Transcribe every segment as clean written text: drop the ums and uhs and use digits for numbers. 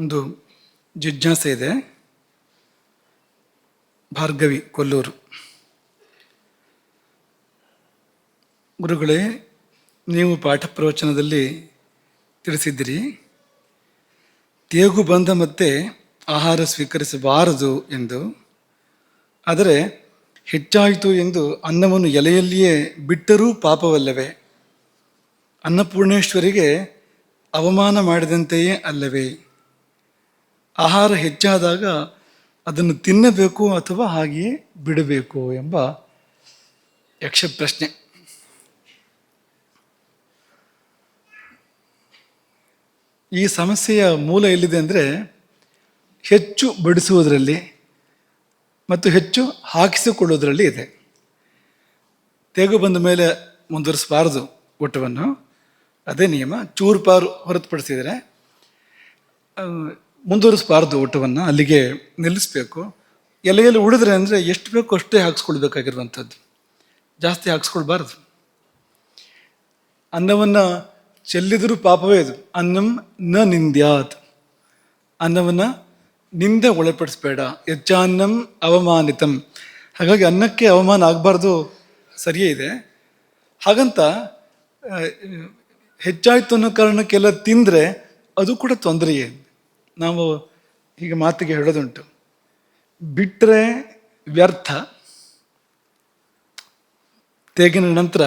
ಒಂದು ಜಿಜ್ಞಾಸೆ ಇದೆ. ಭಾರ್ಗವಿ, ಕೊಲ್ಲೂರು. ಗುರುಗಳೇ, ನೀವು ಪಾಠ ಪ್ರವಚನದಲ್ಲಿ ತಿಳಿಸಿದ್ದೀರಿ, ತೇಗು ಬಂದ ಮತ್ತೆ ಆಹಾರ ಸ್ವೀಕರಿಸಬಾರದು ಎಂದು. ಆದರೆ ಹೆಚ್ಚಾಯಿತು ಎಂದು ಅನ್ನವನ್ನು ಎಲೆಯಲ್ಲಿಯೇ ಬಿಟ್ಟರೂ ಪಾಪವಲ್ಲವೇ? ಅನ್ನಪೂರ್ಣೇಶ್ವರಿಗೆ ಅವಮಾನ ಮಾಡಿದಂತೆಯೇ ಅಲ್ಲವೇ? ಆಹಾರ ಹೆಚ್ಚಾದಾಗ ಅದನ್ನು ತಿನ್ನಬೇಕು ಅಥವಾ ಹಾಗೆಯೇ ಬಿಡಬೇಕು ಎಂಬ ಯಕ್ಷ ಪ್ರಶ್ನೆ. ಈ ಸಮಸ್ಯೆಯ ಮೂಲ ಎಲ್ಲಿದೆ ಅಂದರೆ, ಹೆಚ್ಚು ಬಡಿಸುವುದರಲ್ಲಿ ಮತ್ತು ಹೆಚ್ಚು ಹಾಕಿಸಿಕೊಳ್ಳುವುದರಲ್ಲಿ ಇದೆ. ತೇಗು ಬಂದ ಮೇಲೆ ಮುಂದುವರಿಸಬಾರದು ಊಟವನ್ನು, ಅದೇ ನಿಯಮ. ಚೂರುಪಾರು ಹೊರತುಪಡಿಸಿದರೆ ಮುಂದುವರಿಸಬಾರ್ದು ಊಟವನ್ನು, ಅಲ್ಲಿಗೆ ನಿಲ್ಲಿಸಬೇಕು. ಎಲೆಯಲ್ಲಿ ಉಳಿದ್ರೆ ಅಂದರೆ ಎಷ್ಟು ಬೇಕೋ ಅಷ್ಟೇ ಹಾಕ್ಸ್ಕೊಳ್ಬೇಕಾಗಿರುವಂಥದ್ದು, ಜಾಸ್ತಿ ಹಾಕ್ಸ್ಕೊಳ್ಬಾರ್ದು. ಅನ್ನವನ್ನು ಚೆಲ್ಲಿದರೂ ಪಾಪವೇ ಇದು. ಅನ್ನಂ ನ ನಿಂದ್ಯಾತ್, ಅನ್ನವನ್ನು ನಿಂದೆ ಒಳಪಡಿಸ್ಬೇಡ. ಯಜ್ಜಾನ್ನಂ ಅವಮಾನಿತಂ, ಹಾಗಾಗಿ ಅನ್ನಕ್ಕೆ ಅವಮಾನ ಆಗಬಾರ್ದು, ಸರಿಯೇ ಇದೆ. ಹಾಗಂತ ಹೆಚ್ಚಾಯ್ತು ಅನ್ನೋ ಕಾರಣಕ್ಕೆಲ್ಲ ತಿಂದರೆ ಅದು ಕೂಡ ತೊಂದರೆಯೇ. ನಾವು ಹೀಗೆ ಮಾತಿಗೆ ಹೇಳೋದುಂಟು, ಬಿಟ್ಟರೆ ವ್ಯರ್ಥ. ತೇಗಿನ ನಂತರ,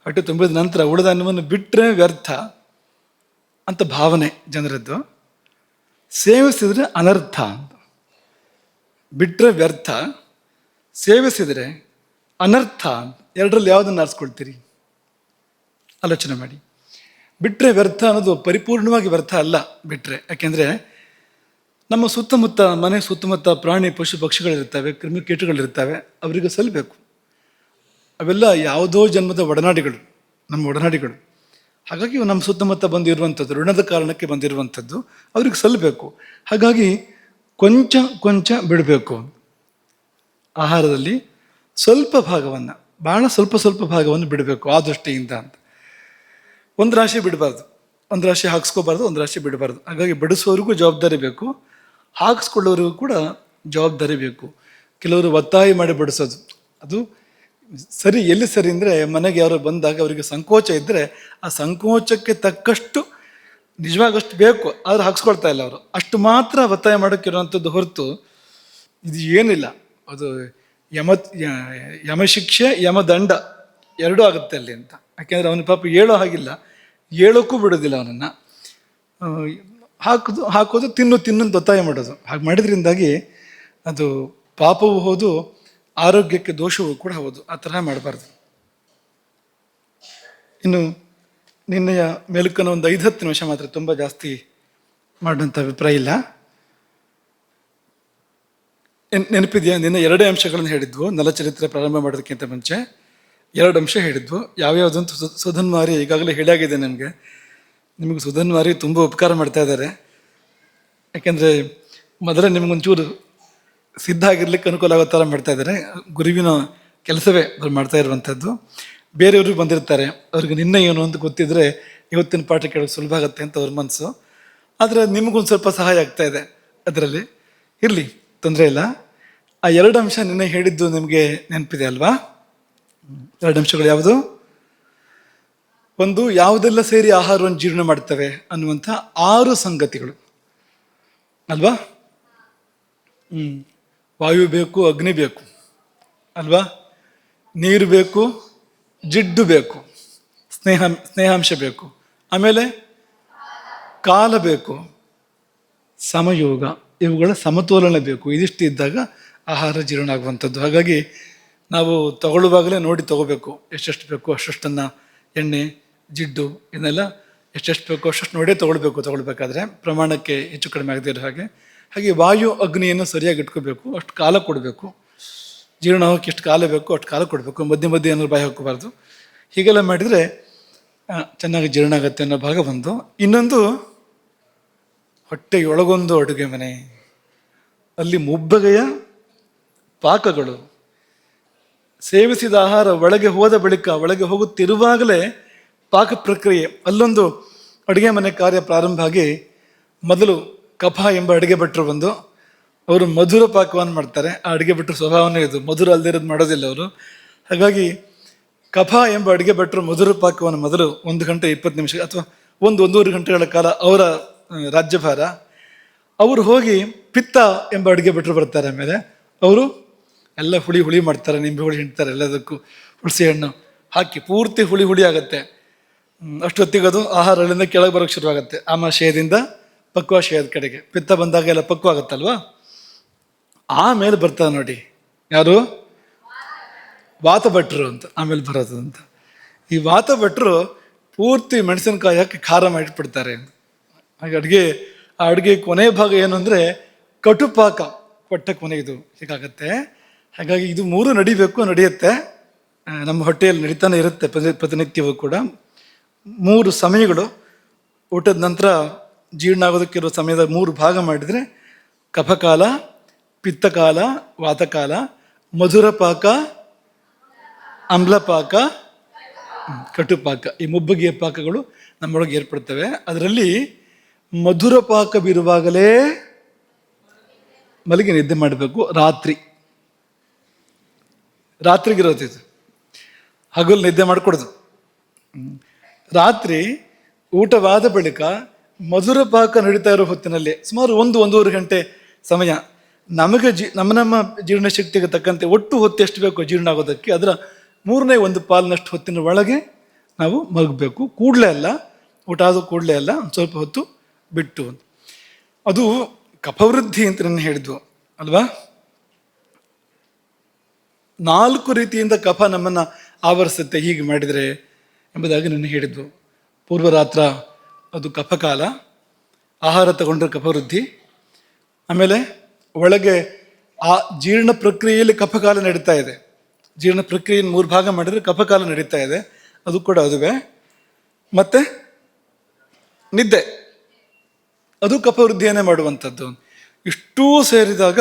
ಹೊಟ್ಟೆ ತುಂಬಿದ ನಂತರ ಉಳಿದ ಅನ್ನವನ್ನು ಬಿಟ್ಟರೆ ವ್ಯರ್ಥ ಅಂತ ಭಾವನೆ ಜನರದ್ದು. ಸೇವಿಸಿದರೆ ಅನರ್ಥ ಅಂತ. ಬಿಟ್ಟರೆ ವ್ಯರ್ಥ, ಸೇವಿಸಿದರೆ ಅನರ್ಥ. ಎರಡರಲ್ಲಿ ಯಾವುದನ್ನು ಆರಿಸ್ಕೊಳ್ತೀರಿ? ಆಲೋಚನೆ ಮಾಡಿ. ಬಿಟ್ಟರೆ ವ್ಯರ್ಥ ಅನ್ನೋದು ಪರಿಪೂರ್ಣವಾಗಿ ವ್ಯರ್ಥ ಅಲ್ಲ ಬಿಟ್ಟರೆ. ಯಾಕೆಂದರೆ ನಮ್ಮ ಸುತ್ತಮುತ್ತ, ಮನೆ ಸುತ್ತಮುತ್ತ ಪ್ರಾಣಿ ಪಶು ಪಕ್ಷಿಗಳಿರ್ತವೆ, ಕ್ರಿಮಿಕೀಟಗಳಿರ್ತವೆ, ಅವರಿಗೆ ಸಲ್ಲಬೇಕು. ಅವೆಲ್ಲ ಯಾವುದೋ ಜನ್ಮದ ಒಡನಾಡಿಗಳು, ನಮ್ಮ ಒಡನಾಡಿಗಳು. ಹಾಗಾಗಿ ನಮ್ಮ ಸುತ್ತಮುತ್ತ ಬಂದಿರುವಂಥದ್ದು, ಋಣದ ಕಾರಣಕ್ಕೆ ಬಂದಿರುವಂಥದ್ದು, ಅವ್ರಿಗೆ ಸಲ್ಲಬೇಕು. ಹಾಗಾಗಿ ಕೊಂಚ ಕೊಂಚ ಬಿಡಬೇಕು. ಆಹಾರದಲ್ಲಿ ಸ್ವಲ್ಪ ಭಾಗವನ್ನು, ಭಾಳ ಸ್ವಲ್ಪ ಭಾಗವನ್ನು ಬಿಡಬೇಕು ಆ ದೃಷ್ಟಿಯಿಂದ ಅಂತ. ಒಂದು ರಾಶಿ ಬಿಡಬಾರ್ದು, ಒಂದು ರಾಶಿ ಹಾಕ್ಸ್ಕೋಬಾರ್ದು, ಒಂದು ರಾಶಿ ಬಿಡಬಾರ್ದು. ಹಾಗಾಗಿ ಬಡಿಸೋರಿಗೂ ಜವಾಬ್ದಾರಿ ಬೇಕು, ಹಾಕಿಸ್ಕೊಳ್ಳೋರಿಗೂ ಕೂಡ ಜವಾಬ್ದಾರಿ ಬೇಕು. ಕೆಲವರು ಒತ್ತಾಯ ಮಾಡಿ ಬಡಿಸೋದು, ಅದು ಸರಿ. ಎಲ್ಲಿ ಸರಿ ಅಂದರೆ, ಮನೆಗೆ ಯಾರೋ ಬಂದಾಗ ಅವರಿಗೆ ಸಂಕೋಚ ಇದ್ದರೆ ಆ ಸಂಕೋಚಕ್ಕೆ ತಕ್ಕಷ್ಟು ನಿಜವಾಗಷ್ಟು ಬೇಕು, ಆದರೆ ಹಾಕ್ಸ್ಕೊಳ್ತಾ ಇಲ್ಲ ಅವರು. ಅಷ್ಟು ಮಾತ್ರ ಒತ್ತಾಯ ಮಾಡೋಕ್ಕಿರುವಂಥದ್ದು ಹೊರತು ಇದು ಏನಿಲ್ಲ. ಅದು ಯಮಶಿಕ್ಷೆ ಯಮದಂಡ ಎರಡೂ ಆಗುತ್ತೆ ಅಲ್ಲಿ ಅಂತ. ಯಾಕೆಂದರೆ ಅವನ ಪಾಪ ಹೇಳೋ ಹಾಗಿಲ್ಲ, ಹೇಳೋಕ್ಕೂ ಬಿಡೋದಿಲ್ಲ ಅವನನ್ನು. ಹಾಕೋದು ತಿನ್ನೋದು ಒತ್ತಾಯ ಮಾಡೋದು. ಹಾಗೆ ಮಾಡಿದ್ರಿಂದಾಗಿ ಅದು ಪಾಪವೂ ಹೌದು, ಆರೋಗ್ಯಕ್ಕೆ ದೋಷವೂ ಕೂಡ ಹೌದು. ಆ ತರಹ ಮಾಡಬಾರ್ದು. ಇನ್ನು ನಿನ್ನೆಯ ಮೇಲುಕನ ಒಂದು 5-10 ನಿಮಿಷ ಮಾತ್ರ, ತುಂಬ ಜಾಸ್ತಿ ಮಾಡೋಂಥ ಅಭಿಪ್ರಾಯ ಇಲ್ಲ. ನೆನಪಿದೆಯಾ? ನಿನ್ನೆ 2 ಅಂಶಗಳನ್ನು ಹೇಳಿದ್ವು. ನಲಚರಿತ್ರೆ ಪ್ರಾರಂಭ ಮಾಡೋದಕ್ಕಿಂತ ಮುಂಚೆ 2 ಅಂಶ ಹೇಳಿದ್ವು. ಯಾವ್ಯಾವುದಂತೂ ಸುಧನ್ವಾರಿ ಈಗಾಗಲೇ ಹೇಳಿಯಾಗಿದೆ ನನಗೆ. ನಿಮಗೆ ಸುಧನ್ವಾರಿ ತುಂಬ ಉಪಕಾರ ಮಾಡ್ತಾ ಇದ್ದಾರೆ. ಯಾಕೆಂದರೆ ಮೊದಲೇ ನಿಮಗೊಂಚೂರು ಸಿದ್ಧ ಆಗಿರ್ಲಿಕ್ಕೆ ಅನುಕೂಲ ಆಗೋ ಥರ ಮಾಡ್ತಾ ಇದ್ದಾರೆ. ಗುರುವಿನ ಕೆಲಸವೇ ಅವ್ರು ಮಾಡ್ತಾ ಇರುವಂಥದ್ದು. ಬೇರೆಯವರು ಬಂದಿರ್ತಾರೆ, ಅವ್ರಿಗೆ ನಿನ್ನೆ ಏನು ಅಂತ ಗೊತ್ತಿದ್ರೆ ಇವತ್ತಿನ ಪಾಠ ಕೇಳೋದು ಸುಲಭ ಆಗುತ್ತೆ ಅಂತ ಅವ್ರ ಮನಸ್ಸು. ಆದರೆ ನಿಮಗೊಂದು ಸ್ವಲ್ಪ ಸಹಾಯ ಆಗ್ತಾ ಇದೆ ಅದರಲ್ಲಿ. ಇರಲಿ, ತೊಂದರೆ ಇಲ್ಲ. ಆ 2 ಅಂಶ ನಿನ್ನೆ ಹೇಳಿದ್ದು ನಿಮಗೆ ನೆನಪಿದೆ ಅಲ್ವಾ? 2 ಅಂಶಗಳು ಯಾವುದು? ಒಂದು, ಯಾವುದೆಲ್ಲ ಸೇರಿ ಆಹಾರವನ್ನು ಜೀರ್ಣ ಮಾಡ್ತವೆ ಅನ್ನುವಂಥ 6 ಸಂಗತಿಗಳು ಅಲ್ವಾ? ವಾಯು ಬೇಕು, ಅಗ್ನಿ ಬೇಕು ಅಲ್ವಾ? ನೀರು ಬೇಕು, ಜಿಡ್ಡು ಬೇಕು, ಸ್ನೇಹಾಂಶ ಬೇಕು, ಆಮೇಲೆ ಕಾಲ ಬೇಕು, ಸಮಯೋಗ, ಇವುಗಳ ಸಮತೋಲನ ಬೇಕು. ಇದಿಷ್ಟು ಇದ್ದಾಗ ಆಹಾರ ಜೀರ್ಣ ಆಗುವಂಥದ್ದು. ಹಾಗಾಗಿ ನಾವು ತಗೊಳ್ಳುವಾಗಲೇ ನೋಡಿ ತಗೋಬೇಕು. ಎಷ್ಟೆಷ್ಟು ಬೇಕು ಅಷ್ಟನ್ನು, ಎಣ್ಣೆ ಜಿಡ್ಡು ಇದನ್ನೆಲ್ಲ ಎಷ್ಟೆಷ್ಟು ಬೇಕು ಅಷ್ಟು ನೋಡೇ ತಗೊಳ್ಬೇಕಾದ್ರೆ, ಪ್ರಮಾಣಕ್ಕೆ ಹೆಚ್ಚು ಕಡಿಮೆ ಆಗದೇ ಇರೋ ಹಾಗೆ. ಹಾಗೆ ವಾಯು ಅಗ್ನಿಯನ್ನು ಸರಿಯಾಗಿ ಇಟ್ಕೋಬೇಕು, ಅಷ್ಟು ಕಾಲ ಕೊಡಬೇಕು. ಜೀರ್ಣ ಆಗೋಕ್ಕೆ ಎಷ್ಟು ಕಾಲ ಬೇಕು ಅಷ್ಟು ಕಾಲ ಕೊಡಬೇಕು. ಮಧ್ಯೆ ಏನಾದ್ರು ಬಾಯಿ ಹಾಕೋಬಾರ್ದು. ಹೀಗೆಲ್ಲ ಮಾಡಿದರೆ ಚೆನ್ನಾಗಿ ಜೀರ್ಣ ಆಗುತ್ತೆ ಅನ್ನೋ ಭಾಗ ಒಂದು. ಇನ್ನೊಂದು, ಹೊಟ್ಟೆಯೊಳಗೊಂದು ಅಡುಗೆ ಮನೆ, ಅಲ್ಲಿ ಮುಬ್ಬಗೆಯ ಪಾಕಗಳು. ಸೇವಿಸಿದ ಆಹಾರ ಒಳಗೆ ಹೋದ ಬಳಿಕ, ಒಳಗೆ ಹೋಗುತ್ತಿರುವಾಗಲೇ ಪಾಕ ಪ್ರಕ್ರಿಯೆ. ಅಲ್ಲೊಂದು ಅಡುಗೆ ಮನೆ ಕಾರ್ಯ ಪ್ರಾರಂಭ ಆಗಿ ಮೊದಲು ಕಫ ಎಂಬ ಅಡುಗೆ ಭಟ್ರು ಬಂದು ಅವರು ಮಧುರ ಪಾಕವನ್ನು ಮಾಡ್ತಾರೆ. ಆ ಅಡುಗೆ ಭಟ್ರ ಸ್ವಭಾವನೇ ಇದು, ಮಧುರ ಅಲ್ದಿರೋದು ಮಾಡೋದಿಲ್ಲ ಅವರು. ಹಾಗಾಗಿ ಕಫ ಎಂಬ ಅಡುಗೆ ಭಟ್ರು ಮಧುರ ಪಾಕವನ್ನು ಮೊದಲು 1 ಗಂಟೆ 20 ನಿಮಿಷ ಅಥವಾ ಒಂದೂವರೆ ಗಂಟೆಗಳ ಕಾಲ ಅವರ ರಾಜ್ಯಭಾರ. ಅವರು ಹೋಗಿ ಪಿತ್ತ ಎಂಬ ಅಡುಗೆ ಭಟ್ರು ಬರ್ತಾರೆ. ಆಮೇಲೆ ಅವರು ಎಲ್ಲ ಹುಳಿ ಮಾಡ್ತಾರೆ, ನಿಂಬೆ ಹುಳಿ ಹಿಂಡ್ತಾರೆ, ಎಲ್ಲದಕ್ಕೂ ಹುಣಸೆ ಹಣ್ಣು ಹಾಕಿ ಪೂರ್ತಿ ಹುಳಿ ಆಗುತ್ತೆ. ಅಷ್ಟೊತ್ತಿಗೆ ಅದು ಆಹಾರ ಅಲ್ಲಿಂದ ಕೆಳಗೆ ಬರೋಕ್ಕೆ ಶುರುವಾಗುತ್ತೆ. ಆಮಾಶಯದಿಂದ ಪಕ್ವಾಶಯದ ಕಡೆಗೆ ಪಿತ್ತ ಬಂದಾಗ ಎಲ್ಲ ಪಕ್ವ ಆಗುತ್ತಲ್ವಾ. ಆಮೇಲೆ ಬರ್ತಾರೆ ನೋಡಿ, ಯಾರು? ವಾತ ಭಟ್ರು ಅಂತ ಆಮೇಲೆ ಬರೋದು ಅಂತ. ಈ ವಾತ ಭಟ್ರು ಪೂರ್ತಿ ಮೆಣಸಿನಕಾಯಿ ಹಾಕಿ ಖಾರ ಮಾಡಿಟ್ಬಿಡ್ತಾರೆ. ಹಾಗೆ ಆ ಅಡುಗೆ ಕೊನೆ ಭಾಗ ಏನು ಅಂದರೆ ಕಟುಪಾಕ, ಕೊಟ್ಟ ಕೊನೆ ಇದು ಹೀಗಾಗತ್ತೆ. ಹಾಗಾಗಿ ಇದು 3 ನಡೆಯುತ್ತೆ. ನಮ್ಮ ಹೊಟ್ಟೆಯಲ್ಲಿ ನಡೀತಾನೆ ಇರುತ್ತೆ ಪ್ರತಿನಿತ್ಯವೂ ಕೂಡ. 3 ಸಮಯಗಳು, ಊಟದ ನಂತರ ಜೀರ್ಣ ಆಗೋದಕ್ಕಿರೋ ಸಮಯದ 3 ಭಾಗ ಮಾಡಿದರೆ ಕಫಕಾಲ, ಪಿತ್ತಕಾಲ, ವಾತಕಾಲ, ಮಧುರ ಪಾಕ, ಆಮ್ಲಪಾಕ, ಕಟುಪಾಕ. ಈ ಮುಬ್ಬಗೆಯ ಪಾಕಗಳು ನಮ್ಮೊಳಗೆ ಏರ್ಪಡ್ತವೆ. ಅದರಲ್ಲಿ ಮಧುರ ಪಾಕ ಬಿರುವಾಗಲೇ ಮಲಗಿ ನಿದ್ದೆ ಮಾಡಬೇಕು. ರಾತ್ರಿಗಿರೋದಿದು, ಹಗಲು ನಿದ್ದೆ ಮಾಡಿಕೊಡೋದು. ರಾತ್ರಿ ಊಟವಾದ ಬಳಿಕ ಮಧುರ ಪಾಕ ನಡೀತಾ ಇರೋ ಹೊತ್ತಿನಲ್ಲಿ ಸುಮಾರು 1-1.5 ಗಂಟೆ ಸಮಯ ನಮಗೆ ನಮ್ಮ ಜೀರ್ಣಶಕ್ತಿಗೆ ತಕ್ಕಂತೆ ಒಟ್ಟು ಹೊತ್ತು ಎಷ್ಟು ಬೇಕು ಜೀರ್ಣ ಆಗೋದಕ್ಕೆ ಅದರ 1/3 ಪಾಲಿನಷ್ಟು ಹೊತ್ತಿನ ಒಳಗೆ ನಾವು ಮಲಗಬೇಕು. ಕೂಡಲೇ ಅಲ್ಲ, ಊಟ ಆದ ಕೂಡಲೇ ಅಲ್ಲ, ಒಂದು ಸ್ವಲ್ಪ ಹೊತ್ತು ಬಿಟ್ಟು. ಅದು ಕಫವೃದ್ಧಿ ಅಂತ ನಾನು ಹೇಳಿದ್ವು ಅಲ್ವಾ. 4 ರೀತಿಯಿಂದ ಕಫ ನಮ್ಮನ್ನು ಆವರಿಸುತ್ತೆ ಹೀಗೆ ಮಾಡಿದರೆ ಎಂಬುದಾಗಿ ನಾನು ಹೇಳಿದ್ವು. ಪೂರ್ವರಾತ್ರ ಅದು ಕಫಕಾಲ, ಆಹಾರ ತಗೊಂಡ್ರೆ ಕಫವೃದ್ಧಿ. ಆಮೇಲೆ ಒಳಗೆ ಆ ಜೀರ್ಣ ಪ್ರಕ್ರಿಯೆಯಲ್ಲಿ ಕಫಕಾಲ ನಡೀತಾ ಇದೆ. ಜೀರ್ಣ ಪ್ರಕ್ರಿಯೆಯನ್ನು 3 ಭಾಗ ಮಾಡಿದರೆ ಕಫಕಾಲ ನಡೀತಾ ಇದೆ, ಅದು ಕೂಡ ಅದುವೇ. ಮತ್ತೆ ನಿದ್ದೆ, ಅದು ಕಫವೃದ್ಧಿಯನ್ನೇ ಮಾಡುವಂಥದ್ದು. ಇಷ್ಟೂ ಸೇರಿದಾಗ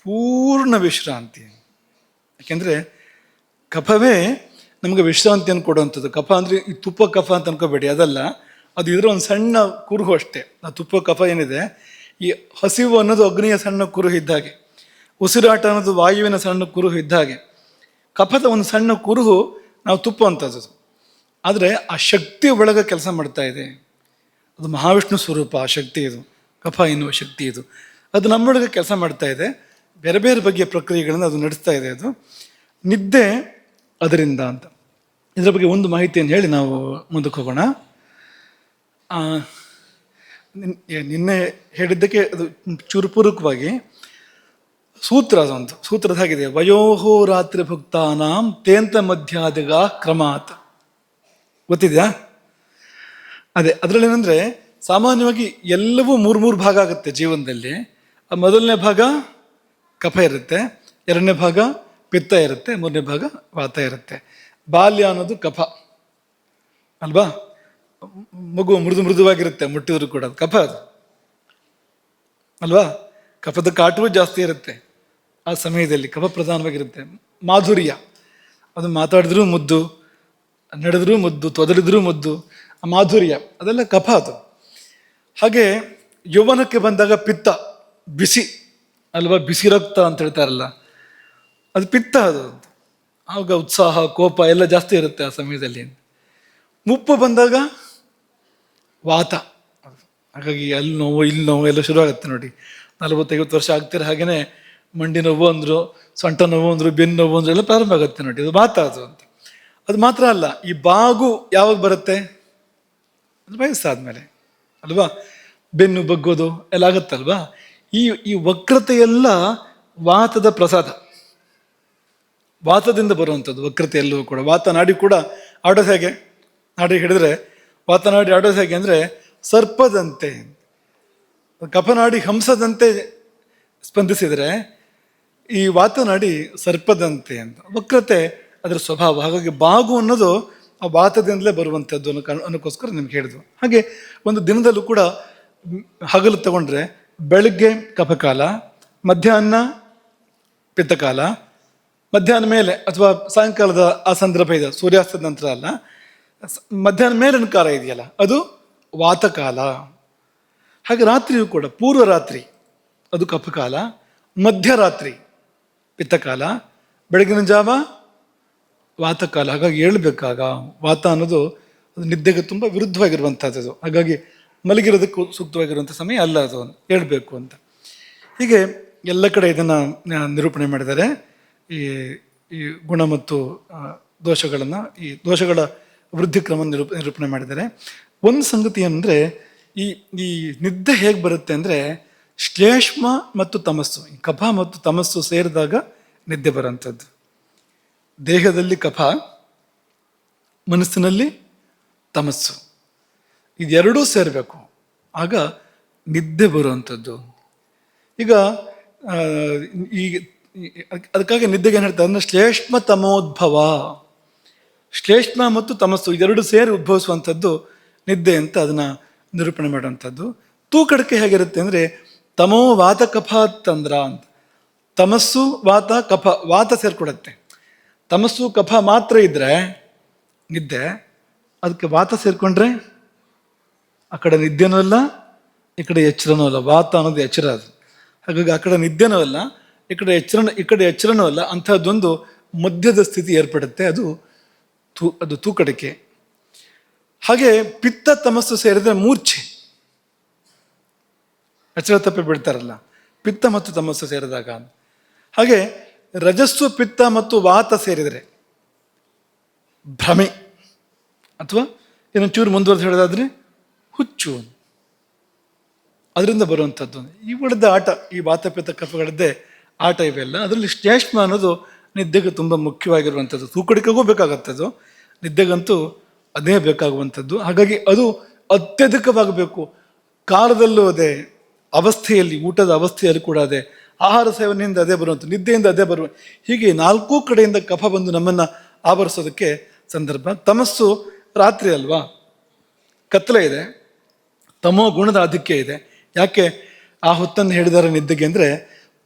ಪೂರ್ಣ ವಿಶ್ರಾಂತಿ. ಯಾಕೆಂದರೆ ಕಫವೇ ನಮಗೆ ವಿಶ್ರಾಂತಿಯನ್ನು ಕೊಡುವಂಥದ್ದು. ಕಫ ಅಂದರೆ ಈ ತುಪ್ಪ ಕಫ ಅಂತ ಅನ್ಕೋಬೇಡಿ, ಅದಲ್ಲ. ಅದು ಇದರ ಒಂದು ಸಣ್ಣ ಕುರುಹು ಅಷ್ಟೇ. ಆ ತುಪ್ಪ ಕಫ ಏನಿದೆ, ಈ ಹಸಿವು ಅನ್ನೋದು ಅಗ್ನಿಯ ಸಣ್ಣ ಕುರುಹು ಇದ್ದಾಗೆ, ಉಸಿರಾಟ ಅನ್ನೋದು ವಾಯುವಿನ ಸಣ್ಣ ಕುರುಹು ಇದ್ದಾಗೆ, ಕಫದ ಒಂದು ಸಣ್ಣ ಕುರುಹು ನಾವು ತುಪ್ಪ ಅಂತದ್ದು. ಆದರೆ ಆ ಶಕ್ತಿ ಒಳಗೆ ಕೆಲಸ ಮಾಡ್ತಾ ಇದೆ. ಅದು ಮಹಾವಿಷ್ಣು ಸ್ವರೂಪ, ಆ ಶಕ್ತಿ ಇದು, ಕಫ ಎನ್ನುವ ಶಕ್ತಿ ಇದು. ಅದು ನಮ್ಮೊಳಗೆ ಕೆಲಸ ಮಾಡ್ತಾ ಇದೆ, ಬೇರೆ ಬೇರೆ ಬಗೆಯ ಪ್ರಕ್ರಿಯೆಗಳನ್ನು ಅದು ನಡೆಸ್ತಾ ಇದೆ. ಅದು ನಿದ್ದೆ ಅದರಿಂದ ಅಂತ. ಇದರ ಬಗ್ಗೆ ಒಂದು ಮಾಹಿತಿಯನ್ನು ಹೇಳಿ ನಾವು ಮುಂದಕ್ಕೆ ಹೋಗೋಣ. ನಿನ್ನೆ ಹೇಳಿದ್ದಕ್ಕೆ ಅದು ಚೂರುಪೂರ್ವಕವಾಗಿ ಸೂತ್ರ, ಅದೊಂದು ಸೂತ್ರದ ಹಾಗಿದೆ, ವಯೋಹೋ ರಾತ್ರಿ ಭುಕ್ತಾನಾಂ ತೇಂತ ಮಧ್ಯಾದಿಗ ಕ್ರಮಾತ್. ಗೊತ್ತಿದೆಯಾ? ಅದೇ, ಅದರಲ್ಲಿ ಏನಂದರೆ ಸಾಮಾನ್ಯವಾಗಿ ಎಲ್ಲವೂ 3 ಭಾಗ ಆಗುತ್ತೆ ಜೀವನದಲ್ಲಿ. ಮೊದಲನೇ ಭಾಗ ಕಫ ಇರುತ್ತೆ, 2ನೇ ಭಾಗ ಪಿತ್ತ ಇರುತ್ತೆ, 3ನೇ ಭಾಗ ವಾತ ಇರುತ್ತೆ. ಬಾಲ್ಯ ಅನ್ನೋದು ಕಫ ಅಲ್ವಾ. ಮಗು ಮೃದುವಾಗಿರುತ್ತೆ, ಮುಟ್ಟಿದ್ರು ಕೂಡ ಕಫ ಅದು ಅಲ್ವಾ. ಕಫದ ಕಾಟವೂ ಜಾಸ್ತಿ ಇರುತ್ತೆ ಆ ಸಮಯದಲ್ಲಿ, ಕಫ ಪ್ರಧಾನವಾಗಿರುತ್ತೆ. ಮಾಧುರ್ಯ, ಅದು ಮಾತಾಡಿದ್ರೂ ಮುದ್ದು, ನಡೆದ್ರೂ ಮುದ್ದು, ತೊದಲಿದ್ರೂ ಮುದ್ದು, ಆ ಮಾಧುರ್ಯ ಅದೆಲ್ಲ ಕಫ ಅದು. ಹಾಗೆ ಯೌವನಕ್ಕೆ ಬಂದಾಗ ಪಿತ್ತ, ಬಿಸಿ ಅಲ್ವಾ, ಬಿಸಿ ರಕ್ತ ಅಂತ ಹೇಳ್ತಾರಲ್ಲ, ಅದು ಪಿತ್ತ. ಅದು ಆವಾಗ ಉತ್ಸಾಹ, ಕೋಪ ಎಲ್ಲ ಜಾಸ್ತಿ ಇರುತ್ತೆ ಆ ಸಮಯದಲ್ಲಿ. ಮುಪ್ಪು ಬಂದಾಗ ವಾತ. ಹಾಗಾಗಿ ಅಲ್ಲಿ ನೋವು ಇಲ್ಲಿ ನೋವು ಎಲ್ಲ ಶುರುವಾಗುತ್ತೆ ನೋಡಿ. 40-50 ವರ್ಷ ಆಗ್ತಿರೋ ಹಾಗೇನೆ ಮಂಡಿ ನೋವು ಅಂದರು, ಸೊಂಟ ನೋವು ಅಂದರು, ಬೆನ್ನು ನೋವು ಅಂದರು ಎಲ್ಲ ಪ್ರಾರಂಭ ಆಗುತ್ತೆ ನೋಡಿ. ಅದು ವಾತ ಅದು ಅಂತ. ಅದು ಮಾತ್ರ ಅಲ್ಲ, ಈ ಬಾಗು ಯಾವಾಗ ಬರುತ್ತೆ? ಅದು ವಯಸ್ಸಾದ್ಮೇಲೆ ಅಲ್ವಾ. ಬೆನ್ನು ಬಗ್ಗೋದು ಎಲ್ಲ ಆಗುತ್ತಲ್ವಾ. ಈ ವಕ್ರತೆ ಎಲ್ಲ ವಾತದ ಪ್ರಸಾದ, ವಾತದಿಂದ ಬರುವಂಥದ್ದು ವಕ್ರತೆ ಎಲ್ಲವೂ ಕೂಡ. ವಾತ ನಾಡಿ ಕೂಡ ಆಡೋದು ಹೇಗೆ? ನಾಡಿ ಹಿಡಿದ್ರೆ ವಾತನಾಡಿ ಆಡೋದು ಹೇಗೆ ಅಂದರೆ ಸರ್ಪದಂತೆ, ಕಫನಾಡಿ ಹಂಸದಂತೆ ಸ್ಪಂದಿಸಿದರೆ ಈ ವಾತನಾಡಿ ಸರ್ಪದಂತೆ ಅಂತ. ವಕ್ರತೆ ಅದರ ಸ್ವಭಾವ. ಹಾಗಾಗಿ ಬಾಗು ಅನ್ನೋದು ಆ ವಾತದಿಂದಲೇ ಬರುವಂಥದ್ದು ಅನ್ನೋಕ್ಕೋಸ್ಕರ ನಿಮ್ಗೆ ಹೇಳಿದ್ವು. ಹಾಗೆ ಒಂದು ದಿನದಲ್ಲೂ ಕೂಡ ಹಗಲು ತಗೊಂಡ್ರೆ ಬೆಳಗ್ಗೆ ಕಫಕಾಲ, ಮಧ್ಯಾಹ್ನ ಪಿತ್ತಕಾಲ, ಮಧ್ಯಾಹ್ನ ಮೇಲೆ ಅಥವಾ ಸಾಯಂಕಾಲದ ಆ ಸಂದರ್ಭ ಇದೆ, ಸೂರ್ಯಾಸ್ತದ ನಂತರ ಅಲ್ಲ, ಮಧ್ಯಾಹ್ನ ಮೇಲಿನ ಕಾಲ ಇದೆಯಲ್ಲ ಅದು ವಾತಕಾಲ. ಹಾಗೆ ರಾತ್ರಿಯೂ ಕೂಡ ಪೂರ್ವ ರಾತ್ರಿ ಅದು ಕಫಕಾಲ, ಮಧ್ಯರಾತ್ರಿ ಪಿತ್ತಕಾಲ, ಬೆಳಗಿನ ಜಾವ ವಾತಕಾಲ. ಹಾಗಾಗಿ ಹೇಳ್ಬೇಕಾಗ ವಾತ ಅನ್ನೋದು ಅದು ನಿದ್ದೆಗೆ ತುಂಬ ವಿರುದ್ಧವಾಗಿರುವಂಥದ್ದು. ಹಾಗಾಗಿ ಮಲಗಿರೋದಕ್ಕೂ ಸೂಕ್ತವಾಗಿರುವಂಥ ಸಮಯ ಅಲ್ಲ ಅದು, ಹೇಳ್ಬೇಕು ಅಂತ. ಹೀಗೆ ಎಲ್ಲ ಕಡೆ ಇದನ್ನು ನಿರೂಪಣೆ ಮಾಡಿದ್ದಾರೆ. ಈ ಈ ಗುಣ ಮತ್ತು ದೋಷಗಳನ್ನು, ಈ ದೋಷಗಳ ವೃದ್ಧಿ ಕ್ರಮ ನಿರೂಪಣೆ ಮಾಡಿದ್ದಾರೆ. ಒಂದು ಸಂಗತಿ ಅಂದರೆ ಈ ಈ ನಿದ್ದೆ ಹೇಗೆ ಬರುತ್ತೆ ಅಂದರೆ ಶ್ಲೇಷ್ಮ ಮತ್ತು ತಮಸ್ಸು, ಈ ಕಫ ಮತ್ತು ತಮಸ್ಸು ಸೇರಿದಾಗ ನಿದ್ದೆ ಬರೋಂಥದ್ದು. ದೇಹದಲ್ಲಿ ಕಫ, ಮನಸ್ಸಿನಲ್ಲಿ ತಮಸ್ಸು, ಇದೆರಡೂ ಸೇರಬೇಕು, ಆಗ ನಿದ್ದೆ ಬರುವಂಥದ್ದು. ಈಗ ಅದಕ್ಕಾಗಿ ನಿದ್ದೆಗೆ ಏನು ಹೇಳ್ತಾರೆ ಅಂದರೆ ಶ್ಲೇಷ್ಮ ತಮೋದ್ಭವ, ಶ್ಲೇಷ್ಮ ಮತ್ತು ತಮಸ್ಸು ಇದೆರಡು ಸೇರಿ ಉದ್ಭವಿಸುವಂಥದ್ದು ನಿದ್ದೆ ಅಂತ ಅದನ್ನು ನಿರೂಪಣೆ ಮಾಡುವಂಥದ್ದು. ತೂಕಡಿಕೆ ಹೇಗಿರುತ್ತೆ ಅಂದರೆ ತಮೋ ವಾತ ಕಫ ತಂದ್ರ ಅಂತ. ತಮಸ್ಸು ವಾತ ಕಫ, ವಾತ ಸೇರ್ಕೊಡತ್ತೆ. ತಮಸ್ಸು ಕಫ ಮಾತ್ರ ಇದ್ದರೆ ನಿದ್ದೆ, ಅದಕ್ಕೆ ವಾತ ಸೇರಿಕೊಂಡ್ರೆ ಆ ಕಡೆ ನಿದ್ದೆನೂ ಅಲ್ಲ, ಈ ಕಡೆ ಎಚ್ಚರನೂ ಅಲ್ಲ. ವಾತ ಅನ್ನೋದು ಎಚ್ಚರ ಅದು. ಹಾಗಾಗಿ ಆ ಕಡೆ ನಿದ್ದೆನೂ ಅಲ್ಲ, ಈ ಕಡೆ ಎಚ್ಚರನೂ ಅಲ್ಲ. ಅಂಥದ್ದೊಂದು ಮಧ್ಯದ ಸ್ಥಿತಿ ಏರ್ಪಡುತ್ತೆ, ಅದು ತೂಕಡಿಕೆ. ಹಾಗೆ ಪಿತ್ತ ತಮಸ್ಸು ಸೇರಿದ್ರೆ ಮೂರ್ಛೆ, ಎಚ್ಚರ ತಪ್ಪಿ ಬಿಡ್ತಾರಲ್ಲ, ಪಿತ್ತ ಮತ್ತು ತಮಸ್ಸು ಸೇರಿದಾಗ. ಹಾಗೆ ರಜಸ್ಸು ಪಿತ್ತ ಮತ್ತು ವಾತ ಸೇರಿದರೆ ಭ್ರಮೆ, ಅಥವಾ ಇನ್ನೊಂಚೂರು ಮುಂದುವರೆದು ಹೇಳೋದಾದ್ರೆ ಹುಚ್ಚು, ಅದರಿಂದ ಬರುವಂಥದ್ದು. ಇವುಗಳದ್ದ ಆಟ, ಈ ವಾತ ಪಿತ್ತ ಕಫಗಳದ್ದೇ ಆಟ ಇವೆಲ್ಲ. ಅದರಲ್ಲಿ ಶ್ಲೇಷ್ಮ ಅನ್ನೋದು ನಿದ್ದೆಗೆ ತುಂಬ ಮುಖ್ಯವಾಗಿರುವಂಥದ್ದು. ತೂಕಡಿಕೆಗೂ ಬೇಕಾಗತ್ತದು, ನಿದ್ದೆಗಂತೂ ಅದೇ ಬೇಕಾಗುವಂಥದ್ದು. ಹಾಗಾಗಿ ಅದು ಅತ್ಯಧಿಕವಾಗಬೇಕು. ಕಾಲದಲ್ಲೂ ಅದೇ, ಅವಸ್ಥೆಯಲ್ಲಿ, ಊಟದ ಅವಸ್ಥೆಯಲ್ಲಿ ಕೂಡ ಅದೇ, ಆಹಾರ ಸೇವನೆಯಿಂದ ಅದೇ ಬರುವಂಥದ್ದು, ನಿದ್ದೆಯಿಂದ ಅದೇ ಬರುವ, ಹೀಗೆ ನಾಲ್ಕೂ ಕಡೆಯಿಂದ ಕಫ ಬಂದು ನಮ್ಮನ್ನು ಆವರಿಸೋದಕ್ಕೆ ಸಂದರ್ಭ. ತಮಸ್ಸು ರಾತ್ರಿ ಅಲ್ವಾ, ಕತ್ತಲೆ ಇದೆ, ತಮೋ ಗುಣದ ಆಧಿಕ್ಯ ಇದೆ. ಯಾಕೆ ಆ ಹೊತ್ತನ್ನು ಹೇಳಿದ್ದಾರೆ ನಿದ್ದೆಗೆ ಅಂದರೆ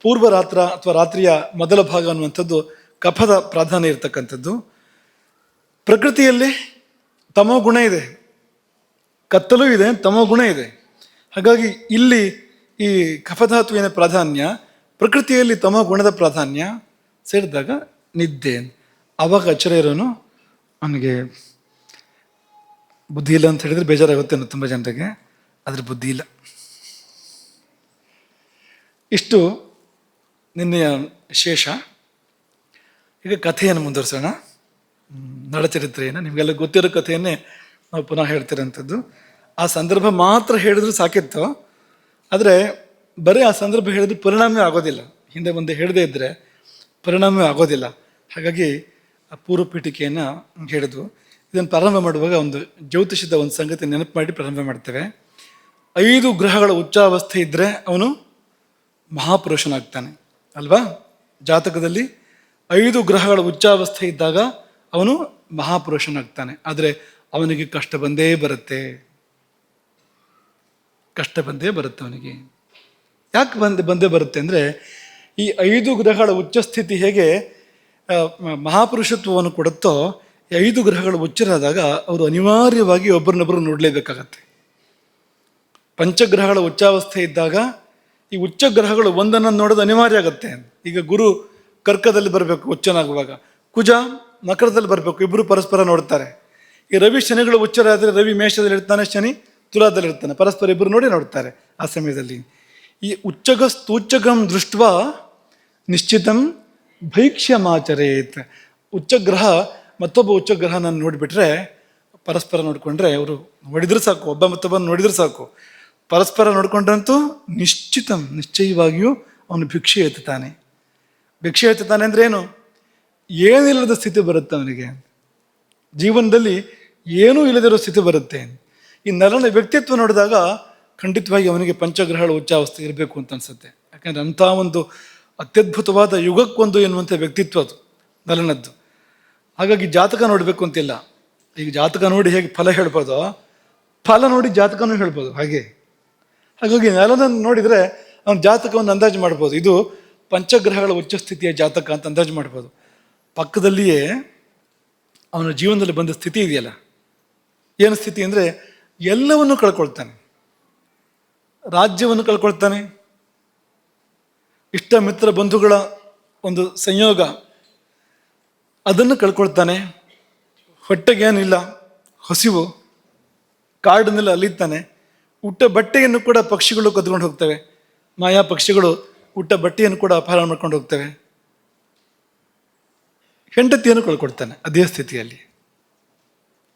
ಪೂರ್ವ ರಾತ್ರ ಅಥವಾ ರಾತ್ರಿಯ ಮೊದಲ ಭಾಗ ಅನ್ನುವಂಥದ್ದು ಕಫದ ಪ್ರಾಧಾನ್ಯ ಇರತಕ್ಕಂಥದ್ದು. ಪ್ರಕೃತಿಯಲ್ಲಿ ತಮೋ ಗುಣ ಇದೆ, ಕತ್ತಲೂ ಇದೆ, ತಮೋ ಗುಣ ಇದೆ. ಹಾಗಾಗಿ ಇಲ್ಲಿ ಈ ಕಫಧಾತುವಿನ ಪ್ರಾಧಾನ್ಯ, ಪ್ರಕೃತಿಯಲ್ಲಿ ತಮೋ ಗುಣದ ಪ್ರಾಧಾನ್ಯ ಸೇರಿದಾಗ ನಿದ್ದೆ. ಆವಾಗ ಎಚ್ಚರ ಇರೋನು ಅವನಿಗೆ ಬುದ್ಧಿ ಇಲ್ಲ ಅಂತ ಹೇಳಿದ್ರೆ ಬೇಜಾರಾಗುತ್ತೆ ತುಂಬ ಜನರಿಗೆ, ಆದರೆ ಬುದ್ಧಿ ಇಲ್ಲ. ಇಷ್ಟು ನಿನ್ನೆಯ ಶೇಷ. ಈಗ ಕಥೆಯನ್ನು ಮುಂದುವರಿಸೋಣ. ನಳಚರಿತ್ರೆಯನ್ನು ನಿಮಗೆಲ್ಲ ಗೊತ್ತಿರೋ ಕಥೆಯನ್ನೇ ನಾವು ಪುನಃ ಹೇಳ್ತಿರೋಂಥದ್ದು. ಆ ಸಂದರ್ಭ ಮಾತ್ರ ಹೇಳಿದ್ರು ಸಾಕಿತ್ತು, ಆದರೆ ಬರೀ ಆ ಸಂದರ್ಭ ಹೇಳಿದ್ರೆ ಪರಿಣಾಮವೇ ಆಗೋದಿಲ್ಲ. ಹಿಂದೆ ಮುಂದೆ ಹೇಳದೇ ಇದ್ದರೆ ಪರಿಣಾಮವೇ ಆಗೋದಿಲ್ಲ. ಹಾಗಾಗಿ ಆ ಪೂರ್ವ ಪೀಠಿಕೆಯನ್ನು ಹೇಳಿದ್ವು. ಇದನ್ನು ಪ್ರಾರಂಭ ಮಾಡುವಾಗ ಒಂದು ಜ್ಯೋತಿಷದ ಒಂದು ಸಂಗತಿ ನೆನಪು ಮಾಡಿ ಪ್ರಾರಂಭ ಮಾಡ್ತೇವೆ. 5 ಗ್ರಹಗಳ ಉಚ್ಚಾವಸ್ಥೆ ಇದ್ದರೆ ಅವನು ಮಹಾಪುರುಷನಾಗ್ತಾನೆ ಅಲ್ವಾ. ಜಾತಕದಲ್ಲಿ 5 ಗ್ರಹಗಳ ಉಚ್ಚಾವಸ್ಥೆ ಇದ್ದಾಗ ಅವನು ಮಹಾಪುರುಷನಾಗ್ತಾನೆ. ಆದರೆ ಅವನಿಗೆ ಕಷ್ಟ ಬಂದೇ ಬರುತ್ತೆ, ಕಷ್ಟ ಬಂದೇ ಬರುತ್ತೆ ಅವನಿಗೆ. ಯಾಕೆ ಬಂದೇ ಬರುತ್ತೆ ಅಂದರೆ ಈ 5 ಗ್ರಹಗಳ ಉಚ್ಚಸ್ಥಿತಿ ಹೇಗೆ ಮಹಾಪುರುಷತ್ವವನ್ನು ಕೊಡುತ್ತೋ, 5 ಗ್ರಹಗಳ ಉಚ್ಚರಾದಾಗ ಅವರು ಅನಿವಾರ್ಯವಾಗಿ ಒಬ್ಬರನ್ನೊಬ್ಬರು ನೋಡಲೇಬೇಕಾಗತ್ತೆ. ಪಂಚಗ್ರಹಗಳ ಉಚ್ಚಾವಸ್ಥೆ ಇದ್ದಾಗ ಈ ಉಚ್ಚ ಗ್ರಹಗಳು ಒಂದನ್ನು ನೋಡೋದು ಅನಿವಾರ್ಯ ಆಗುತ್ತೆ. ಈಗ ಗುರು ಕರ್ಕದಲ್ಲಿ ಬರಬೇಕು ಉಚ್ಚನಾಗುವಾಗ, ಕುಜ ಮಕರದಲ್ಲಿ ಬರಬೇಕು, ಇಬ್ಬರು ಪರಸ್ಪರ ನೋಡ್ತಾರೆ. ಈ ರವಿ ಶನಿಗಳು ಉಚ್ಚರ ಆದರೆ ರವಿ ಮೇಷದಲ್ಲಿ ಇರ್ತಾನೆ, ಶನಿ ತುಲಾದಲ್ಲಿ ಇರ್ತಾನೆ, ಪರಸ್ಪರ ಇಬ್ಬರು ನೋಡಿ ನೋಡ್ತಾರೆ. ಆ ಸಮಯದಲ್ಲಿ ಈ ಉಚ್ಚಗಂ ದೃಷ್ಟ ನಿಶ್ಚಿತಂ ಭೈಕ್ಷ್ಯಮಾಚರೇತ್. ಉಚ್ಚಗ್ರಹ ಮತ್ತೊಬ್ಬ ಉಚ್ಚಗ್ರಹನ ನೋಡಿಬಿಟ್ರೆ, ಪರಸ್ಪರ ನೋಡಿಕೊಂಡ್ರೆ, ಅವರು ನೋಡಿದ್ರೆ ಸಾಕು, ಒಬ್ಬ ಮತ್ತೊಬ್ಬನ ನೋಡಿದ್ರೆ ಸಾಕು, ಪರಸ್ಪರ ನೋಡ್ಕೊಂಡ್ರಂತೂ ನಿಶ್ಚಯವಾಗಿಯೂ ಅವನು ಭಿಕ್ಷೆ ಎತ್ತುತ್ತಾನೆ. ಭಿಕ್ಷೆ ಎತ್ತುತ್ತಾನೆ ಅಂದರೆ ಏನು? ಏನಿಲ್ಲದ ಸ್ಥಿತಿ ಬರುತ್ತೆ ಅವನಿಗೆ, ಜೀವನದಲ್ಲಿ ಏನೂ ಇಲ್ಲದಿರೋ ಸ್ಥಿತಿ ಬರುತ್ತೆ. ಈ ನರನ ವ್ಯಕ್ತಿತ್ವ ನೋಡಿದಾಗ ಖಂಡಿತವಾಗಿ ಅವನಿಗೆ ಪಂಚಗ್ರಹಗಳ ಉಚ್ಚಾವಸ್ಥೆ ಇರಬೇಕು ಅಂತ ಅನ್ಸುತ್ತೆ. ಯಾಕಂದರೆ ಅಂಥ ಒಂದು ಅತ್ಯದ್ಭುತವಾದ ಯುಗಕ್ಕೊಂದು ಎನ್ನುವಂಥ ವ್ಯಕ್ತಿತ್ವ ಅದು ನಲನದ್ದು. ಹಾಗಾಗಿ ಜಾತಕ ನೋಡಬೇಕು ಅಂತಿಲ್ಲ. ಈಗ ಜಾತಕ ನೋಡಿ ಹೇಗೆ ಫಲ ಹೇಳ್ಬೋದೋ, ಫಲ ನೋಡಿ ಜಾತಕನೂ ಹೇಳ್ಬೋದು ಹಾಗೆ. ಹಾಗಾಗಿ ನಲನನ್ನು ನೋಡಿದರೆ ಅವನ ಜಾತಕವನ್ನು ಅಂದಾಜು ಮಾಡ್ಬೋದು, ಇದು ಪಂಚಗ್ರಹಗಳ ಉಚ್ಚಸ್ಥಿತಿಯ ಜಾತಕ ಅಂತ ಅಂದಾಜು ಮಾಡ್ಬೋದು. ಪಕ್ಕದಲ್ಲಿಯೇ ಅವನ ಜೀವನದಲ್ಲಿ ಬಂದ ಸ್ಥಿತಿ ಇದೆಯಲ್ಲ, ಏನು ಸ್ಥಿತಿ ಅಂದರೆ ಎಲ್ಲವನ್ನೂ ಕಳ್ಕೊಳ್ತಾನೆ. ರಾಜ್ಯವನ್ನು ಕಳ್ಕೊಳ್ತಾನೆ, ಇಷ್ಟ ಮಿತ್ರ ಬಂಧುಗಳ ಒಂದು ಸಂಯೋಗ ಅದನ್ನು ಕಳ್ಕೊಳ್ತಾನೆ, ಹೊಟ್ಟೆಗೇನಿಲ್ಲ, ಹಸಿವು, ಕಾಡಿನಲ್ಲಿ ಅಲಿತಾನೆ, ಉಟ್ಟ ಬಟ್ಟೆಯನ್ನು ಕೂಡ ಪಕ್ಷಿಗಳು ಕದ್ಕೊಂಡು ಹೋಗ್ತವೆ, ಮಾಯಾ ಪಕ್ಷಿಗಳು ಉಟ್ಟ ಬಟ್ಟೆಯನ್ನು ಕೂಡ ಅಪಹರಣ ಮಾಡ್ಕೊಂಡು ಹೋಗ್ತವೆ. ಹೆಂಡತಿಯನ್ನು ಕಳ್ಕೊಡ್ತಾನೆ ಅದೇ ಸ್ಥಿತಿಯಲ್ಲಿ,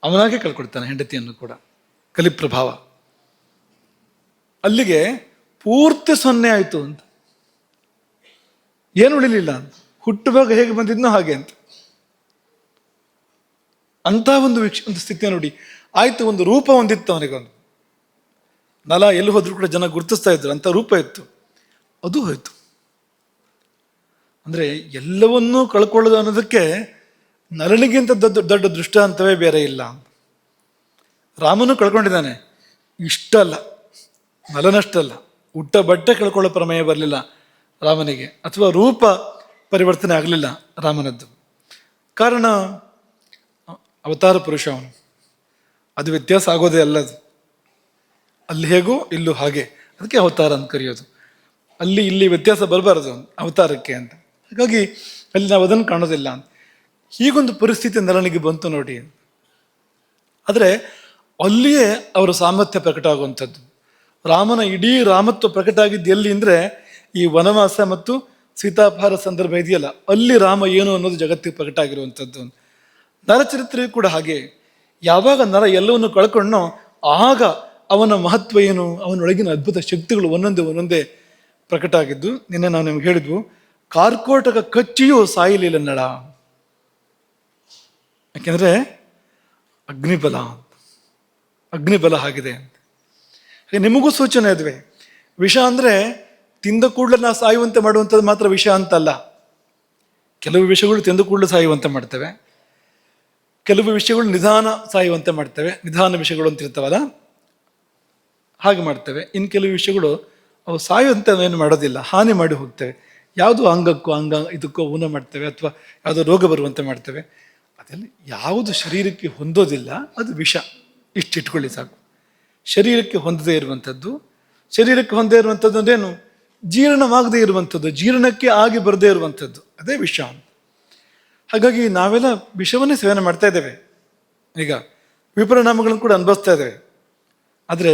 ಅವನಾಗೆ ಕಳ್ಕೊಡ್ತಾನೆ ಹೆಂಡತಿಯನ್ನು ಕೂಡ. ಕಲಿಪ್ರಭಾವ ಅಲ್ಲಿಗೆ ಪೂರ್ತಿ ಸೊನ್ನೆ ಆಯಿತು ಅಂತ, ಏನು ಉಳಿಲಿಲ್ಲ ಅಂತ, ಹುಟ್ಟುವಾಗ ಹೇಗೆ ಬಂದಿದ್ನೋ ಹಾಗೆ ಅಂತ. ಅಂತ ಒಂದು ಸ್ಥಿತಿ ನೋಡಿ. ಆಯ್ತು, ಒಂದು ರೂಪ ಹೊಂದಿತ್ತು ಅವನಿಗೊಂದು, ನಲ ಎಲ್ಲಿ ಹೋದ್ರು ಕೂಡ ಜನ ಗುರುತಿಸ್ತಾ ಇದ್ರು, ಅಂತ ರೂಪ ಇತ್ತು, ಅದು ಹೋಯ್ತು. ಅಂದ್ರೆ ಎಲ್ಲವನ್ನೂ ಕಳ್ಕೊಳ್ಳೋದು ಅನ್ನೋದಕ್ಕೆ ನರನಿಗಿಂತ ದೊಡ್ಡ ದೊಡ್ಡ ದೃಷ್ಟಾಂತವೇ ಬೇರೆ ಇಲ್ಲ. ರಾಮನು ಕಳ್ಕೊಂಡಿದ್ದಾನೆ, ಇಷ್ಟಲ್ಲ, ನಲನಷ್ಟಲ್ಲ, ಉಟ್ಟ ಬಟ್ಟೆ ಕಳ್ಕೊಳ್ಳೋ ಪ್ರಮೇಯ ಬರಲಿಲ್ಲ ರಾಮನಿಗೆ, ಅಥವಾ ರೂಪ ಪರಿವರ್ತನೆ ಆಗಲಿಲ್ಲ ರಾಮನದ್ದು. ಕಾರಣ ಅವತಾರ ಪುರುಷ ಅವನು, ಅದು ವ್ಯತ್ಯಾಸ ಆಗೋದೇ ಅಲ್ಲದು. ಅಲ್ಲಿ ಹೇಗೋ ಇಲ್ಲೂ ಹಾಗೆ, ಅದಕ್ಕೆ ಅವತಾರ ಅಂತ ಕರೆಯೋದು. ಅಲ್ಲಿ ಇಲ್ಲಿ ವ್ಯತ್ಯಾಸ ಬರಬಾರದು ಅವತಾರಕ್ಕೆ ಅಂತ. ಹಾಗಾಗಿ ಅಲ್ಲಿ ನಾವು ಅದನ್ನು ಕಾಣೋದಿಲ್ಲ ಅಂತ. ಹೀಗೊಂದು ಪರಿಸ್ಥಿತಿ ನಲನಿಗೆ ಬಂತು ನೋಡಿ. ಆದರೆ ಅಲ್ಲಿಯೇ ಅವರ ಸಾಮರ್ಥ್ಯ ಪ್ರಕಟ ಆಗುವಂಥದ್ದು. ರಾಮನ ಇಡೀ ರಾಮತ್ವ ಪ್ರಕಟ ಆಗಿದ್ದು ಎಲ್ಲಿ ಅಂದರೆ ಈ ವನವಾಸ ಮತ್ತು ಸೀತಾಪಹಾರ ಸಂದರ್ಭ ಇದೆಯಲ್ಲ, ಅಲ್ಲಿ ರಾಮ ಏನು ಅನ್ನೋದು ಜಗತ್ತಿಗೆ ಪ್ರಕಟ ಆಗಿರುವಂಥದ್ದು. ನರಚರಿತ್ರೆಯೂ ಕೂಡ ಹಾಗೆ. ಯಾವಾಗ ನರ ಎಲ್ಲವನ್ನು ಕಳ್ಕೊಂಡೋ ಆಗ ಅವನ ಮಹತ್ವ ಏನು, ಅವನೊಳಗಿನ ಅದ್ಭುತ ಶಕ್ತಿಗಳು ಒಂದೊಂದೇ ಪ್ರಕಟ ಆಗಿದ್ದು. ನಿನ್ನೆ ನಾವು ನಿಮ್ಗೆ ಹೇಳಿದ್ವು, ಕಾರ್ಕೋಟಕ ಕಚ್ಚಿಯೂ ಸಾಯಲಿಲ್ಲ ನಳ, ಯಾಕೆಂದ್ರೆ ಅಗ್ನಿಬಲ ಆಗಿದೆ ಅಂತ. ನಿಮಗೂ ಸೂಚನೆ ಇದ್ವೆ. ವಿಷ ಅಂದ್ರೆ ತಿಂದ ಕೂಡಲೇ ನಾವು ಸಾಯುವಂತೆ ಮಾಡುವಂಥದ್ದು ಮಾತ್ರ ವಿಷ ಅಂತಲ್ಲ. ಕೆಲವು ವಿಷಯಗಳು ತಿಂದ ಕೂಡಲೇ ಸಾಯುವಂತೆ ಮಾಡ್ತೇವೆ, ಕೆಲವು ವಿಷಯಗಳು ನಿಧಾನ ಸಾಯುವಂತೆ ಮಾಡ್ತೇವೆ, ನಿಧಾನ ವಿಷಯಗಳು ಅಂತ ಇರ್ತಾವಲ್ಲ ಹಾಗೆ ಮಾಡ್ತೇವೆ. ಇನ್ನು ಕೆಲವು ವಿಷಯಗಳು ಅವು ಸಾಯುವಂತೆ ಏನು ಮಾಡೋದಿಲ್ಲ, ಹಾನಿ ಮಾಡಿ ಹೋಗ್ತೇವೆ. ಯಾವುದು ಅಂಗ ಇದಕ್ಕೋ ಊನ ಮಾಡ್ತೇವೆ, ಅಥವಾ ಯಾವುದೋ ರೋಗ ಬರುವಂತೆ ಮಾಡ್ತೇವೆ. ಅದೆಲ್ಲ ಯಾವುದು ಶರೀರಕ್ಕೆ ಹೊಂದೋದಿಲ್ಲ ಅದು ವಿಷ, ಇಷ್ಟಿಟ್ಕೊಳ್ಳಿ ಸಾಕು. ಶರೀರಕ್ಕೆ ಹೊಂದದೇ ಇರುವಂಥದ್ದು, ಶರೀರಕ್ಕೆ ಹೊಂದೇ ಇರುವಂಥದ್ದು ಅಂದ್ರೇನು, ಜೀರ್ಣವಾಗದೇ ಇರುವಂಥದ್ದು, ಜೀರ್ಣಕ್ಕೆ ಆಗಿ ಬರದೇ ಇರುವಂಥದ್ದು, ಅದೇ ವಿಷ. ಹಾಗಾಗಿ ನಾವೆಲ್ಲ ವಿಷವನ್ನೇ ಸೇವನೆ ಮಾಡ್ತಾ ಇದ್ದೇವೆ, ಈಗ ವಿಪರಿಣಾಮಗಳನ್ನು ಕೂಡ ಅನುಭವಿಸ್ತಾ ಇದ್ದೇವೆ. ಆದರೆ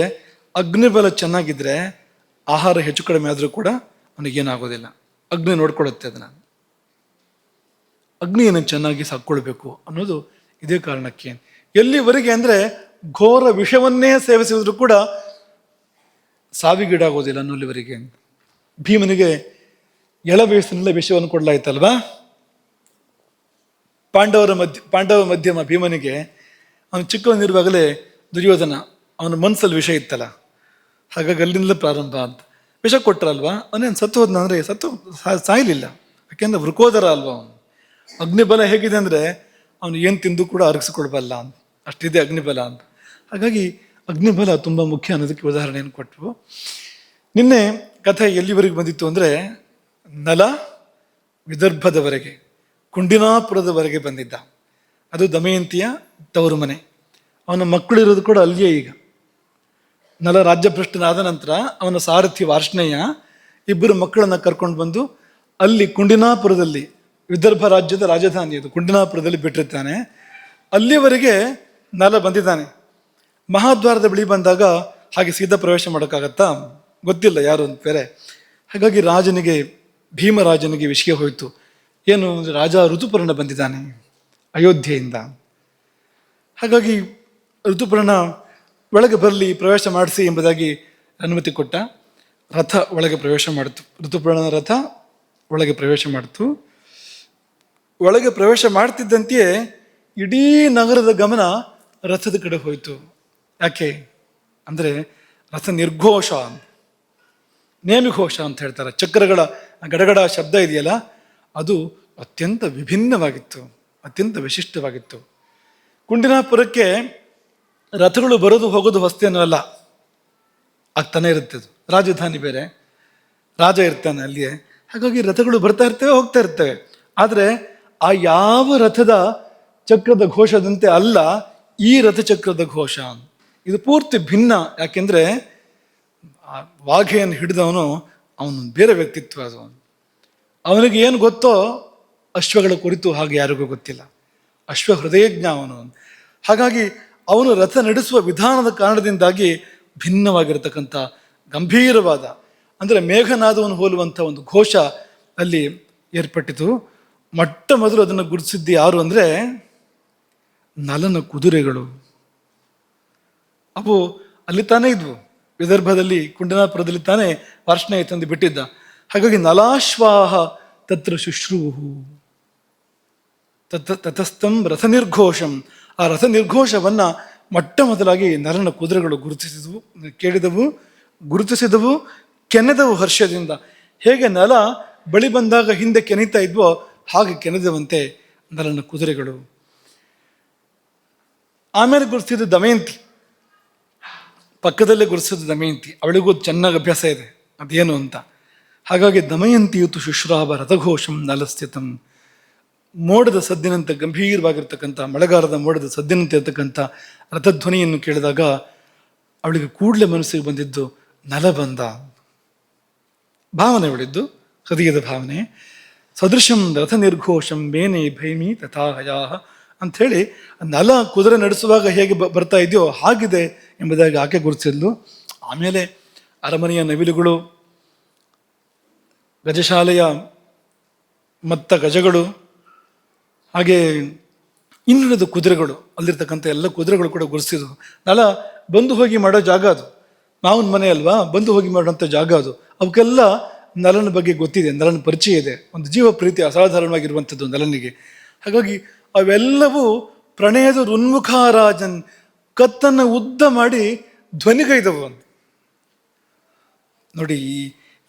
ಅಗ್ನಿಬಲ ಚೆನ್ನಾಗಿದ್ರೆ ಆಹಾರ ಹೆಚ್ಚು ಕಡಿಮೆ ಆದರೂ ಕೂಡ ಅವನಿಗೇನಾಗೋದಿಲ್ಲ. ಅಗ್ನಿ ನೋಡ್ಕೊಳ್ಳುತ್ತೆ ಅದನ್ನು. ಅಗ್ನಿಯನ್ನು ಚೆನ್ನಾಗಿ ಸಾಕ್ಕೊಳ್ಬೇಕು ಅನ್ನೋದು ಇದೇ ಕಾರಣಕ್ಕೆ. ಎಲ್ಲಿವರೆಗೆ ಅಂದರೆ ಘೋರ ವಿಷವನ್ನೇ ಸೇವಿಸಿದ್ರು ಕೂಡ ಸಾವಿಗೀಡಾಗೋದಿಲ್ಲ ಅನ್ನೋಲ್ಲಿವರೆಗೆ. ಭೀಮನಿಗೆ ಎಳ ವಯಸ್ಸಿನಲ್ಲೇ ವಿಷವನ್ನು ಕೊಡಲಾಯ್ತಲ್ವಾ. ಪಾಂಡವ ಮಧ್ಯಮ ಭೀಮನಿಗೆ ಅವನು ಚಿಕ್ಕವನಿರುವಾಗಲೇ ದುರ್ಯೋಧನ ಅವನ ಮನಸ್ಸಲ್ಲಿ ವಿಷ ಇತ್ತಲ್ಲ, ಹಾಗಾಗಿ ಅಲ್ಲಿಂದಲೇ ಪ್ರಾರಂಭ ಅಂತ. ವಿಷ ಕೊಟ್ಟರಲ್ವಾ, ಅವನೇನು ಸತ್ತು ಹೋದ್ನ ಅಂದರೆ ಸಾಯಲಿಲ್ಲ, ಯಾಕೆಂದ್ರೆ ವೃಕೋದರ ಅಲ್ವಾ ಅವನು. ಅಗ್ನಿಬಲ ಹೇಗಿದೆ ಅಂದರೆ ಅವನು ಏನು ತಿಂದು ಕೂಡ ಅರಗಿಸ್ಕೊಳ್ಬಲ್ಲ ಅಂತ, ಅಷ್ಟಿದೆ ಅಗ್ನಿಬಲ ಅಂತ. ಹಾಗಾಗಿ ಅಗ್ನಿಬಲ ತುಂಬ ಮುಖ್ಯ ಅನ್ನೋದಕ್ಕೆ ಉದಾಹರಣೆಯನ್ನು ಕೊಟ್ಟವು. ನಿನ್ನೆ ಕಥೆ ಎಲ್ಲಿವರೆಗೆ ಬಂದಿತ್ತು ಅಂದರೆ ನಲ ವಿದರ್ಭದವರೆಗೆ, ಕುಂಡಿನಾಪುರದವರೆಗೆ ಬಂದಿದ್ದ. ಅದು ದಮಯಂತಿಯ ತವರು ಮನೆ. ಅವನ ಮಕ್ಕಳಿರೋದು ಕೂಡ ಅಲ್ಲಿಯೇ. ಈಗ ನಲ ರಾಜ್ಯಭ್ರಷ್ಟನಾದ ನಂತರ ಅವನ ಸಾರಥಿ ವಾರ್ಷ್ಣೇಯ ಇಬ್ಬರು ಮಕ್ಕಳನ್ನು ಕರ್ಕೊಂಡು ಬಂದು ಅಲ್ಲಿ ಕುಂಡಿನಾಪುರದಲ್ಲಿ, ವಿದರ್ಭ ರಾಜ್ಯದ ರಾಜಧಾನಿ ಅದು, ಕುಂಡಿನಾಪುರದಲ್ಲಿ ಬಿಟ್ಟಿರ್ತಾನೆ. ಅಲ್ಲಿವರೆಗೆ ನಲ ಬಂದಿದ್ದಾನೆ. ಮಹಾದ್ವಾರದ ಬಳಿ ಬಂದಾಗ ಹಾಗೆ ಸೀದಾ ಪ್ರವೇಶ ಮಾಡೋಕ್ಕಾಗತ್ತಾ, ಗೊತ್ತಿಲ್ಲ ಯಾರು ಅಂತ ಬೇರೆ. ಹಾಗಾಗಿ ಭೀಮರಾಜನಿಗೆ ವಿಷಯ ಹೋಯಿತು. ಏನು ಅಂದರೆ ರಾಜ ಋತುಪರ್ಣ ಬಂದಿದ್ದಾನೆ ಅಯೋಧ್ಯೆಯಿಂದ. ಹಾಗಾಗಿ ಋತುಪರ್ಣ ಒಳಗೆ ಬರಲಿ, ಪ್ರವೇಶ ಮಾಡಿಸಿ ಎಂಬುದಾಗಿ ಅನುಮತಿ ಕೊಟ್ಟ. ರಥ ಒಳಗೆ ಪ್ರವೇಶ ಮಾಡಿತು, ಋತುಪರ್ಣನ ರಥ ಒಳಗೆ ಪ್ರವೇಶ ಮಾಡಿತು. ಒಳಗೆ ಪ್ರವೇಶ ಮಾಡ್ತಿದ್ದಂತೆಯೇ ಇಡೀ ನಗರದ ಗಮನ ರಥದ ಕಡೆ ಹೋಯಿತು. ಯಾಕೆ ಅಂದರೆ ರಥ ನಿರ್ಘೋಷ, ನೇಮಿಘೋಷ ಅಂತ ಹೇಳ್ತಾರೆ. ಚಕ್ರಗಳ ಗಡಗಡ ಶಬ್ದ ಇದೆಯಲ್ಲ, ಅದು ಅತ್ಯಂತ ವಿಭಿನ್ನವಾಗಿತ್ತು, ಅತ್ಯಂತ ವಿಶಿಷ್ಟವಾಗಿತ್ತು. ಕುಂಡಿನಾಪುರಕ್ಕೆ ರಥಗಳು ಬರೋದು ಹೋಗೋದು ಹೊಸ್ತೇನೂ ಅಲ್ಲ, ಆಗ್ತಾನೆ ಇರುತ್ತೆ. ಅದು ರಾಜಧಾನಿ ಬೇರೆ, ರಾಜ ಇರ್ತಾನೆ ಅಲ್ಲಿಯೇ. ಹಾಗಾಗಿ ರಥಗಳು ಬರ್ತಾ ಇರ್ತವೆ, ಹೋಗ್ತಾ ಇರ್ತವೆ. ಆದರೆ ಆ ಯಾವ ರಥದ ಚಕ್ರದ ಘೋಷದಂತೆ ಅಲ್ಲ ಈ ರಥಚಕ್ರದ ಘೋಷ. ಇದು ಪೂರ್ತಿ ಭಿನ್ನ. ಯಾಕೆಂದ್ರೆ ಆ ವಾಘೆಯನ್ನು ಹಿಡಿದವನು ಅವನು ಬೇರೆ ವ್ಯಕ್ತಿತ್ವ ಅದು. ಅವನಿಗೆ ಏನು ಗೊತ್ತೋ ಅಶ್ವಗಳ ಕುರಿತು ಹಾಗೆ ಯಾರಿಗೂ ಗೊತ್ತಿಲ್ಲ. ಅಶ್ವ ಹೃದಯಜ್ಞ ಅವನು. ಹಾಗಾಗಿ ಅವನು ರಥ ನಡೆಸುವ ವಿಧಾನದ ಕಾರಣದಿಂದಾಗಿ ಭಿನ್ನವಾಗಿರತಕ್ಕಂಥ ಗಂಭೀರವಾದ, ಅಂದರೆ ಮೇಘನಾದವನ್ನು ಹೋಲುವಂಥ ಒಂದು ಘೋಷ ಅಲ್ಲಿ ಏರ್ಪಟ್ಟಿತು. ಮೊಟ್ಟ ಮೊದಲು ಅದನ್ನು ಗುರುತಿಸಿದ್ದು ಯಾರು ಅಂದರೆ ನಲನ ಕುದುರೆಗಳು. ಅವು ಅಲ್ಲಿ ತಾನೇ ಇದ್ವು, ವಿದರ್ಭದಲ್ಲಿ ಕುಂಡನಾಪುರದಲ್ಲಿ ತಾನೇ ವಾರ್ಷ್ಣೇಯ ತಂದು ಬಿಟ್ಟಿದ್ದ. ಹಾಗಾಗಿ ನಲಾಶ್ವಾಹ ತತ್ರ ಶುಶ್ರೂಹು ತತಸ್ಥಂ ರಥ ನಿರ್ಘೋಷಂ. ಆ ರಥ ನಿರ್ಘೋಷವನ್ನ ಮೊಟ್ಟ ಮೊದಲಾಗಿ ನಲನ ಕುದುರೆಗಳು ಗುರುತಿಸಿದವು, ಕೇಳಿದವು, ಗುರುತಿಸಿದವು, ಕೆನೆದವು ಹರ್ಷದಿಂದ. ಹೇಗೆ ನಲ ಬಳಿ ಬಂದಾಗ ಹಿಂದೆ ಕೆನಿತಾ ಇದ್ವೋ ಹಾಗೆ ಕೆನೆದವಂತೆ ನಲನ ಕುದುರೆಗಳು. ಆಮೇಲೆ ಗುರುತಿಸಿದ ದಮಯಂತಿ, ಪಕ್ಕದಲ್ಲೇ ಗುರುತಿಸಿದ ದಮಯಂತಿ. ಅವಳಿಗೂ ಚೆನ್ನಾಗಿ ಅಭ್ಯಾಸ ಇದೆ ಅದೇನು ಅಂತ. ಹಾಗಾಗಿ ದಮಯಂತಿಯುತು ಶುಶ್ರಾವ ರಥಘೋಷಂ ನಲಸ್ಥಿತಂ. ಮೋಡದ ಸದ್ದಿನಂತೆ ಗಂಭೀರವಾಗಿರ್ತಕ್ಕಂಥ, ಮಳೆಗಾಲದ ಮೋಡದ ಸದ್ದಿನಂತೆ ಇರ್ತಕ್ಕಂಥ ರಥಧ್ವನಿಯನ್ನು ಕೇಳಿದಾಗ ಅವಳಿಗೆ ಕೂಡಲೇ ಮನಸ್ಸಿಗೆ ಬಂದಿದ್ದು ನಲ ಬಂದ ಭಾವನೆ, ಅವಳಿದ್ದು ಹೃದಯದ ಭಾವನೆ. ಸದೃಶಂ ರಥ ನಿರ್ಘೋಷಂ ಮೇನೆ ಭೈಮಿ ತಥಾಹಯಾ ಅಂಥೇಳಿ ನಲ ಕುದುರೆ ನಡೆಸುವಾಗ ಹೇಗೆ ಬರ್ತಾ ಇದೆಯೋ ಹಾಗಿದೆ ಎಂಬುದಾಗಿ ಆಕೆ ಗುರುತಿಸಿದ್ಲು. ಆಮೇಲೆ ಅರಮನೆಯ ನವಿಲುಗಳು, ಗಜಶಾಲೆಯ ಮತ್ತ ಗಜಗಳು, ಹಾಗೆ ಇನ್ನುಳಿದ ಕುದುರೆಗಳು, ಅಲ್ಲಿರ್ತಕ್ಕಂಥ ಎಲ್ಲ ಕುದುರೆಗಳು ಕೂಡ ಗುರುತಿಸಿದ್ವು. ನಲ ಬಂದು ಹೋಗಿ ಮಾಡೋ ಜಾಗ ಅದು, ಮಾವನ ಮನೆ ಅಲ್ವಾ, ಬಂದು ಹೋಗಿ ಮಾಡೋಂಥ ಜಾಗ ಅದು. ಅವಕ್ಕೆಲ್ಲ ನಲನ ಬಗ್ಗೆ ಗೊತ್ತಿದೆ, ನಲನ ಪರಿಚಯ ಇದೆ, ಒಂದು ಜೀವ ಪ್ರೀತಿ ಅಸಾಧಾರಣವಾಗಿರುವಂಥದ್ದು ನಲನಿಗೆ. ಹಾಗಾಗಿ ಅವೆಲ್ಲವೂ ಪ್ರಣಯದ ಉನ್ಮುಖಾರಾಜನ್, ಕತ್ತನ್ನು ಉದ್ದ ಮಾಡಿ ಧ್ವನಿಗೈದವು ಅಂತ ನೋಡಿ.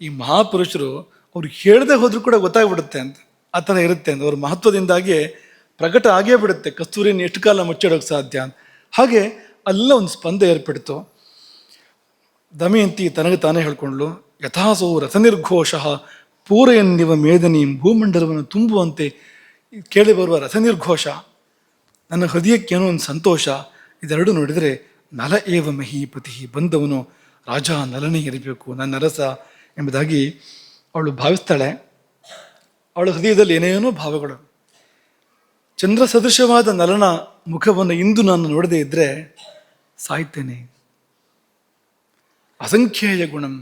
ಈ ಮಹಾಪುರುಷರು ಅವ್ರು ಹೇಳದೆ ಹೋದ್ರೂ ಕೂಡ ಗೊತ್ತಾಗ್ಬಿಡುತ್ತೆ ಅಂತ, ಆ ಥರ ಇರುತ್ತೆ ಅಂತ. ಅವ್ರ ಮಹತ್ವದಿಂದಾಗಿ ಪ್ರಕಟ ಆಗೇ ಬಿಡುತ್ತೆ, ಕಸ್ತೂರಿನ ಎಷ್ಟು ಕಾಲ ಮುಚ್ಚಿಡೋಕೆ ಸಾಧ್ಯ ಅಂತ. ಹಾಗೆ ಅಲ್ಲ ಒಂದು ಸ್ಪಂದ ಏರ್ಪಡ್ತು. ದಮಯಂತಿ ತನಗೆ ತಾನೇ ಹೇಳ್ಕೊಂಡ್ಲು, ಯಥಾಸೋ ರಥ ನಿರ್ಘೋಷ ಪೂರಯನ್ನಿವ ಮೇದನೀಂ. ಭೂಮಂಡಲವನ್ನು ತುಂಬುವಂತೆ ಕೇಳಿ ಬರುವ ರಥ ನಿರ್ಘೋಷ, ನನ್ನ ಹೃದಯಕ್ಕೇನೋ ಒಂದು ಸಂತೋಷ. ಇದೆರಡು ನೋಡಿದರೆ ನಲ ಏವ ಮಹೀಪತಿ, ಬಂದವನು ರಾಜ ನಲನೇ ಇರಬೇಕು, ನನ್ನ ಅರಸ ಎಂಬುದಾಗಿ ಅವಳು ಭಾವಿಸ್ತಾಳೆ. ಅವಳ ಹೃದಯದಲ್ಲಿ ಏನೇನೋ ಭಾವಗಳು. ಚಂದ್ರ ಸದೃಶವಾದ ನಲನ ಮುಖವನ್ನು ಇಂದು ನಾನು ನೋಡದೇ ಇದ್ದರೆ ಸಾಯ್ತೇನೆ. ಅಸಂಖ್ಯೇಯ ಗುಣಂ,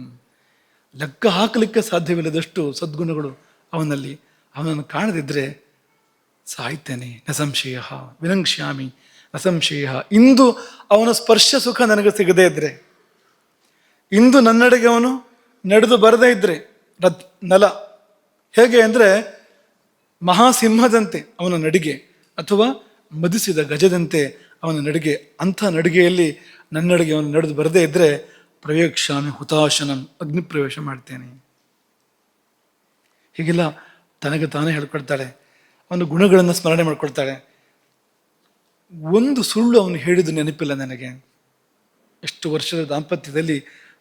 ಲೆಕ್ಕ ಹಾಕಲಿಕ್ಕೆ ಸಾಧ್ಯವಿಲ್ಲದಷ್ಟು ಸದ್ಗುಣಗಳು ಅವನಲ್ಲಿ. ಅವನನ್ನು ಕಾಣದಿದ್ದರೆ ಸಾಯ್ತೇನೆ. ನ ಸಂಶಯ ವಿನಂಕ್ಷ್ಯಾಮಿ ನ ಸಂಶಯ. ಇಂದು ಅವನ ಸ್ಪರ್ಶ ಸುಖ ನನಗೆ ಸಿಗದೇ ಇದ್ರೆ, ಇಂದು ನನ್ನೆಡೆಗೆ ಅವನು ನಡೆದು ಬರದೇ ಇದ್ರೆ, ನಲ ಹೇಗೆ ಅಂದರೆ ಮಹಾಸಿಂಹದಂತೆ ಅವನ ನಡಿಗೆ, ಅಥವಾ ಮದಿಸಿದ ಗಜದಂತೆ ಅವನ ನಡಿಗೆ. ಅಂಥ ನಡಿಗೆಯಲ್ಲಿ ನನ್ನಡೆಗೆ ಅವನು ನಡೆದು ಬರದೇ ಇದ್ದರೆ ಪ್ರವೇಕ್ಷಾಮಿ ಹುತಾಶನಂ, ಅಗ್ನಿ ಪ್ರವೇಶ ಮಾಡ್ತೇನೆ. ಹೀಗೆಲ್ಲ ತನಗೆ ತಾನೇ ಹೇಳ್ಕೊಳ್ತಾಳೆ. ಅವನ ಗುಣಗಳನ್ನು ಸ್ಮರಣೆ ಮಾಡ್ಕೊಳ್ತಾಳೆ. ಒಂದು ಸುಳ್ಳು ಅವನು ಹೇಳಿದ್ದು ನೆನಪಿಲ್ಲ ನನಗೆ. ಎಷ್ಟು ವರ್ಷದ ದಾಂಪತ್ಯದಲ್ಲಿ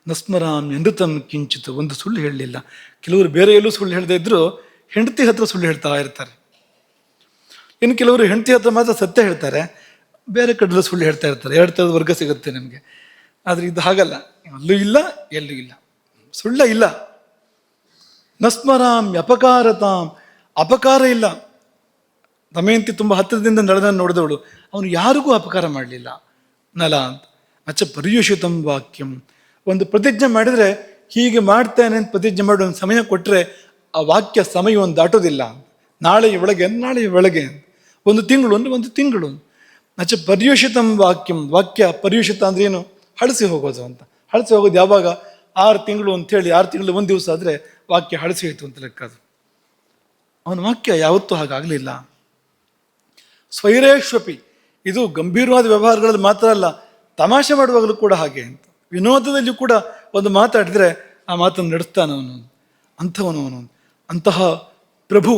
ನಸ್ಮರಾಮ್ ಎಂದತಂ ಕಿಂಚಿತು, ಒಂದು ಸುಳ್ಳು ಹೇಳಲಿಲ್ಲ. ಕೆಲವರು ಬೇರೆ ಎಲ್ಲೂ ಸುಳ್ಳು ಹೇಳದೇ ಇದ್ದರೂ ಹೆಂಡತಿ ಹತ್ರ ಸುಳ್ಳು ಹೇಳ್ತಾ ಇರ್ತಾರೆ. ಇನ್ನು ಕೆಲವರು ಹೆಂಡತಿ ಹತ್ರ ಮಾತ್ರ ಸತ್ಯ ಹೇಳ್ತಾರೆ, ಬೇರೆ ಕಡೆಲ್ಲ ಸುಳ್ಳು ಹೇಳ್ತಾ ಇರ್ತಾರೆ. ಎರಡು ಥರದ ವರ್ಗ ಸಿಗುತ್ತೆ ನಮಗೆ. ಆದರೆ ಇದು ಹಾಗಲ್ಲ, ಅಲ್ಲೂ ಇಲ್ಲ ಎಲ್ಲೂ ಇಲ್ಲ, ಸುಳ್ಳ ಇಲ್ಲ. ನಸ್ಮರಾಮ್ ಅಪಕಾರತಾಂ, ಅಪಕಾರ ಇಲ್ಲ. ದಮಯಂತಿ ತುಂಬ ಹತ್ತಿರದಿಂದ ನಡೆದನ್ನು ನೋಡಿದವಳು, ಅವನು ಯಾರಿಗೂ ಅಪಕಾರ ಮಾಡಲಿಲ್ಲ ನಲ ಅಂತ. ನಚ ಪರ್ಯುಷಿತಂ ವಾಕ್ಯಂ, ಒಂದು ಪ್ರತಿಜ್ಞೆ ಮಾಡಿದರೆ ಹೀಗೆ ಮಾಡ್ತೇನೆ ಅಂತ ಪ್ರತಿಜ್ಞೆ ಮಾಡಿ ಒಂದು ಸಮಯ ಕೊಟ್ಟರೆ ಆ ವಾಕ್ಯ ಸಮಯವನ್ನು ದಾಟೋದಿಲ್ಲ. ನಾಳೆಯ ಒಳಗೆ, ನಾಳೆಯ ಒಳಗೆ, ಒಂದು ತಿಂಗಳು ಅಂದರೆ ಒಂದು ತಿಂಗಳು. ನಚ ಪರ್ಯುಷಿತಂ ವಾಕ್ಯಂ, ವಾಕ್ಯ ಪರ್ಯುಷಿತ ಅಂದ್ರೆ ಏನು? ಹಳಸಿ ಹೋಗೋದು ಅಂತ. ಹಳಸಿ ಹೋಗೋದು ಯಾವಾಗ? 6 ತಿಂಗಳು ಅಂಥೇಳಿ, 6 ತಿಂಗಳು ಒಂದು ದಿವಸ ಆದರೆ ವಾಕ್ಯ ಹಳಸಿ ಹೋಯಿತು ಅಂತ ಲೆಕ್ಕ. ಅದು ಅವನ ವಾಕ್ಯ ಯಾವತ್ತೂ ಹಾಗಾಗಲಿಲ್ಲ. ಸ್ವೈರೇಶ್ವಪಿ, ಇದು ಗಂಭೀರವಾದ ವ್ಯವಹಾರಗಳಲ್ಲಿ ಮಾತ್ರ ಅಲ್ಲ, ತಮಾಷೆ ಮಾಡುವಾಗಲೂ ಕೂಡ ಹಾಗೆ ಅಂತ. ವಿನೋದದಲ್ಲಿಯೂ ಕೂಡ ಒಂದು ಮಾತಾಡಿದರೆ ಆ ಮಾತನ್ನು ನಡೆಸ್ತಾನವನು, ಅಂಥವನವನು. ಅಂತಹ ಪ್ರಭು,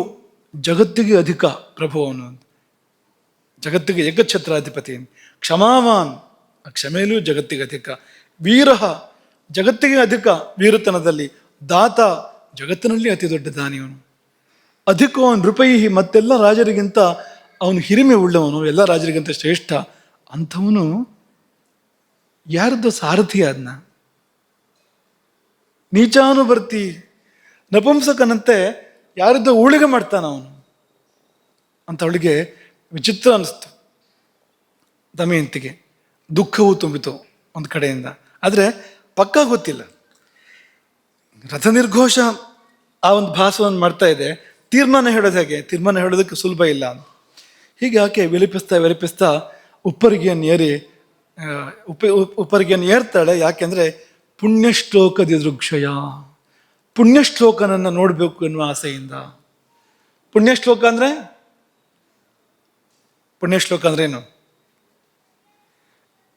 ಜಗತ್ತಿಗೆ ಅಧಿಕ ಪ್ರಭು ಅವನು, ಜಗತ್ತಿಗೆ ಏಕಛತ್ರಾಧಿಪತಿ. ಕ್ಷಮಾವಾನ್, ಆ ಕ್ಷಮೆಯಲ್ಲೂ ಜಗತ್ತಿಗೆ ಅಧಿಕ. ವೀರಃ, ಜಗತ್ತಿಗೆ ಅಧಿಕ ವೀರತನದಲ್ಲಿ. ದಾತ, ಜಗತ್ತಿನಲ್ಲಿ ಅತಿ ದೊಡ್ಡ ದಾನಿಯವನು. ಅಧಿಕೋ ನೃಪೈಹಿ, ಮತ್ತೆಲ್ಲ ರಾಜರಿಗಿಂತ ಅವನು ಹಿರಿಮೆ ಉಳ್ಳವನು, ಎಲ್ಲ ರಾಜರಿಗಿಂತ ಶ್ರೇಷ್ಠ. ಅಂಥವನು ಯಾರದ್ದು ಸಾರಥಿ ಅದನ್ನ? ನೀಚಾನುವರ್ತಿ, ನಪುಂಸಕನಂತೆ ಯಾರಿದ್ದೋ ಊಳಿಗೆ ಮಾಡ್ತಾನ ಅವನು ಅಂತ ಅವಳಿಗೆ ವಿಚಿತ್ರ ಅನಿಸ್ತು. ದಮಯಂತಿಗೆ ದುಃಖವೂ ತುಂಬಿತು ಒಂದು ಕಡೆಯಿಂದ. ಆದರೆ ಪಕ್ಕಾ ಗೊತ್ತಿಲ್ಲ. ರಥ ನಿರ್ಘೋಷ ಆ ಒಂದು ಭಾಸವನ್ನು ಮಾಡ್ತಾ ಇದೆ. ತೀರ್ಮಾನ ಹೇಳೋದು ಹೇಗೆ? ತೀರ್ಮಾನ ಹೇಳೋದಕ್ಕೆ ಸುಲಭ ಇಲ್ಲ ಅಂತ. ಹೀಗೆ ಆಕೆ ವಿಲಪಿಸ್ತಾ ಉಪ್ಪರಿಗೆಯನ್ನು ಏರಿ ಉಪ್ಪರಿಗೆಯನ್ನು ಏರ್ತಾಳೆ. ಯಾಕೆಂದರೆ ಪುಣ್ಯಶ್ಲೋಕದಿ ದೃಕ್ಷಯ, ಪುಣ್ಯಶ್ಲೋಕನನ್ನು ನೋಡಬೇಕು ಎನ್ನುವ ಆಸೆಯಿಂದ. ಪುಣ್ಯಶ್ಲೋಕ ಅಂದ್ರೇನು?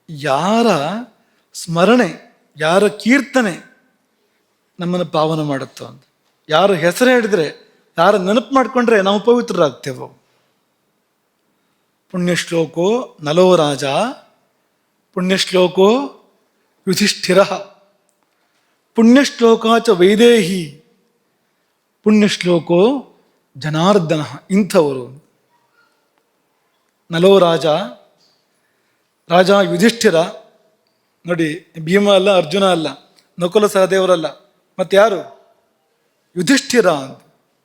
ಯಾರ ಸ್ಮರಣೆ, ಯಾರ ಕೀರ್ತನೆ ನಮ್ಮನ್ನು ಪಾವನ ಮಾಡುತ್ತೋ ಅಂತ. ಯಾರ ಹೆಸರು ಹೇಳಿದ್ರೆ, ಯಾರ ನೆನಪು ಮಾಡಿಕೊಂಡ್ರೆ ನಾವು ಪವಿತ್ರರಾಗ್ತೇವೋ. ಪುಣ್ಯಶ್ಲೋಕೋ ನಲೋ ರಾಜ, ಪುಣ್ಯಶ್ಲೋಕೋ ಯುಧಿಷ್ಠಿರ, ಪುಣ್ಯಶ್ಲೋಕ ಚ ವೈದೇಹಿ, ಪುಣ್ಯಶ್ಲೋಕೋ ಜನಾರ್ದನ. ಇಂಥವರು ನಲೋ ರಾಜ, ರಾಜ ಯುಧಿಷ್ಠಿರ. ನೋಡಿ, ಭೀಮ ಅಲ್ಲ, ಅರ್ಜುನ ಅಲ್ಲ, ನಕುಲ ಸಹದೇವರಲ್ಲ, ಮತ್ತೆ ಯಾರು? ಯುಧಿಷ್ಠಿರ ಅಂತ.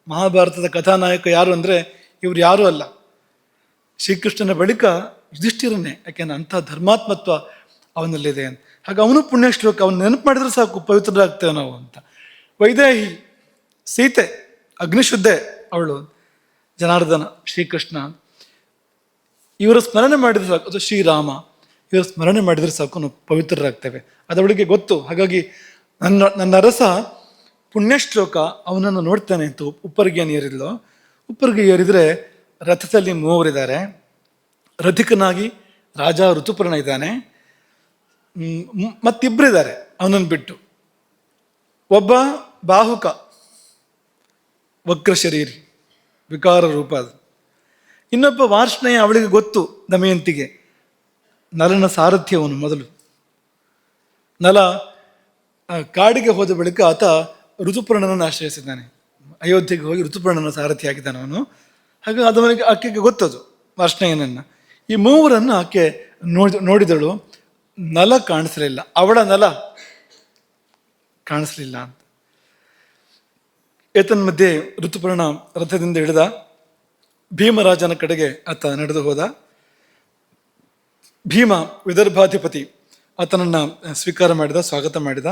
ಮಹಾಭಾರತದ ಕಥಾನಾಯಕ ಯಾರು ಅಂದರೆ ಇವ್ರು ಯಾರೂ ಅಲ್ಲ, ಶ್ರೀಕೃಷ್ಣನ ಬಳಿಕ ಯುಧಿಷ್ಠಿರನೇ. ಯಾಕೆಂದ್ರೆ ಅಂಥ ಧರ್ಮಾತ್ಮತ್ವ ಅವನಲ್ಲಿದೆ ಅಂತ. ಹಾಗೆ ಅವನು ಪುಣ್ಯಶ್ಲೋಕ, ಅವನು ನೆನಪು ಮಾಡಿದ್ರೆ ಸಾಕು ಪವಿತ್ರರಾಗ್ತೇವೆ ನಾವು ಅಂತ. ವೈದೇಹಿ ಸೀತೆ ಅಗ್ನಿಶುದ್ಧೆ, ಅವಳು ಜನಾರ್ದನ ಶ್ರೀಕೃಷ್ಣ. ಇವರ ಸ್ಮರಣೆ ಮಾಡಿದ್ರೆ ಸಾಕು, ಅದು ಶ್ರೀರಾಮ, ಇವರ ಸ್ಮರಣೆ ಮಾಡಿದರೆ ಸಾಕು ನಾವು ಪವಿತ್ರರಾಗ್ತೇವೆ. ಅದವಳಿಗೆ ಗೊತ್ತು. ಹಾಗಾಗಿ ನನ್ನ ಅರಸ ಪುಣ್ಯಶ್ಲೋಕ, ಅವನನ್ನು ನೋಡ್ತಾನೆ ಅಂತ ಉಪ್ಪರಿಗೆಯನ್ನು ಏರಿದ್ಲು. ಉಪ್ಪರಿಗೆ ಏರಿದರೆ ರಥದಲ್ಲಿ ಮೂವರಿದ್ದಾರೆ. ರಥಿಕನಾಗಿ ರಾಜ ಋತುಪರ್ಣ ಇದ್ದಾನೆ, ಮತ್ತಿಬ್ಬರಿದ್ದಾರೆ ಅವನನ್ನು ಬಿಟ್ಟು. ಒಬ್ಬ ಬಾಹುಕ, ವಕ್ರ ಶರೀರಿ, ವಿಕಾರ ರೂಪ ಅದು. ಇನ್ನೊಬ್ಬ ವಾರ್ಷ್ಣೇಯ, ಅವಳಿಗೆ ಗೊತ್ತು ದಮಯಂತಿಗೆ, ನಲನ ಸಾರಥ್ಯವನು. ಮೊದಲು ನಲ ಕಾಡಿಗೆ ಹೋದ ಬಳಿಕ ಆತ ಋತುಪರ್ಣನನ್ನು ಆಶ್ರಯಿಸಿದ್ದಾನೆ. ಅಯೋಧ್ಯೆಗೆ ಹೋಗಿ ಋತುಪರ್ಣನ ಸಾರಥಿ ಆಗಿದ್ದಾನೆ ಅವನು. ಹಾಗೆ ಅದವನಿಗೆ ಆಕೆಗೆ ಗೊತ್ತದು, ವಾರ್ಷ್ಣೇಯನನ್ನು. ಈ ಮೂವರನ್ನು ಆಕೆ ನೋಡಿದಳು. ನಲ ಕಾಣಿಸಲಿಲ್ಲ, ಅವಳ ನಲ ಕಾಣಿಸ್ಲಿಲ್ಲ ಅಂತ. ಏತನ್ಮಧ್ಯೆ ಋತುಪರ್ಣ ರಥದಿಂದ ಇಳಿದ. ಭೀಮರಾಜನ ಕಡೆಗೆ ಆತ ನಡೆದು ಹೋದ. ಭೀಮ ವಿದರ್ಭಾಧಿಪತಿ ಆತನನ್ನು ಸ್ವೀಕಾರ ಮಾಡಿದ, ಸ್ವಾಗತ ಮಾಡಿದ,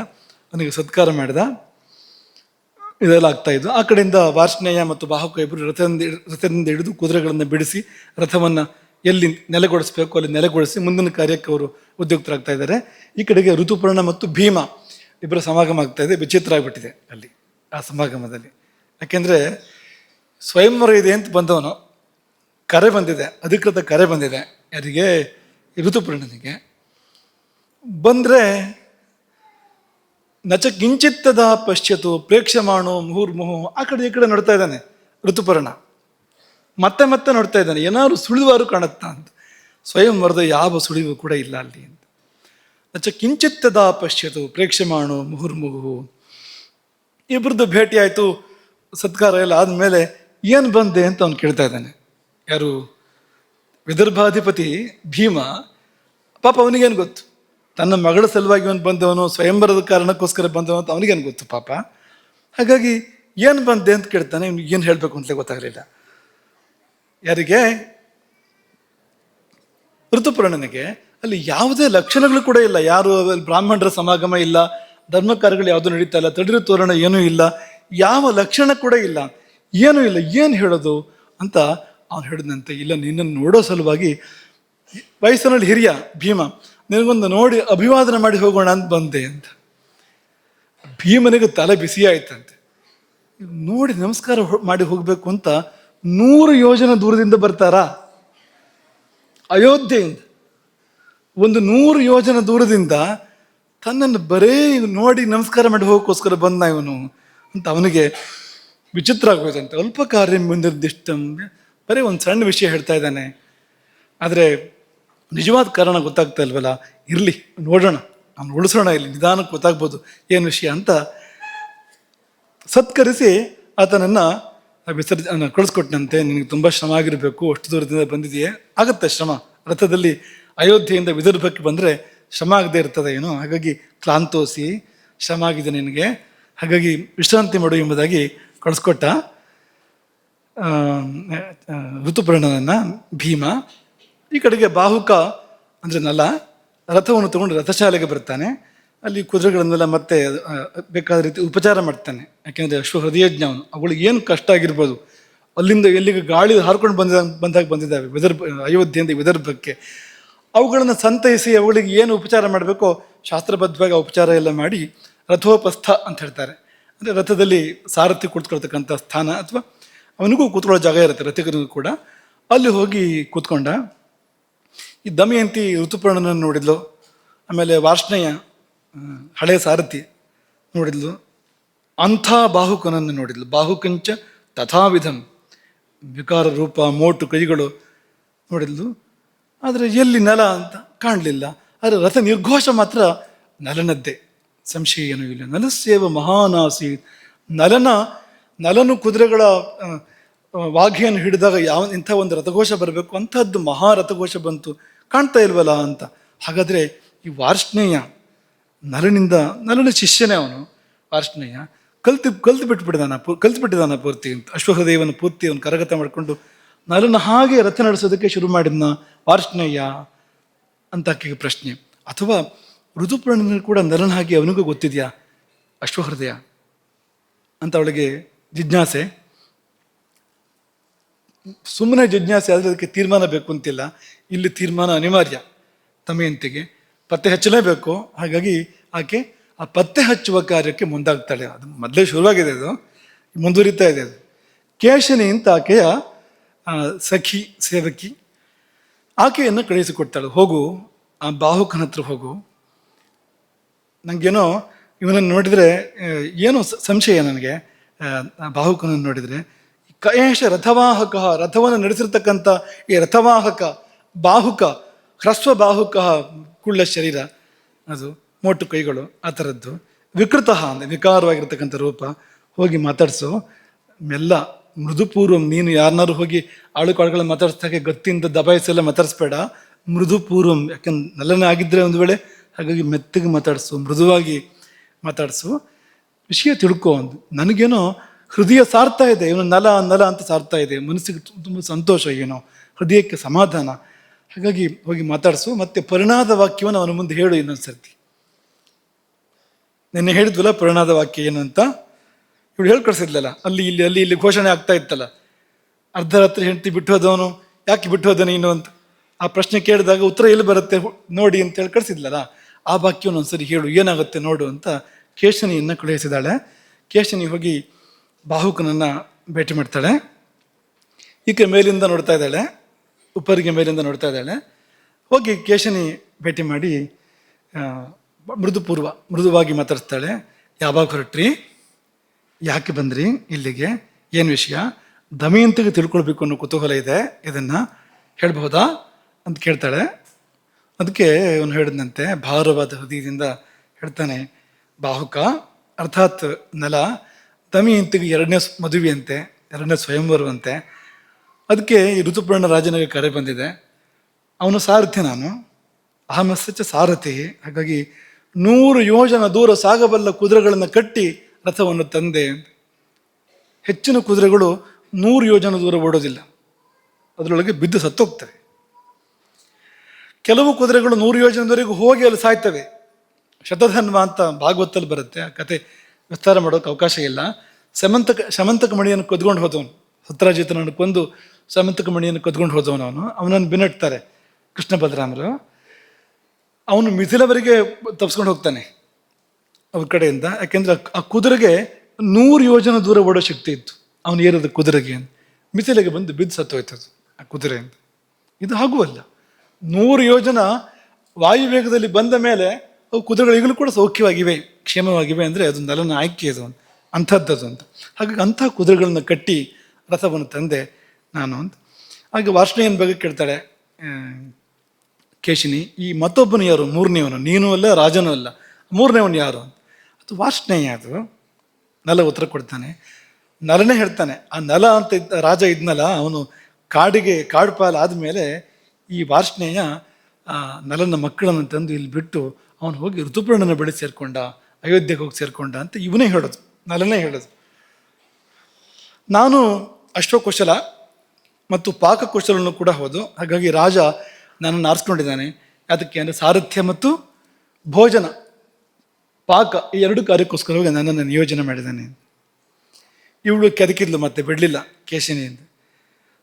ಅವನಿಗೆ ಸತ್ಕಾರ ಮಾಡಿದ. ಇದೆಲ್ಲ ಆಗ್ತಾ ಇದ್ದು. ಆ ಕಡೆಯಿಂದ ವಾರ್ಷ್ಣೇಯ ಮತ್ತು ಬಾಹುಕ ಇಬ್ಬರು ರಥದಿಂದ ಹಿಡಿದು ಕುದುರೆಗಳನ್ನು ಬಿಡಿಸಿ ರಥವನ್ನು ಎಲ್ಲಿ ನೆಲೆಗೊಳಿಸಬೇಕು ಅಲ್ಲಿ ನೆಲೆಗೊಳಿಸಿ ಮುಂದಿನ ಕಾರ್ಯಕ್ಕೆ ಅವರು ಉದ್ಯುಕ್ತರಾಗ್ತಾ ಇದ್ದಾರೆ. ಈ ಕಡೆಗೆ ಋತುಪರ್ಣ ಮತ್ತು ಭೀಮ ಇಬ್ಬರ ಸಮಾಗಮ ಆಗ್ತಾ ಇದೆ. ವಿಚಿತ್ರ ಆಗಿಬಿಟ್ಟಿದೆ ಅಲ್ಲಿ ಆ ಸಮಾಗಮದಲ್ಲಿ. ಯಾಕೆಂದರೆ ಸ್ವಯಂವರ ಇದೆ ಅಂತ ಬಂದವನು, ಕರೆ ಬಂದಿದೆ, ಅಧಿಕೃತ ಕರೆ ಬಂದಿದೆ. ಯಾರಿಗೆ? ಋತುಪರ್ಣನಿಗೆ. ಬಂದರೆ ನಚ ಕಿಂಚಿತ್ತದ ಪಶ್ಯತು ಪ್ರೇಕ್ಷಮಾಣೋ ಮುಹುರ್ಮುಹು. ಆ ಕಡೆ ಈ ಕಡೆ ನೋಡ್ತಾ ಇದ್ದಾನೆ ಋತುಪರ್ಣ, ಮತ್ತೆ ಮತ್ತೆ ನೋಡ್ತಾ ಇದ್ದಾನೆ, ಏನಾದ್ರು ಸುಳಿವಾರು ಕಾಣುತ್ತಾ ಅಂತ. ಸ್ವಯಂವರದ ಯಾವ ಸುಳಿವು ಕೂಡ ಇಲ್ಲ ಅಲ್ಲಿ ಅಂತ. ನಚ ಕಿಂಚಿತ್ತದ ಪಶ್ಯತು ಪ್ರೇಕ್ಷಮಾಣೋ ಮುಹುರ್ಮುಹು. ಇಬ್ಬರದ್ದು ಭೇಟಿ ಆಯಿತು, ಸತ್ಕಾರ ಎಲ್ಲ ಆದಮೇಲೆ ಏನು ಬಂದೆ ಅಂತ ಅವ್ನು ಕೇಳ್ತಾ ಇದ್ದಾನೆ. ಯಾರು? ವಿದರ್ಭಾಧಿಪತಿ ಭೀಮ. ಪಾಪ ಅವನಿಗೇನು ಗೊತ್ತು, ತನ್ನ ಮಗಳ ಸಲುವಾಗಿ ಅವನು ಬಂದವನು, ಸ್ವಯಂವರದ ಕಾರಣಕ್ಕೋಸ್ಕರ ಬಂದವನು ಅಂತ ಅವನಿಗೇನು ಗೊತ್ತು ಪಾಪ. ಹಾಗಾಗಿ ಏನು ಬಂದೆ ಅಂತ ಕೇಳ್ತಾನೆ. ಇವ್ನಿಗೆ ಏನು ಹೇಳಬೇಕು ಅಂತಲೇ ಗೊತ್ತಾಗಲಿಲ್ಲ. ಯಾರಿಗೆ? ಋತುಪರ್ಣನಿಗೆ. ಅಲ್ಲಿ ಯಾವುದೇ ಲಕ್ಷಣಗಳು ಕೂಡ ಇಲ್ಲ. ಯಾರು ಬ್ರಾಹ್ಮಣರ ಸಮಾಗಮ ಇಲ್ಲ, ಧರ್ಮ ಕಾರ್ಯಗಳು ಯಾವುದೂ ನಡೀತಾ ಇಲ್ಲ, ತಡಿರು ತೋರಣ ಏನೂ ಇಲ್ಲ, ಯಾವ ಲಕ್ಷಣ ಕೂಡ ಇಲ್ಲ, ಏನೂ ಇಲ್ಲ. ಏನು ಹೇಳೋದು ಅಂತ ಅವನು ಹೇಳಿದಂತೆ, ಇಲ್ಲ ನಿನ್ನನ್ನು ನೋಡೋ ಸಲುವಾಗಿ, ವಯಸ್ಸಿನಲ್ಲಿ ಹಿರಿಯ ಭೀಮ, ನಿನಗೊಂದು ನೋಡಿ ಅಭಿವಾದನೆ ಮಾಡಿ ಹೋಗೋಣ ಅಂತ ಬಂದೆ ಅಂತ. ಭೀಮನಿಗೆ ತಲೆ ಬಿಸಿ ಆಯ್ತಂತೆ. ನೋಡಿ ನಮಸ್ಕಾರ ಮಾಡಿ ಹೋಗ್ಬೇಕು ಅಂತ 100 ಯೋಜನೆ ದೂರದಿಂದ ಬರ್ತಾರಾ? ಅಯೋಧ್ಯೆಯಿಂದ ಒಂದು 100 ಯೋಜನೆ ದೂರದಿಂದ ತನ್ನನ್ನು ಬರೇ ನೋಡಿ ನಮಸ್ಕಾರ ಮಾಡಿ ಹೋಗೋಕ್ಕೋಸ್ಕರ ಬಂದ ಇವನು ಅಂತ ಅವನಿಗೆ ವಿಚಿತ್ರ ಆಗೋಯ್ತಂತೆ. ಅಲ್ಪ ಕಾರ್ಯ ಮುಂದಿರ್ದಿಷ್ಟಂ, ಬರೀ ಒಂದು ಸಣ್ಣ ವಿಷಯ ಹೇಳ್ತಾ ಇದ್ದಾನೆ, ಆದರೆ ನಿಜವಾದ ಕಾರಣ ಗೊತ್ತಾಗ್ತಾ ಇಲ್ವಲ್ಲ. ಇರಲಿ ನೋಡೋಣ, ಅವ್ನು ಉಳಿಸೋಣ, ಇಲ್ಲಿ ನಿಧಾನಕ್ಕೆ ಗೊತ್ತಾಗ್ಬೋದು ಏನು ವಿಷಯ ಅಂತ ಸತ್ಕರಿಸಿ ಆತನನ್ನು ಕಳಿಸ್ಕೊಟ್ಟನಂತೆ. ನಿನಗೆ ತುಂಬ ಶ್ರಮ ಆಗಿರಬೇಕು, ಅಷ್ಟು ದೂರದಿಂದ ಬಂದಿದೆಯೇ, ಆಗುತ್ತೆ ಶ್ರಮ. ರಥದಲ್ಲಿ ಅಯೋಧ್ಯೆಯಿಂದ ವಿದರ್ಭಕ್ಕೆ ಬಂದರೆ ಶ್ರಮ ಆಗದೆ ಇರ್ತದೆ ಏನು, ಹಾಗಾಗಿ ಕ್ಲಾಂತೋಸಿ, ಶ್ರಮ ಆಗಿದೆ ನಿನಗೆ, ಹಾಗಾಗಿ ವಿಶ್ರಾಂತಿ ಮಾಡು ಎಂಬುದಾಗಿ ಕಳಿಸ್ಕೊಟ್ಟ ಋತುಪರ್ಣನನ್ನು ಭೀಮ. ಈ ಕಡೆಗೆ ಬಾಹುಕ ಅಂದರೆ ನಲ ರಥವನ್ನು ತಗೊಂಡು ರಥಶಾಲೆಗೆ ಬರ್ತಾನೆ. ಅಲ್ಲಿ ಕುದುರೆಗಳನ್ನೆಲ್ಲ ಮತ್ತೆ ಬೇಕಾದ ರೀತಿ ಉಪಚಾರ ಮಾಡ್ತಾನೆ. ಯಾಕೆಂದರೆ ಅಶ್ವ ಹೃದಯಜ್ಞ ಅವನು. ಅವುಗಳಿಗೆ ಏನು ಕಷ್ಟ ಆಗಿರ್ಬೋದು. ಅಲ್ಲಿಂದ ಎಲ್ಲಿಗೆ ಗಾಳಿ ಹಾರ್ಕೊಂಡು ಬಂದಾಗ ಬಂದಿದ್ದಾವೆ ಅಯೋಧ್ಯೆಯಿಂದ ವಿದರ್ಭಕ್ಕೆ. ಅವುಗಳನ್ನು ಸಂತೈಸಿ ಅವುಗಳಿಗೆ ಏನು ಉಪಚಾರ ಮಾಡಬೇಕೋ ಶಾಸ್ತ್ರಬದ್ಧವಾಗಿ ಆ ಉಪಚಾರ ಎಲ್ಲ ಮಾಡಿ ರಥೋಪಸ್ಥ ಅಂತ ಹೇಳ್ತಾರೆ. ಅಂದರೆ ರಥದಲ್ಲಿ ಸಾರಥಿ ಕೂತ್ಕೊಳ್ತಕ್ಕಂಥ ಸ್ಥಾನ ಅಥವಾ ಅವನಿಗೂ ಕೂತ್ಕೊಳ್ಳೋ ಜಾಗ ಇರುತ್ತೆ ರಥಿಕರಿಗೂ ಕೂಡ. ಅಲ್ಲಿ ಹೋಗಿ ಕೂತ್ಕೊಂಡ. ಈ ದಮಯಂತಿ ಋತುಪರ್ಣನನ್ನು ನೋಡಿದ್ಲು. ಆಮೇಲೆ ವಾರ್ಷ್ಣೇಯ ಹಳೆಯ ಸಾರಥಿ ನೋಡಿದ್ಲು. ಅಂಥ ಬಾಹುಕನನ್ನು ನೋಡಿದ್ಲು. ಬಾಹುಕಂಚ ತಥಾವಿಧಂ, ವಿಕಾರ ರೂಪ, ಮೋಟು ಕೈಗಳು ನೋಡಿದ್ಲು. ಆದರೆ ಎಲ್ಲಿ ನಲ ಅಂತ ಕಾಣಲಿಲ್ಲ. ಆದರೆ ರಥ ನಿರ್ಘೋಷ ಮಾತ್ರ ನಲನದ್ದೇ, ಸಂಶಯ ಏನೂ ಇಲ್ಲ. ನಲಸ್ಯೇವ ಮಹಾನಾಸಿ, ನಲನು ಕುದುರೆಗಳ ವಾಘೆಯನ್ನು ಹಿಡಿದಾಗ ಇಂಥ ಒಂದು ರಥಘೋಷ ಬರಬೇಕು, ಅಂಥದ್ದು ಮಹಾರಥಘೋಷ ಬಂತು, ಕಾಣ್ತಾ ಇಲ್ವಲ್ಲ ಅಂತ. ಹಾಗಾದರೆ ಈ ವಾರ್ಷ್ಣೇಯ ನಲನ ಶಿಷ್ಯನೇ ಅವನು. ವಾರ್ಷ್ಣೇಯ ಕಲ್ತು ಬಿಟ್ಟಿದ್ದಾನ ಪೂರ್ತಿ ಅಂತ. ಅಶ್ವಹೃದಯವನ್ನು ಪೂರ್ತಿ ಅವನು ಕರಗತ ಮಾಡಿಕೊಂಡು ನಲನ ಹಾಗೆ ರಥ ನಡೆಸೋದಕ್ಕೆ ಶುರು ಮಾಡಿದ್ನ ವಾರ್ಷ್ಣೇಯ ಅಂತ ಆಕೆಗೆ ಪ್ರಶ್ನೆ. ಅಥವಾ ಋತುಪರ್ಣನಿಗೂ ಕೂಡ ನಲನ ಹಾಗೆ ಅವನಿಗೂ ಗೊತ್ತಿದೆಯಾ ಅಶ್ವಹೃದಯ ಅಂತ ಅವಳಿಗೆ ಜಿಜ್ಞಾಸೆ. ಸುಮ್ಮನೆ ಜಿಜ್ಞಾಸೆ ಆದರೆ ಅದಕ್ಕೆ ತೀರ್ಮಾನ ಬೇಕು ಅಂತಿಲ್ಲ. ಇಲ್ಲಿ ತೀರ್ಮಾನ ಅನಿವಾರ್ಯ. ದಮಯಂತಿಗೆ ಪತ್ತೆ ಹಚ್ಚಲೇಬೇಕು. ಹಾಗಾಗಿ ಆಕೆ ಆ ಪತ್ತೆ ಹಚ್ಚುವ ಕಾರ್ಯಕ್ಕೆ ಮುಂದಾಗ್ತಾಳೆ. ಅದು ಮೊದಲೇ ಶುರುವಾಗಿದೆ, ಅದು ಮುಂದುವರಿತಾ ಇದೆ. ಅದು ಕೇಶಿನಿ ಅಂತ ಆಕೆಯ ಸಖಿ ಸೇವಕಿ. ಆಕೆಯನ್ನು ಕಳುಹಿಸಿಕೊಡ್ತಾಳೆ. ಹೋಗು, ಆ ಬಾಹುಕನ ಹತ್ರ ಹೋಗು. ನನಗೇನೋ ಇವನನ್ನು ನೋಡಿದರೆ ಏನೋ ಸಂಶಯ ನನಗೆ. ಬಾಹುಕನನ್ನು ನೋಡಿದರೆ ಕಯೇಶ ರಥವಾಹಕ, ರಥವನ್ನು ನಡೆಸಿರ್ತಕ್ಕಂಥ ಈ ರಥವಾಹಕ ಬಾಹುಕ, ಹ್ರಸ್ವ ಬಾಹುಕ, ಕುಳ್ಳ ಶರೀರ, ಅದು ಮೋಟು ಕೈಗಳು, ಆ ಥರದ್ದು. ವಿಕೃತ ಅಂದರೆ ವಿಕಾರವಾಗಿರ್ತಕ್ಕಂಥ ರೂಪ. ಹೋಗಿ ಮಾತಾಡಿಸು ಮೆಲ್ಲ, ಮೃದುಪೂರ್ವಂ. ನೀನು ಯಾರನ್ನಾರು ಹೋಗಿ ಆಳುಕಾಳುಗಳ ಮಾತಾಡಿಸ್ದಾಗೆ ಗತ್ತಿಂದ ದಬಾಯಿಸೆಲ್ಲ ಮಾತಾಡಿಸ್ಬೇಡ. ಮೃದುಪೂರ್ವಂ, ಯಾಕಂದ್ರೆ ನಲ್ಲನೇ ಆಗಿದ್ದರೆ ಒಂದು ವೇಳೆ. ಹಾಗಾಗಿ ಮೆತ್ತಗೆ ಮಾತಾಡಿಸು, ಮೃದುವಾಗಿ ಮಾತಾಡಿಸು, ವಿಷಯ ತಿಳ್ಕೊ. ಒಂದು ನನಗೇನೋ ಹೃದಯ ಸಾರ್ತಾ ಇದೆ, ಇವನು ನಲ ಅಂತ ಸಾರ್ತಾ ಇದೆ. ಮನಸ್ಸಿಗೆ ತುಂಬ ಸಂತೋಷ, ಏನೋ ಹೃದಯಕ್ಕೆ ಸಮಾಧಾನ. ಹಾಗಾಗಿ ಹೋಗಿ ಮಾತಾಡಿಸು. ಮತ್ತೆ ಪರಿಣಾದ ವಾಕ್ಯವನ್ನು ಅವನ ಮುಂದೆ ಹೇಳು ಇನ್ನೊಂದು ಸರ್ತಿ. ನಿನ್ನೆ ಹೇಳಿದ್ವಲ್ಲ ಪರಿಣಾದ ವಾಕ್ಯ ಏನು ಅಂತ. ಇವಳು ಹೇಳಿ ಕಳಿಸಿದ್ಲಲ್ಲ, ಅಲ್ಲಿ ಘೋಷಣೆ ಆಗ್ತಾ ಇತ್ತಲ್ಲ, ಅರ್ಧ ರಾತ್ರಿ ಹೆಂಡತಿ ಬಿಟ್ಟು ಹೋದವನು ಯಾಕೆ ಬಿಟ್ಟು ಹೋದ ನೀನು ಅಂತ ಆ ಪ್ರಶ್ನೆ ಕೇಳಿದಾಗ ಉತ್ತರ ಎಲ್ಲಿ ಬರುತ್ತೆ ನೋಡಿ ಅಂತ ಹೇಳಿ ಕಳಿಸಿದ್ಲಲ್ಲ, ಆ ವಾಕ್ಯವನ್ನು ಒಂದ್ಸರಿ ಹೇಳು, ಏನಾಗುತ್ತೆ ನೋಡು ಅಂತ ಕೇಶನಿಯನ್ನು ಕಳುಹಿಸಿದಾಳೆ. ಕೇಶನಿ ಹೋಗಿ ಬಾಹುಕನನ್ನು ಭೇಟಿ ಮಾಡ್ತಾಳೆ. ಈಕೆ ಮೇಲಿಂದ ನೋಡ್ತಾ ಇದ್ದಾಳೆ, ಉಪ್ಪರಿಗೆ ಮೇಲಿಂದ ನೋಡ್ತಾ ಇದ್ದಾಳೆ. ಹೋಗಿ ಕೇಶನಿ ಭೇಟಿ ಮಾಡಿ ಮೃದುವಾಗಿ ಮಾತಾಡ್ತಾಳೆ. ಯಾವಾಗ ಹೊರಟ್ರಿ, ಯಾಕೆ ಬಂದ್ರಿ ಇಲ್ಲಿಗೆ, ಏನು ವಿಷಯ, ದಮಯಂತಿಗೆ ತಿಳ್ಕೊಳ್ಬೇಕು ಅನ್ನೋ ಕುತೂಹಲ ಇದೆ, ಇದನ್ನು ಹೇಳ್ಬಹುದಾ ಅಂತ ಕೇಳ್ತಾಳೆ. ಅದಕ್ಕೆ ಅವನು ಹೇಳಿದಂತೆ ಭಾರವಾದ ಹೃದಯದಿಂದ ಹೇಳ್ತಾನೆ, ಬಾಹುಕ ಅರ್ಥಾತ್ ನಲ ದಮಯಂತಿಗೆ 2ನೇ ಮದುವೆಯಂತೆ, 2ನೇ ಸ್ವಯಂವರವಂತೆ. ಅದಕ್ಕೆ ಈ ಋತುಪರ್ಣ ರಾಜನಿಗೆ ಕರೆ ಬಂದಿದೆ. ಅವನು ಸಾರಥಿ, ನಾನು ಅಹಮಸ್ಸಚ್ಚ ಸಾರಥಿ. ಹಾಗಾಗಿ 100 ಯೋಜನ ದೂರ ಸಾಗಬಲ್ಲ ಕುದುರೆಗಳನ್ನು ಕಟ್ಟಿ ರಥವನ್ನು ತಂದೆ. ಹೆಚ್ಚಿನ ಕುದುರೆಗಳು 100 ಯೋಜನ ದೂರ ಓಡೋದಿಲ್ಲ, ಅದರೊಳಗೆ ಬಿದ್ದು ಸತ್ತೋಗ್ತವೆ. ಕೆಲವು ಕುದುರೆಗಳು 100 ಯೋಜನದವರೆಗೂ ಹೋಗಿ ಅಲ್ಲಿ ಸಾಯ್ತವೆ. ಶತಧನ್ವ ಅಂತ ಭಾಗವತಲ್ಲಿ ಬರುತ್ತೆ. ಆ ಕತೆ ವಿಸ್ತಾರ ಮಾಡೋಕೆ ಅವಕಾಶ ಇಲ್ಲ. ಶಮಂತಕ ಮಣಿಯನ್ನು ಕದ್ಕೊಂಡು ಹೋದವನು, ಸತ್ರಾಜಿತನನ್ನು ಕೊಂದು ಶಮಂತಕ ಮಣಿಯನ್ನು ಕದ್ಕೊಂಡು ಹೋದವನು. ಅವನನ್ನು ಬೆನ್ನಟ್ತಾರೆ ಕೃಷ್ಣ ಬಲರಾಮರು. ಅವನು ಮಿಥಿಲವರೆಗೆ ತಪ್ಸ್ಕೊಂಡು ಹೋಗ್ತಾನೆ ಅವ್ರ ಕಡೆಯಿಂದ. ಯಾಕೆಂದ್ರೆ ಆ ಕುದುರೆಗೆ 100 ಯೋಜನ ದೂರ ಓಡೋ ಶಕ್ತಿ ಇತ್ತು ಅವನು ಏರದ ಕುದುರೆಗೆ. ಮಿಥಿಲೆಗೆ ಬಂದು ಬಿದ್ದು ಸತ್ತೋಯ್ತದು ಆ ಕುದುರೆಯಿಂದ. ಇದು ಆಗುವಲ್ಲ. 100 ಯೋಜನ ವಾಯುವೇಗದಲ್ಲಿ ಬಂದ ಮೇಲೆ ಅವು ಕುದುರೆಗಳು ಈಗಲೂ ಕೂಡ ಸೌಖ್ಯವಾಗಿವೆ, ಕ್ಷೇಮವಾಗಿವೆ. ಅಂದರೆ ಅದು ನಲನ ಆಯ್ಕೆ, ಅದು ಅಂಥದ್ದದು ಅಂತ. ಹಾಗಾಗಿ ಅಂಥ ಕುದುರೆಗಳನ್ನ ಕಟ್ಟಿ ರಥವನ್ನು ತಂದೆ ನಾನು ಅಂತ. ಹಾಗೆ ವಾರ್ಷ್ಣೇಯನ ಬಗ್ಗೆ ಕೇಳ್ತಾಳೆ ಕೇಶಿನಿ. ಈ ಮತ್ತೊಬ್ಬನು ಯಾರು, 3ನೇವನು? ನೀನು ಅಲ್ಲ, ರಾಜನೂ ಅಲ್ಲ, 3ನೇವನು ಯಾರು ಅಂತ. ಅದು ವಾರ್ಷ್ಣೇಯ. ಅದು ನಲ ಉತ್ತರ ಕೊಡ್ತಾನೆ. ನಲನೇ ಹೇಳ್ತಾನೆ, ಆ ನಲ ಅಂತ ರಾಜ ಇದ್ನಲ್ಲ, ಅವನು ಕಾಡು ಪಾಲು ಆದಮೇಲೆ ಈ ವಾರ್ಷ್ಣೇಯ ನಲನ ಮಕ್ಕಳನ್ನು ತಂದು ಇಲ್ಲಿ ಬಿಟ್ಟು ಅವನು ಹೋಗಿ ಋತುಪರ್ಣನ ಬಳಿ ಸೇರ್ಕೊಂಡ, ಅಯೋಧ್ಯೆಗೆ ಹೋಗಿ ಸೇರ್ಕೊಂಡ ಅಂತ ಇವನೇ ಹೇಳೋದು. ನಲನೇ ಹೇಳೋದು. ನಾನು ಅಶ್ವಕುಶಲ ಮತ್ತು ಪಾಕಕುಶಲನು ಕೂಡ ಹೌದು. ಹಾಗಾಗಿ ರಾಜ ನನ್ನನ್ನು ಆರಿಸ್ಕೊಂಡಿದ್ದಾನೆ. ಅದಕ್ಕೆ ಅಂದರೆ ಸಾರಥ್ಯ ಮತ್ತು ಭೋಜನ, ಪಾಕ ಈ ಎರಡು ಕಾರ್ಯಕ್ಕೋಸ್ಕರವಾಗಿ ನನ್ನನ್ನು ನಿಯೋಜನೆ ಮಾಡಿದ್ದಾನೆ. ಇವಳು ಕೆದಕಿದ್ಲು, ಮತ್ತೆ ಬಿಡಲಿಲ್ಲ ಕೇಶಿನಿಯಿಂದ.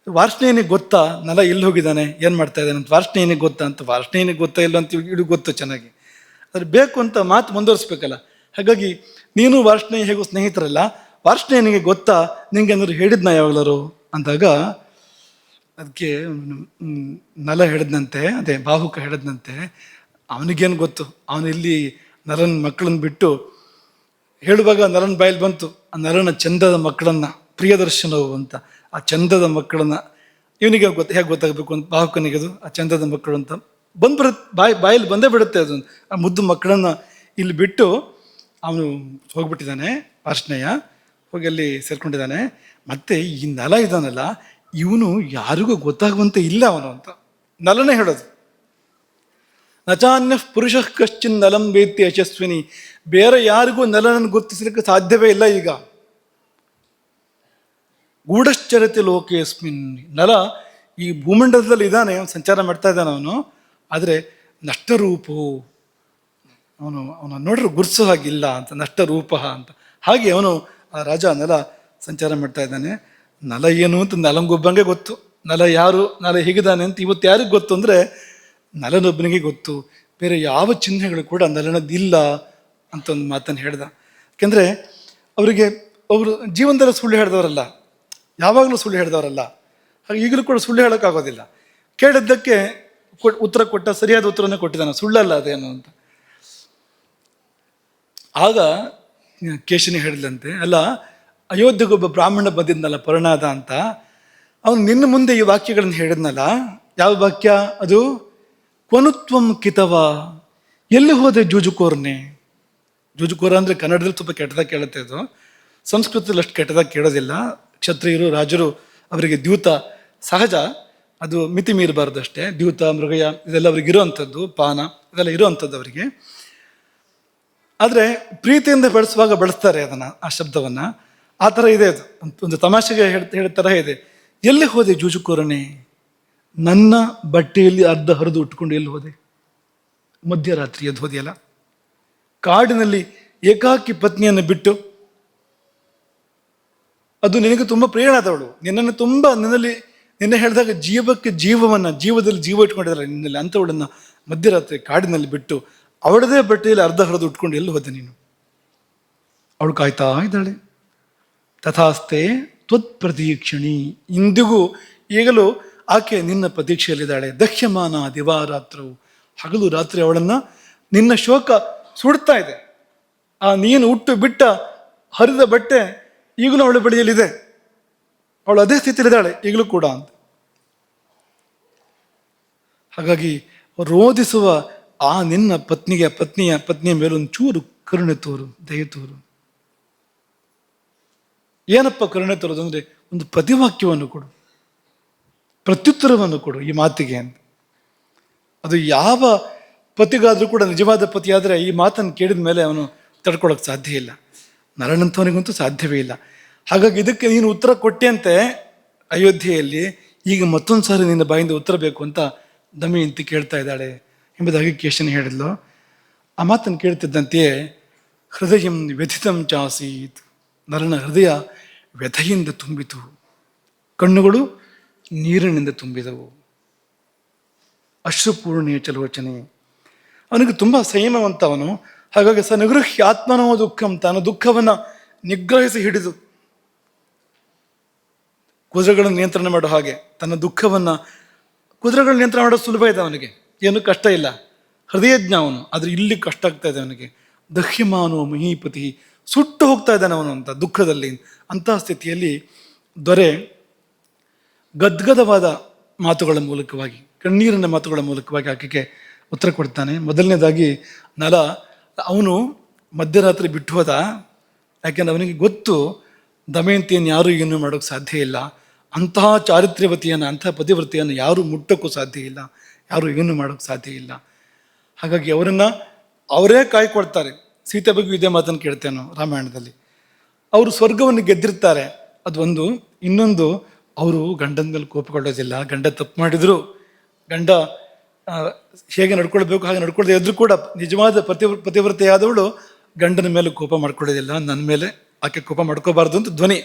ವಾರ್ಷ್ಣೇಯನಿಗೆ ಗೊತ್ತಾ ನಲ ಎಲ್ಲಿ ಹೋಗಿದ್ದಾನೆ, ಏನು ಮಾಡ್ತಾ ಇದ್ದಾನೆ ಅಂತ. ವಾರ್ಷ್ಣೇಯನಿಗೆ ಗೊತ್ತಾ ಅಂತ. ವಾರ್ಷ್ಣೇಯನಿಗೆ ಗೊತ್ತಾ ಇಲ್ಲ ಅಂತ ಇವಳು ಗೊತ್ತು ಚೆನ್ನಾಗಿ. ಅದ್ರ ಬೇಕು ಅಂತ ಮಾತು ಮುಂದುವರಿಸ್ಬೇಕಲ್ಲ. ಹಾಗಾಗಿ ನೀನು ವಾರ್ಷ್ಣೇಯ ಹೇಗೂ ಸ್ನೇಹಿತರಲ್ಲ, ವಾರ್ಷ್ಣೇಯನಿಗೆ ಗೊತ್ತಾ ನಿಂಗೆ ಏನಾದ್ರು ಹೇಳಿದ್ನ ಯಾವಾಗಲಾರು ಅಂದಾಗ ಅದಕ್ಕೆ ನಲ ಹೇಳಿದ್ನಂತೆ, ಅದೇ ಬಾಹುಕ ಹೇಳಿದ್ನಂತೆ, ಅವನಿಗೇನು ಗೊತ್ತು, ಅವನು ಇಲ್ಲಿ ನರನ ಮಕ್ಕಳನ್ನ ಬಿಟ್ಟು ಹೇಳುವಾಗ ನರನ ಬಾಯಲ್ಲಿ ಬಂತು ಆ ನರನ ಚಂದದ ಮಕ್ಕಳನ್ನ, ಪ್ರಿಯದರ್ಶನವು ಅಂತ ಆ ಚಂದದ ಮಕ್ಕಳನ್ನ ಇವನಿಗೆ ಹೇಗೆ ಗೊತ್ತಾಗಬೇಕು ಅಂತ ಬಾಹುಕನಿಗೆ ಅದು ಆ ಚಂದದ ಮಕ್ಕಳು ಅಂತ ಬಂದ್ಬಿಡುತ್ತೆ, ಬಾಯಲ್ಲಿ ಬಂದೇ ಬಿಡುತ್ತೆ ಅದು. ಆ ಮುದ್ದು ಮಕ್ಕಳನ್ನ ಇಲ್ಲಿ ಬಿಟ್ಟು ಅವನು ಹೋಗ್ಬಿಟ್ಟಿದ್ದಾನೆ. ವಾರ್ಷ್ಣೇಯ ಹೋಗಿ ಅಲ್ಲಿ ಸೇರ್ಕೊಂಡಿದ್ದಾನೆ. ಮತ್ತೆ ಈ ನಲ ಇದಾನಲ್ಲ, ಇವನು ಯಾರಿಗೂ ಗೊತ್ತಾಗುವಂತೆ ಇಲ್ಲ ಅವನು ಅಂತ ನಲನೇ ಹೇಳೋದು. ನಚಾನ್ಯ ಪುರುಷ ಕಶ್ಚಿನ್ ನಲಂ ವೇತ್ತಿ ಯಶಸ್ವಿನಿ. ಬೇರೆ ಯಾರಿಗೂ ನಲನನ್ನು ಗುರುತಿಸಲಿಕ್ಕೆ ಸಾಧ್ಯವೇ ಇಲ್ಲ ಈಗ. ಗೂಢಶ್ಚರತೆ ಲೋಕೇಸ್ಮಿನ್. ನಲ ಈ ಭೂಮಂಡಲದಲ್ಲಿ ಇದ್ದಾನೆ, ಅವನು ಸಂಚಾರ ಮಾಡ್ತಾ ಇದ್ದಾನೆ ಅವನು. ಆದರೆ ನಷ್ಟರೂಪವು, ಅವನು ನೋಡ್ರೆ ಗುರ್ಸೋ ಹಾಗಿಲ್ಲ ಅಂತ, ನಷ್ಟರೂಪ ಅಂತ. ಹಾಗೆ ಅವನು ಆ ರಾಜ ನಲ ಸಂಚಾರ ಮಾಡ್ತಾ ಇದ್ದಾನೆ. ನಲ ಏನು ಅಂತ ನಲಂಗೊಬ್ಬಂಗೆ ಗೊತ್ತು. ನಲ ಯಾರು, ನಲ ಹೇಗಿದ್ದಾನೆ ಅಂತ ಇವತ್ತು ಯಾರಿಗೆ ಗೊತ್ತು ಅಂದರೆ ನಲನೊಬ್ಬನಿಗೆ ಗೊತ್ತು. ಬೇರೆ ಯಾವ ಚಿಹ್ನೆಗಳು ಕೂಡ ನಲನದ್ದಿಲ್ಲ ಅಂತ ಒಂದು ಮಾತನ್ನು ಹೇಳ್ದ. ಯಾಕೆಂದರೆ ಅವರಿಗೆ ಅವರು ಜೀವನದಲ್ಲಿ ಸುಳ್ಳು ಹೇಳಿದವರಲ್ಲ, ಯಾವಾಗಲೂ ಸುಳ್ಳು ಹೇಳಿದವರಲ್ಲ. ಹಾಗೆ ಈಗಲೂ ಕೂಡ ಸುಳ್ಳು ಹೇಳೋಕ್ಕಾಗೋದಿಲ್ಲ. ಕೇಳಿದ್ದಕ್ಕೆ ಉತ್ತರ ಕೊಟ್ಟ, ಸರಿಯಾದ ಉತ್ತರನೇ ಕೊಟ್ಟಿದ್ದಾನೆ, ಸುಳ್ಳಲ್ಲ ಅದೇನು ಅಂತ. ಆಗ ಕೇಶಿನಿ ಹೇಳಿದಂತೆ, ಅಲ್ಲ ಅಯೋಧ್ಯೆಗೊಬ್ಬ ಬ್ರಾಹ್ಮಣ ಬಂದಿದ್ನಲ್ಲ ಪರನಾದ ಅಂತ, ಅವನು ನಿನ್ನ ಮುಂದೆ ಈ ವಾಕ್ಯಗಳನ್ನು ಹೇಳಿದ್ನಲ್ಲ. ಯಾವ ವಾಕ್ಯ ಅದು? ಕ್ವನುತ್ವಂ ಕಿತವ, ಎಲ್ಲಿ ಹೋದೆ ಜೂಜುಕೋರ್ನೆ. ಜೂಜುಕೋರ ಅಂದರೆ ಕನ್ನಡದಲ್ಲಿ ಸ್ವಲ್ಪ ಕೆಟ್ಟದಾಗಿ ಕೇಳುತ್ತೆ, ಅದು ಸಂಸ್ಕೃತದಲ್ಲಿ ಅಷ್ಟು ಕೆಟ್ಟದಾಗಿ ಕೇಳೋದಿಲ್ಲ. ಕ್ಷತ್ರಿಯರು ರಾಜರು ಅವರಿಗೆ ದ್ಯೂತ ಸಹಜ, ಅದು ಮಿತಿ ಮೀರಬಾರ್ದು ಅಷ್ಟೇ. ದ್ಯೂತ ಮೃಗಯ ಇದೆಲ್ಲ ಅವ್ರಿಗೆ ಇರೋವಂಥದ್ದು, ಪಾನ ಇದೆಲ್ಲ ಇರೋವಂಥದ್ದು ಅವರಿಗೆ. ಆದರೆ ಪ್ರೀತಿಯಿಂದ ಬಳಸುವಾಗ ಬಳಸ್ತಾರೆ ಅದನ್ನು, ಆ ಶಬ್ದವನ್ನು. ಆ ಥರ ಇದೆ ಅದು, ಒಂದು ತಮಾಷೆಗೆ ಹೇಳ ಥರ ಇದೆ. ಎಲ್ಲಿ ಹೋದೆ ಜೂಜುಕೋರನೆ, ನನ್ನ ಬಟ್ಟೆಯಲ್ಲಿ ಅರ್ಧ ಹರಿದು ಉಟ್ಕೊಂಡು ಎಲ್ಲಿ ಹೋದೆ, ಮಧ್ಯರಾತ್ರಿ ಎದ್ದು ಹೋದೆಯಲ್ಲ. ಕಾಡಿನಲ್ಲಿ ಏಕಾಕಿ ಪತ್ನಿಯನ್ನು ಬಿಟ್ಟು, ಅದು ನಿನಗೆ ತುಂಬ ಪ್ರಿಯನಾದವಳು, ನಿನ್ನನ್ನು ತುಂಬ ನಿನ್ನೆ ಹೇಳಿದಾಗ ಜೀವಕ್ಕೆ ಜೀವವನ್ನು, ಜೀವದಲ್ಲಿ ಜೀವ ಇಟ್ಕೊಂಡಿದ್ದಾರೆ ನಿನ್ನಲ್ಲಿ, ಅಂಥವಳನ್ನು ಮಧ್ಯರಾತ್ರಿ ಕಾಡಿನಲ್ಲಿ ಬಿಟ್ಟು ಅವಳದೇ ಬಟ್ಟೆಯಲ್ಲಿ ಅರ್ಧ ಹರಿದು ಉಟ್ಕೊಂಡು ಎಲ್ಲಿ ಹೋದೆ ನೀನು. ಅವಳು ಕಾಯ್ತಾ ಇದ್ದಾಳೆ. ತಥಾಸ್ತೆ ತ್ವತ್ ಪ್ರತೀಕ್ಷಣಿ. ಇಂದಿಗೂ ಈಗಲೂ ಆಕೆ ನಿನ್ನ ಪ್ರತೀಕ್ಷೆಯಲ್ಲಿದ್ದಾಳೆ. ದಕ್ಷ್ಯಮಾನ ದಿವಾರಾತ್ರವು. ಹಗಲು ರಾತ್ರಿ ಅವಳನ್ನು ನಿನ್ನ ಶೋಕ ಸುಡ್ತಾ ಇದೆ. ಆ ನೀನು ಉಟ್ಟು ಬಿಟ್ಟ ಹರಿದ ಬಟ್ಟೆ ಈಗಲೂ ಅವಳ ಬಳಿಯಲ್ಲಿದೆ, ಅವಳು ಅದೇ ಸ್ಥಿತಿಯಲ್ಲಿದ್ದಾಳೆ ಈಗಲೂ ಕೂಡ ಅಂತ. ಹಾಗಾಗಿ ರೋಧಿಸುವ ಆ ನಿನ್ನ ಪತ್ನಿಯ ಮೇಲೊಂದು ಚೂರು ಕರುಣೆ ತೋರು, ದಯೆ ತೋರು. ಏನಪ್ಪ ಕರುಣೆ ತೋರೋದು ಅಂದರೆ ಒಂದು ಪ್ರತಿವಾಕ್ಯವನ್ನು ಕೊಡು, ಪ್ರತ್ಯುತ್ತರವನ್ನು ಕೊಡು ಈ ಮಾತಿಗೆ ಅಂತ. ಅದು ಯಾವ ಪತಿಗಾದರೂ ಕೂಡ, ನಿಜವಾದ ಪತಿ ಆದರೆ ಈ ಮಾತನ್ನು ಕೇಳಿದ ಮೇಲೆ ಅವನು ತಡ್ಕೊಳ್ಳೋಕೆ ಸಾಧ್ಯ ಇಲ್ಲ. ನರನಂಥವನಿಗಂತೂ ಸಾಧ್ಯವೇ ಇಲ್ಲ. ಹಾಗಾಗಿ ಇದಕ್ಕೆ ನೀನು ಉತ್ತರ ಕೊಟ್ಟೆಂತೆ ಅಯೋಧ್ಯೆಯಲ್ಲಿ, ಈಗ ಮತ್ತೊಂದು ಸಾರಿ ನಿನ್ನ ಬಾಯಿಂದ ಉತ್ತರ ಬೇಕು ಅಂತ ದಮಯಂತಿ ಕೇಳ್ತಾ ಇದ್ದಾಳೆ ಎಂಬುದಾಗಿ ಕೇಶಿನಿ ಹೇಳಿದ್ಲು. ಆ ಮಾತನ್ನು ಕೇಳ್ತಿದ್ದಂತೆಯೇ ಹೃದಯಂ ವ್ಯಥಿತಂ ಚಾಸೀತ್. ನರನ ಹೃದಯ ವ್ಯಥೆಯಿಂದ ತುಂಬಿತು, ಕಣ್ಣುಗಳು ನೀರಿನಿಂದ ತುಂಬಿದವು. ಅಶ್ರುಪೂರ್ಣಿಯ ಚಲೋಚನೆ. ಅವನಿಗೆ ತುಂಬ ಸಂಯಮವಂತ ಅವನು. ಹಾಗಾಗಿ ನಿಗೃಹ್ಯ ಆತ್ಮನೋ ದುಃಖಂ, ತಾನು ದುಃಖವನ್ನು ನಿಗ್ರಹಿಸಿ ಹಿಡಿದು, ಕುದುರೆಗಳನ್ನು ನಿಯಂತ್ರಣ ಮಾಡೋ ಹಾಗೆ ತನ್ನ ದುಃಖವನ್ನು, ಕುದುರೆಗಳನ್ನು ನಿಯಂತ್ರಣ ಮಾಡೋದು ಸುಲಭ ಇದೆ ಅವನಿಗೆ, ಏನು ಕಷ್ಟ ಇಲ್ಲ, ಹೃದಯಜ್ಞ ಅವನು. ಆದರೆ ಇಲ್ಲಿ ಕಷ್ಟ ಆಗ್ತಾ ಇದೆ ಅವನಿಗೆ. ದಹ್ಯಮಾನೋ ಮಹೀಪತಿ, ಸುಟ್ಟು ಹೋಗ್ತಾ ಇದ್ದಾನೆ ಅವನು ಅಂತ ದುಃಖದಲ್ಲಿ. ಅಂತಹ ಸ್ಥಿತಿಯಲ್ಲಿ ದೊರೆ ಗದ್ಗದವಾದ ಮಾತುಗಳ ಮೂಲಕವಾಗಿ, ಕಣ್ಣೀರಿನ ಮಾತುಗಳ ಮೂಲಕವಾಗಿ ಆಕೆಗೆ ಉತ್ತರ ಕೊಡ್ತಾನೆ. ಮೊದಲನೇದಾಗಿ ನಲ ಅವನು ಮಧ್ಯರಾತ್ರಿ ಬಿಟ್ಟು ಹೋದ, ಯಾಕೆಂದ್ರೆ ಅವನಿಗೆ ಗೊತ್ತು ದಮಯಂತಿಯನ್ನು ಯಾರೂ ಏನೂ ಮಾಡೋಕ್ಕೆ ಸಾಧ್ಯ ಇಲ್ಲ. ಅಂತಹ ಚಾರಿತ್ರ್ಯವತಿಯನ್ನು, ಅಂತಹ ಪತಿವ್ರತೆಯನ್ನು ಯಾರೂ ಮುಟ್ಟೋಕ್ಕೂ ಸಾಧ್ಯ ಇಲ್ಲ, ಯಾರೂ ಏನೂ ಮಾಡೋಕ್ಕೆ ಸಾಧ್ಯ ಇಲ್ಲ. ಹಾಗಾಗಿ ಅವರೇ ಕಾಯ್ಕೊಳ್ತಾರೆ. ಸೀತೆ ಬಗ್ಗೆ ಇದೇ ಮಾತನ್ನು ಕೇಳ್ತೇನೆ ನಾವು ರಾಮಾಯಣದಲ್ಲಿ. ಅವರು ಸ್ವರ್ಗವನ್ನು ಗೆದ್ದಿರ್ತಾರೆ, ಅದು ಒಂದು. ಇನ್ನೊಂದು, ಅವರು ಗಂಡನ ಮೇಲೆ ಕೋಪಗೊಳ್ಳೋದಿಲ್ಲ. ಗಂಡ ತಪ್ಪು ಮಾಡಿದ್ರು, ಗಂಡ ಹೇಗೆ ನಡ್ಕೊಳ್ಬೇಕು ಹಾಗೆ ನಡ್ಕೊಳ್ದೇ ಇದ್ರೂ ಕೂಡ ನಿಜವಾದ ಪತಿವ್ರತೆಯಾದವಳು ಗಂಡನ ಮೇಲೆ ಕೋಪ ಮಾಡ್ಕೊಳ್ಳೋದಿಲ್ಲ. ನನ್ನ ಮೇಲೆ ಆಕೆ ಕೋಪ ಮಾಡ್ಕೋಬಾರ್ದು ಅಂತ ಧ್ವನಿ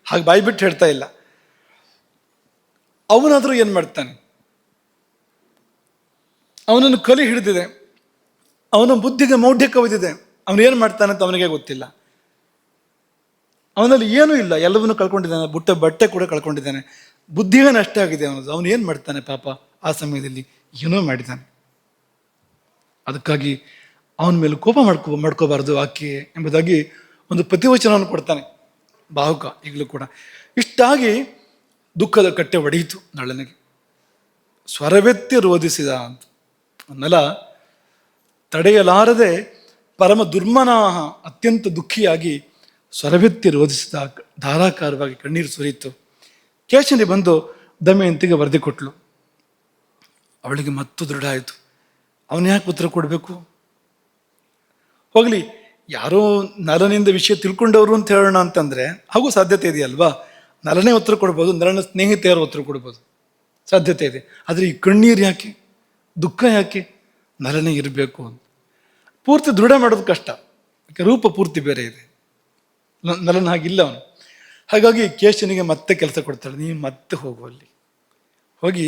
ಹಾಗೆ ಬಾಯಿ ಬಿಟ್ಟು ಹೇಳ್ತಾ ಇಲ್ಲ. ಅವನಾದರೂ ಏನು ಮಾಡ್ತಾನೆ, ಅವನನ್ನು ಕಲಿ ಹಿಡಿದಿದೆ, ಅವನ ಬುದ್ಧಿಗೆ ಮೌಢ್ಯ ಕವಿದಿದೆ. ಅವನೇನು ಮಾಡ್ತಾನೆ ಅಂತ ಅವನಿಗೆ ಗೊತ್ತಿಲ್ಲ. ಅವನಲ್ಲಿ ಏನೂ ಇಲ್ಲ, ಎಲ್ಲವನ್ನೂ ಕಳ್ಕೊಂಡಿದ್ದಾನೆ. ಬಟ್ಟೆ ಕೂಡ ಕಳ್ಕೊಂಡಿದ್ದಾನೆ. ಬುದ್ಧಿಗೆ ನಷ್ಟ ಆಗಿದೆ ಅವನದು. ಅವನು ಏನು ಮಾಡ್ತಾನೆ ಪಾಪ ಆ ಸಮಯದಲ್ಲಿ? ಏನೋ ಮಾಡಿದ್ದಾನೆ. ಅದಕ್ಕಾಗಿ ಅವನ ಮೇಲೆ ಕೋಪ ಮಾಡ್ಕೋಬಾರ್ದು ಆಕೆ ಎಂಬುದಾಗಿ ಒಂದು ಪ್ರತಿವಚನವನ್ನು ಕೊಡ್ತಾನೆ ಬಾಹುಕ ಈಗಲೂ ಕೂಡ. ಇಷ್ಟಾಗಿ ದುಃಖದ ಕಟ್ಟೆ ಒಡೆಯಿತು ನಳನಿಗೆ. ಸ್ವರವೆತ್ತಿ ರೋಧಿಸಿದ ಅಂತ ಅನ್ನಲ್ಲ, ತಡೆಯಲಾರದೆ ಪರಮ ದುರ್ಮನಾಹ ಅತ್ಯಂತ ದುಃಖಿಯಾಗಿ ಸ್ವರವೆತ್ತಿ ರೋಧಿಸಿದ, ಧಾರಾಕಾರವಾಗಿ ಕಣ್ಣೀರು ಸುರಿಯಿತು. ಕೇಶನಿ ಬಂದು ದಮಯಂತಿಗೆ ವರದಿ ಕೊಟ್ಲು. ಅವಳಿಗೆ ಮತ್ತು ದೃಢ ಆಯಿತು, ಅವನು ಯಾಕೆ ಉತ್ತರ ಕೊಡಬೇಕು? ಹೋಗಲಿ, ಯಾರೋ ನಲನಿಂದ ವಿಷಯ ತಿಳ್ಕೊಂಡವರು ಅಂತ ಹೇಳೋಣ ಅಂತಂದರೆ ಹಾಗೂ ಸಾಧ್ಯತೆ ಇದೆಯಲ್ವಾ. ನಲನೇ ಉತ್ತರ ಕೊಡ್ಬೋದು, ನಲನ ಸ್ನೇಹಿತೆಯರು ಉತ್ತರ ಕೊಡ್ಬೋದು, ಸಾಧ್ಯತೆ ಇದೆ. ಆದರೆ ಈ ಕಣ್ಣೀರು ಯಾಕೆ, ದುಃಖ ಯಾಕೆ? ನಲನೇ ಇರಬೇಕು ಅಂತ ಪೂರ್ತಿ ದೃಢ ಮಾಡೋದು ಕಷ್ಟ, ಯಾಕೆ ರೂಪ ಪೂರ್ತಿ ಬೇರೆ ಇದೆ. ನಲನ ಹಾಗಿಲ್ಲ ಅವನು. ಹಾಗಾಗಿ ಕೇಶನಿಗೆ ಮತ್ತೆ ಕೆಲಸ ಕೊಡ್ತಾಳೆ, ನೀನು ಮತ್ತೆ ಹೋಗು, ಅಲ್ಲಿ ಹೋಗಿ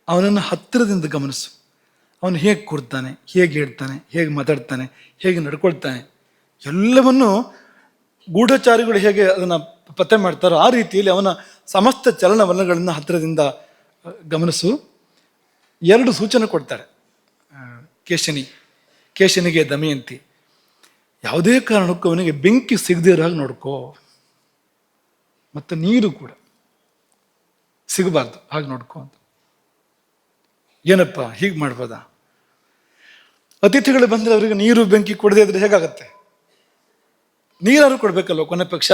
ಅವನನ್ನು ಹತ್ತಿರದಿಂದ ಗಮನಿಸು. ಅವನು ಹೇಗೆ ಕೂರ್ತಾನೆ, ಹೇಗೆ ಹೇಳ್ತಾನೆ, ಹೇಗೆ ಮಾತಾಡ್ತಾನೆ, ಹೇಗೆ ನಡ್ಕೊಳ್ತಾನೆ, ಎಲ್ಲವನ್ನೂ ಗೂಢಚಾರಿಗಳು ಹೇಗೆ ಅದನ್ನು ಪತ್ತೆ ಮಾಡ್ತಾರೋ ಆ ರೀತಿಯಲ್ಲಿ ಅವನ ಸಮಸ್ತ ಚಲನವಲನಗಳನ್ನು ಹತ್ತಿರದಿಂದ ಗಮನಿಸು. 2 ಸೂಚನೆ ಕೊಡ್ತಾಳೆ ಕೇಶನಿಗೆ ದಮಯಂತಿ. ಯಾವುದೇ ಕಾರಣಕ್ಕೂ ಅವನಿಗೆ ಬೆಂಕಿ ಸಿಗದಿರೋ ಹಾಗೆ ನೋಡ್ಕೋ, ಮತ್ತು ನೀರು ಕೂಡ ಸಿಗಬಾರ್ದು ಹಾಗೆ ನೋಡ್ಕೋ ಅಂತ. ಏನಪ್ಪ ಹೀಗೆ ಮಾಡ್ಬೋದಾ? ಅತಿಥಿಗಳು ಬಂದರೆ ಅವರಿಗೆ ನೀರು ಬೆಂಕಿ ಕೊಡದೇ ಇದ್ರೆ ಹೇಗಾಗತ್ತೆ? ನೀರಾದ್ರು ಕೊಡ್ಬೇಕಲ್ವ ಕೊನೆ ಪಕ್ಷ.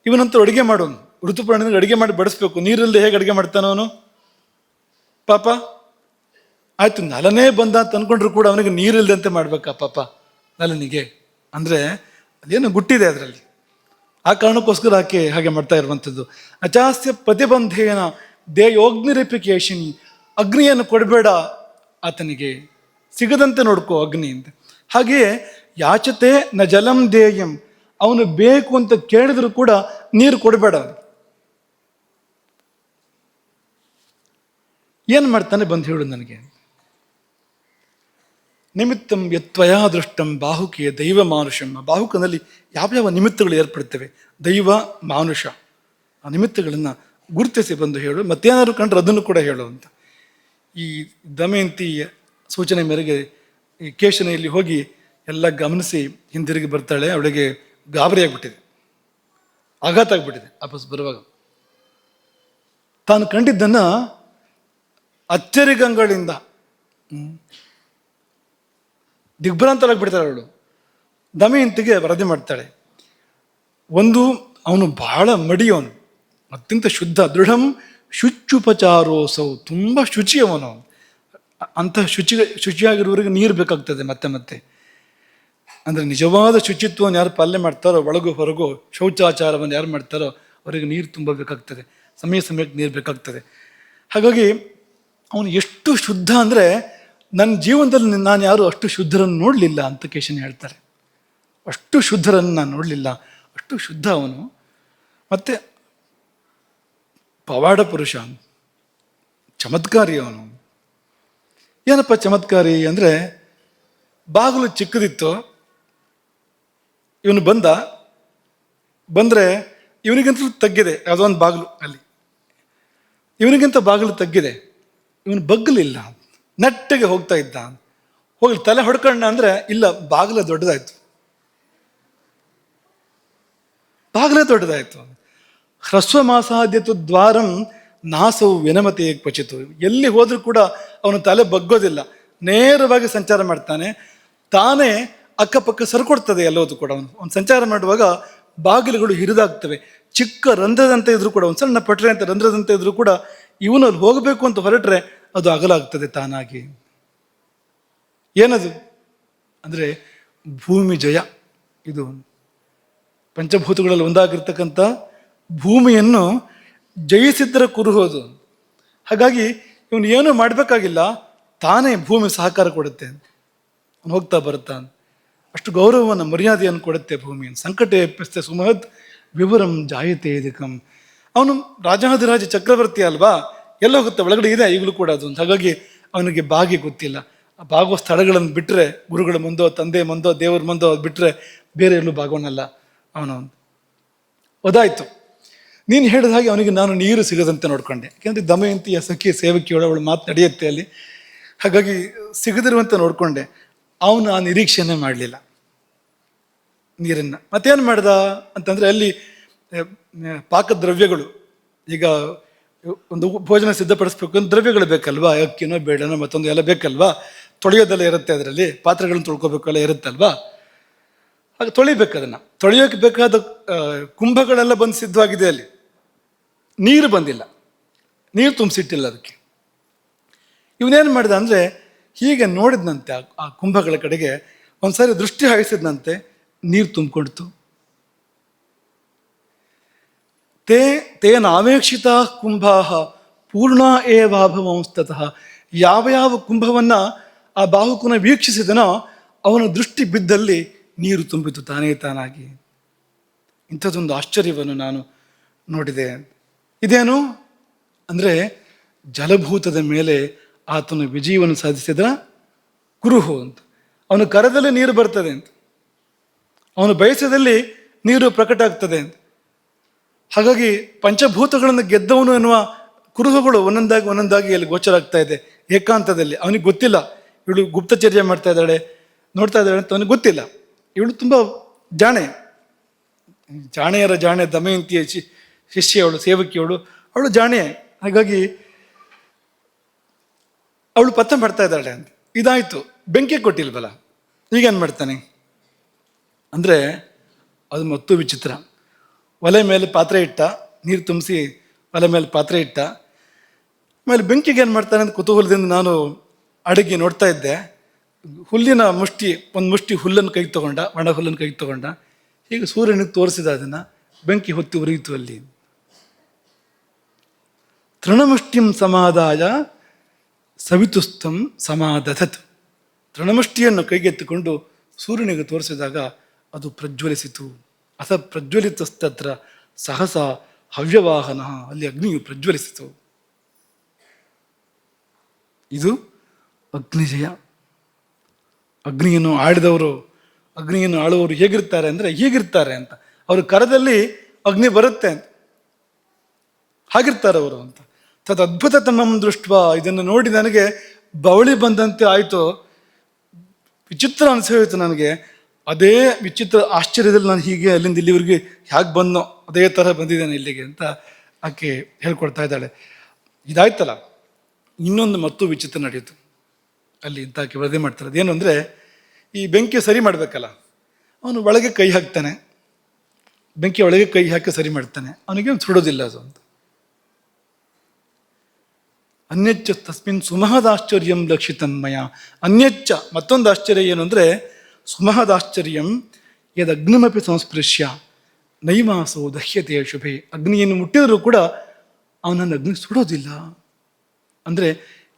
ಇವನಂತೂ ಅಡುಗೆ ಮಾಡೋನು, ಋತುಪರ್ಣನಿಗೆ ಅಡುಗೆ ಮಾಡಿ ಬಡಿಸ್ಬೇಕು, ನೀರಲ್ಲಿ ಹೇಗೆ ಅಡುಗೆ ಮಾಡ್ತಾನೋ ಅವನು ಪಾಪ. ಆಯ್ತು, ನಲನೇ ಬಂದ ಅಂತ ಅನ್ಕೊಂಡ್ರು ಕೂಡ ಅವನಿಗೆ ನೀರಿಲ್ದಂತೆ ಮಾಡ್ಬೇಕಾ ಪಾಪ ನಲನಿಗೆ? ಅಂದರೆ ಅದೇನು ಗುಟ್ಟಿದೆ ಅದರಲ್ಲಿ. ಆ ಕಾರಣಕ್ಕೋಸ್ಕರ ಆಕೆ ಹಾಗೆ ಮಾಡ್ತಾ ಇರುವಂಥದ್ದು. ಅಚಾಸ್ಯ ಪ್ರತಿಬಂಧೇನ ದೇಯೋಗ್ನಿರಿಪಿಕೇಶಿನಿ, ಅಗ್ನಿಯನ್ನು ಕೊಡಬೇಡ ಆತನಿಗೆ, ಸಿಗದಂತೆ ನೋಡ್ಕೋ ಅಗ್ನಿ ಅಂತ. ಹಾಗೆಯೇ ಯಾಚತೆ ನ ಜಲಂ ದೇಯಂ, ಅವನು ಬೇಕು ಅಂತ ಕೇಳಿದ್ರು ಕೂಡ ನೀರು ಕೊಡಬೇಡ ಅವನಿಗೆ. ಏನು ಮಾಡ್ತಾನೆ ಬಂದು ಹೇಳು ನನಗೆ. ನಿಮಿತ್ತಂ ಯತ್ವಯಾ ದೃಷ್ಟಂ ಬಾಹುಕಿಯ ದೈವ ಮಾನುಷಂ. ಬಾಹುಕನಲ್ಲಿ ಯಾವ್ಯಾವ ನಿಮಿತ್ತಗಳು ಏರ್ಪಡ್ತವೆ, ದೈವ ಮಾನುಷ, ಆ ನಿಮಿತ್ತಗಳನ್ನು ಗುರುತಿಸಿ ಬಂದು ಹೇಳು. ಮತ್ತೇನಾದ್ರು ಕಂಡ್ರೆ ಅದನ್ನು ಕೂಡ ಹೇಳು ಅಂತ. ಈ ದಮಯಂತಿ ಸೂಚನೆ ಮೇರೆಗೆ ಈ ಕೇಶನೆಯಲ್ಲಿ ಹೋಗಿ ಎಲ್ಲ ಗಮನಿಸಿ ಹಿಂದಿರುಗಿ ಬರ್ತಾಳೆ. ಅವಳಿಗೆ ಗಾಬರಿ ಆಗಿಬಿಟ್ಟಿದೆ, ಆಘಾತ ಆಗಿಬಿಟ್ಟಿದೆ. ವಾಪಸ್ ಬರುವಾಗ ತಾನು ಕಂಡಿದ್ದನ್ನು ಅಚ್ಚರಿಗಂಗಳಿಂದ ದಿಗ್ಭ್ರಾಂತರಾಗ್ಬಿಡ್ತಾಳೆ ಅವಳು. ದಮಯಂತಿಗೆ ವರದಿ ಮಾಡ್ತಾಳೆ. ಒಂದು, ಅವನು ಬಹಳ ಮಡಿಯವನು, ಅತ್ಯಂತ ಶುದ್ಧ, ದೃಢಂ ಶುಚುಪಚಾರೋಸೌ, ತುಂಬ ಶುಚಿಯವನು. ಅಂತಹ ಶುಚಿಯಾಗಿರುವವರಿಗೆ ನೀರು ಬೇಕಾಗ್ತದೆ ಮತ್ತೆ ಮತ್ತೆ. ಅಂದರೆ ನಿಜವಾದ ಶುಚಿತ್ವವನ್ನು ಯಾರು ಪಾಲನೆ ಮಾಡ್ತಾರೋ, ಒಳಗು ಹೊರಗು ಶೌಚಾಚಾರವನ್ನು ಯಾರು ಮಾಡ್ತಾರೋ ಅವರಿಗೆ ನೀರು ತುಂಬ ಬೇಕಾಗ್ತದೆ, ಸಮಯಕ್ಕೆ ನೀರು ಬೇಕಾಗ್ತದೆ. ಹಾಗಾಗಿ ಅವನು ಎಷ್ಟು ಶುದ್ಧ ಅಂದರೆ ನನ್ನ ಜೀವನದಲ್ಲಿ ನಾನು ಯಾರು ಅಷ್ಟು ಶುದ್ಧರನ್ನು ನೋಡಲಿಲ್ಲ ಅಂತ ಕೇಶನ್ ಹೇಳ್ತಾರೆ. ಅಷ್ಟು ಶುದ್ಧರನ್ನು ನಾನು ನೋಡಲಿಲ್ಲ, ಅಷ್ಟು ಶುದ್ಧ ಅವನು. ಮತ್ತು ಪವಾಡ ಪುರುಷ, ಚಮತ್ಕಾರಿ ಅವನು. ಏನಪ್ಪ ಚಮತ್ಕಾರಿ ಅಂದರೆ, ಬಾಗಿಲು ಚಿಕ್ಕದಿತ್ತು, ಇವನು ಬಂದರೆ ಇವನಿಗಂತೂ ತಗ್ಗಿದೆ, ಯಾವುದೋ ಒಂದು ಬಾಗಿಲು ಅಲ್ಲಿ, ಇವನಿಗಿಂತ ಬಾಗಿಲು ತಗ್ಗಿದೆ, ಇವನು ಬಗ್ಗಲಿಲ್ಲ, ನೆಟ್ಟಗೆ ಹೋಗ್ತಾ ಇದ್ದ. ಹೋಗ್ಲಿ ತಲೆ ಹೊಡ್ಕೊಂಡ ಅಂದರೆ ಇಲ್ಲ, ಬಾಗಿಲೇ ದೊಡ್ಡದಾಯ್ತು, ಬಾಗಿಲೇ ದೊಡ್ಡದಾಯ್ತು. ಹ್ರಸ್ವ ಮಾಸಾದ್ಯತು ದ್ವಾರಂ ನಾಸವು ವಿನಮತೆ ಕ್ವಚಿತು. ಎಲ್ಲಿ ಹೋದ್ರೂ ಕೂಡ ಅವನು ತಲೆ ಬಗ್ಗೋದಿಲ್ಲ, ನೇರವಾಗಿ ಸಂಚಾರ ಮಾಡ್ತಾನೆ. ತಾನೇ ಅಕ್ಕಪಕ್ಕ ಸರ್ಕೊಡ್ತದೆ ಎಲ್ಲೋದು ಕೂಡ. ಅವನು ಸಂಚಾರ ಮಾಡುವಾಗ ಬಾಗಿಲುಗಳು ಹಿರಿದಾಗ್ತವೆ, ಚಿಕ್ಕ ರಂಧ್ರದಂತೆ ಇದ್ರೂ ಕೂಡ, ಒಂದು ಸಣ್ಣ ಪಟ್ರೆ ಅಂತ ರಂಧ್ರದಂತೆ ಇದ್ರೂ ಕೂಡ ಇವನು ಅಲ್ಲಿ ಹೋಗಬೇಕು ಅಂತ ಹೊರಟ್ರೆ ಅದು ಅಗಲಾಗ್ತದೆ ತಾನಾಗಿ. ಏನದು ಅಂದರೆ ಭೂಮಿ ಜಯ. ಇದು ಪಂಚಭೂತಗಳಲ್ಲಿ ಒಂದಾಗಿರ್ತಕ್ಕಂಥ ಭೂಮಿಯನ್ನು ಜಯಿಸಿದ್ರೆ ಕುರುಹೋದು. ಹಾಗಾಗಿ ಇವನು ಏನೂ ಮಾಡಬೇಕಾಗಿಲ್ಲ, ತಾನೇ ಭೂಮಿ ಸಹಕಾರ ಕೊಡುತ್ತೆ. ಅವನು ಹೋಗ್ತಾ ಬರುತ್ತಾ ಅಷ್ಟು ಗೌರವವನ್ನು ಮರ್ಯಾದೆಯನ್ನು ಕೊಡುತ್ತೆ ಭೂಮಿಯನ್ನು. ಸಂಕಟ ಎಪ್ಪಿಸ್ತೆ ಸುಮಹದ್ ವಿವರಂ ಜಾಯತೆ ಇದಕಂ. ಅವನು ರಾಜಾಧಿರಾಜ ಚಕ್ರವರ್ತಿ ಅಲ್ವಾ, ಎಲ್ಲ ಹೋಗುತ್ತೆ, ಒಳಗಡೆ ಇದೆ ಈಗಲೂ ಕೂಡ ಅದು. ಹಾಗಾಗಿ ಅವನಿಗೆ ಬಾಗಿ ಗೊತ್ತಿಲ್ಲ. ಆ ಬಾಗುವ ಸ್ಥಳಗಳನ್ನು ಬಿಟ್ಟರೆ, ಗುರುಗಳ ಮುಂದೋ ತಂದೆ ಮುಂದೋ ದೇವರ ಮುಂದೋ ಅದು ಬಿಟ್ಟರೆ ಬೇರೆ ಎಲ್ಲೂ ಭಾಗವನ್ನಲ್ಲ ಅವನು. ಅದಾಯಿತು. ನೀನು ಹೇಳಿದ ಹಾಗೆ ಅವನಿಗೆ ನಾನು ನೀರು ಸಿಗದಂತೆ ನೋಡ್ಕೊಂಡೆ. ಯಾಕೆಂದರೆ ದಮಯಂತಿಯ ಸಖಿ ಸೇವಕಿಯೊಳ ಅವಳು ಮಾತು ನಡೆಯುತ್ತೆ ಅಲ್ಲಿ, ಹಾಗಾಗಿ ಸಿಗದಿರುವಂತೆ ನೋಡಿಕೊಂಡೆ. ಅವನು ಆ ನಿರೀಕ್ಷೆನೇ ಮಾಡಲಿಲ್ಲ ನೀರನ್ನು. ಮತ್ತೇನು ಮಾಡ್ದ ಅಂತಂದರೆ, ಅಲ್ಲಿ ಪಾಕದ್ರವ್ಯಗಳು, ಈಗ ಒಂದು ಭೋಜನ ಸಿದ್ಧಪಡಿಸ್ಬೇಕು ಅಂತ ದ್ರವ್ಯಗಳು ಬೇಕಲ್ವಾ, ಅಕ್ಕಿನೋ ಬೇಡನೋ ಮತ್ತೊಂದು ಎಲ್ಲ ಬೇಕಲ್ವಾ, ತೊಳೆಯೋದೆಲ್ಲ ಇರುತ್ತೆ, ಅದರಲ್ಲಿ ಪಾತ್ರೆಗಳನ್ನು ತೊಳ್ಕೊಬೇಕೆಲ್ಲ ಇರುತ್ತಲ್ವಾ, ಹಾಗೆ ತೊಳಿಬೇಕು. ಅದನ್ನು ತೊಳೆಯೋಕೆ ಬೇಕಾದ ಕುಂಭಗಳೆಲ್ಲ ಬಂದು ಸಿದ್ಧವಾಗಿದೆ. ಅಲ್ಲಿ ನೀರು ಬಂದಿಲ್ಲ, ನೀರು ತುಂಬಿಸಿಟ್ಟಿಲ್ಲ ಅದಕ್ಕೆ. ಇವನೇನು ಮಾಡಿದ ಅಂದರೆ, ಹೀಗೆ ನೋಡಿದ್ನಂತೆ ಆ ಕುಂಭಗಳ ಕಡೆಗೆ, ಒಂದ್ಸಾರಿ ದೃಷ್ಟಿ ಹಾಯಿಸಿದ್ನಂತೆ, ನೀರು ತುಂಬಿಕೊಡ್ತು. ತೇನಾವೇಕ್ಷಿತ ಕುಂಭಾ ಪೂರ್ಣ ಏವಾಭವಂಸ್ತತಃ. ಯಾವ ಯಾವ ಕುಂಭವನ್ನು ಆ ಬಾಹುಕನ ವೀಕ್ಷಿಸಿದನೋ ಅವನ ದೃಷ್ಟಿ ಬಿದ್ದಲ್ಲಿ ನೀರು ತುಂಬಿತು ತಾನೇ ತಾನಾಗಿ. ಇಂಥದ್ದೊಂದು ಆಶ್ಚರ್ಯವನ್ನು ನಾನು ನೋಡಿದೆ. ಇದೇನು ಅಂದರೆ, ಜಲಭೂತದ ಮೇಲೆ ಆತನು ವಿಜಯವನ್ನು ಸಾಧಿಸಿದ ಕುರುಹು ಅಂತ. ಅವನ ಕರದಲ್ಲಿ ನೀರು ಬರ್ತದೆ ಅಂತ, ಅವನು ಬಯಸದಲ್ಲಿ ನೀರು ಪ್ರಕಟ ಆಗ್ತದೆ ಅಂತ. ಹಾಗಾಗಿ ಪಂಚಭೂತಗಳನ್ನು ಗೆದ್ದವನು ಎನ್ನುವ ಕುರುಹುಗಳು ಒಂದೊಂದಾಗಿ ಅಲ್ಲಿ ಗೋಚರ ಆಗ್ತಾ ಇದೆ ಏಕಾಂತದಲ್ಲಿ. ಅವನಿಗೆ ಗೊತ್ತಿಲ್ಲ ಇವಳು ಗುಪ್ತಚರ್ಯ ಮಾಡ್ತಾ ಇದ್ದಾಳೆ, ನೋಡ್ತಾ ಇದ್ದಾಳೆ ಅಂತ ಅವನಿಗೆ ಗೊತ್ತಿಲ್ಲ. ಇವಳು ತುಂಬ ಜಾಣೆಯರ ಜಾಣೆ ದಮಯಂತಿಯ ಶಿಷ್ಯವಳು, ಸೇವಕಿಯವಳು, ಅವಳು ಜಾಣೆ. ಹಾಗಾಗಿ ಅವಳು ಪತ್ತೆ ಮಾಡ್ತಾ ಇದ್ದಾಳೆ ಅಂತ. ಇದಾಯಿತು, ಬೆಂಕಿ ಕೊಟ್ಟಿಲ್ವಲ್ಲ, ಈಗೇನು ಮಾಡ್ತಾನೆ ಅಂದರೆ, ಅದು ಮತ್ತೂ ವಿಚಿತ್ರ. ಒಲೆ ಮೇಲೆ ಪಾತ್ರೆ ಇಟ್ಟ, ನೀರು ತುಂಬಿಸಿ ಒಲೆ ಮೇಲೆ ಪಾತ್ರೆ ಇಟ್ಟ. ಆಮೇಲೆ ಬೆಂಕಿಗೆ ಏನು ಮಾಡ್ತಾನೆ ಅಂತ ಕುತೂಹಲದಿಂದ ನಾನು ಅಡುಗೆ ನೋಡ್ತಾ ಇದ್ದೆ. ಹುಲ್ಲಿನ ಒಂದು ಮುಷ್ಟಿ ಹುಲ್ಲನ್ನು ಕೈಗೆ ತಗೊಂಡ, ಒಣ ಹುಲ್ಲನ್ನು ಕೈಗೆ ತಗೊಂಡ, ಹೀಗೆ ಸೂರ್ಯನಿಗೆ ತೋರಿಸಿದ. ಅದನ್ನು ಬೆಂಕಿ ಹೊತ್ತಿ ಉರಿಯಿತು ಅಲ್ಲಿ. ತೃಣಮುಷ್ಟಿಂ ಸಮಾದಾಯ ಸವಿತುಸ್ತಂ ಸಮಾದಧತ್. ತೃಣಮುಷ್ಟಿಯನ್ನು ಕೈಗೆತ್ತಿಕೊಂಡು ಸೂರ್ಯನಿಗೆ ತೋರಿಸಿದಾಗ ಅದು ಪ್ರಜ್ವಲಿಸಿತು. ಅಥ ಪ್ರಜ್ವಲಿತಸ್ತತ್ರ ಸಹಸ ಹವ್ಯವಾಹನ. ಅಲ್ಲಿ ಅಗ್ನಿಯು ಪ್ರಜ್ವಲಿಸಿತು. ಇದು ಅಗ್ನಿಜಯ. ಅಗ್ನಿಯನ್ನು ಆಳುವವರು ಹೇಗಿರ್ತಾರೆ ಅಂದರೆ ಹೀಗಿರ್ತಾರೆ ಅಂತ. ಅವ್ರ ಕರದಲ್ಲಿ ಅಗ್ನಿ ಬರುತ್ತೆ ಅಂತ, ಹಾಗಿರ್ತಾರೆ ಅವರು ಅಂತ. ತದ್ ಅದ್ಭುತತಮಂ ದೃಷ್ಟ. ಇದನ್ನು ನೋಡಿ ನನಗೆ ಬವಳಿ ಬಂದಂತೆ ಆಯಿತು, ವಿಚಿತ್ರ ಅನಿಸೋಯಿತು ನನಗೆ. ಅದೇ ವಿಚಿತ್ರ ಆಶ್ಚರ್ಯದಲ್ಲಿ ನಾನು ಹೀಗೆ ಅಲ್ಲಿಂದ ಇಲ್ಲಿವರೆಗೆ ಹೇಗೆ ಬಂದೋ ಅದೇ ಥರ ಬಂದಿದ್ದೇನೆ ಇಲ್ಲಿಗೆ ಅಂತ ಆಕೆ ಹೇಳ್ಕೊಡ್ತಾ ಇದ್ದಾಳೆ. ಇದಾಯ್ತಲ್ಲ, ಇನ್ನೊಂದು ಮತ್ತೂ ವಿಚಿತ್ರ ನಡೆಯಿತು ಅಲ್ಲಿ ಅಂತ ಆಕೆ ವರದಿ ಮಾಡ್ತಾರೆ. ಅದೇನು ಅಂದರೆ, ಈ ಬೆಂಕಿ ಸರಿ ಮಾಡಬೇಕಲ್ಲ, ಅವನು ಒಳಗೆ ಕೈ ಹಾಕ್ತಾನೆ, ಬೆಂಕಿ ಒಳಗೆ ಕೈ ಹಾಕಿ ಸರಿ ಮಾಡ್ತಾನೆ, ಅವನಿಗೆ ಸುಡೋದಿಲ್ಲ ಅದು ಅಂತ. ಅನ್ಯಚ್ಚ ತಸ್ಮಿನ್ ಸುಮಹದಾಶ್ಚರ್ಯಂ ಲಕ್ಷಿತನ್ಮಯ. ಅನ್ಯಚ್ಚ ಮತ್ತೊಂದು ಆಶ್ಚರ್ಯ ಏನು ಅಂದರೆ, ಸುಮಹದಾಶ್ಚರ್ಯಂ ಯದ್ ಅಗ್ನಿಮಪಿ ಸಂಸ್ಪೃಶ್ಯ ನೈಮಾಸೋ ದಹ್ಯತೆ ಶುಭೆ. ಅಗ್ನಿಯನ್ನು ಮುಟ್ಟಿದರೂ ಕೂಡ ಅವನನ್ನು ಅಗ್ನಿ ಸುಡೋದಿಲ್ಲ. ಅಂದರೆ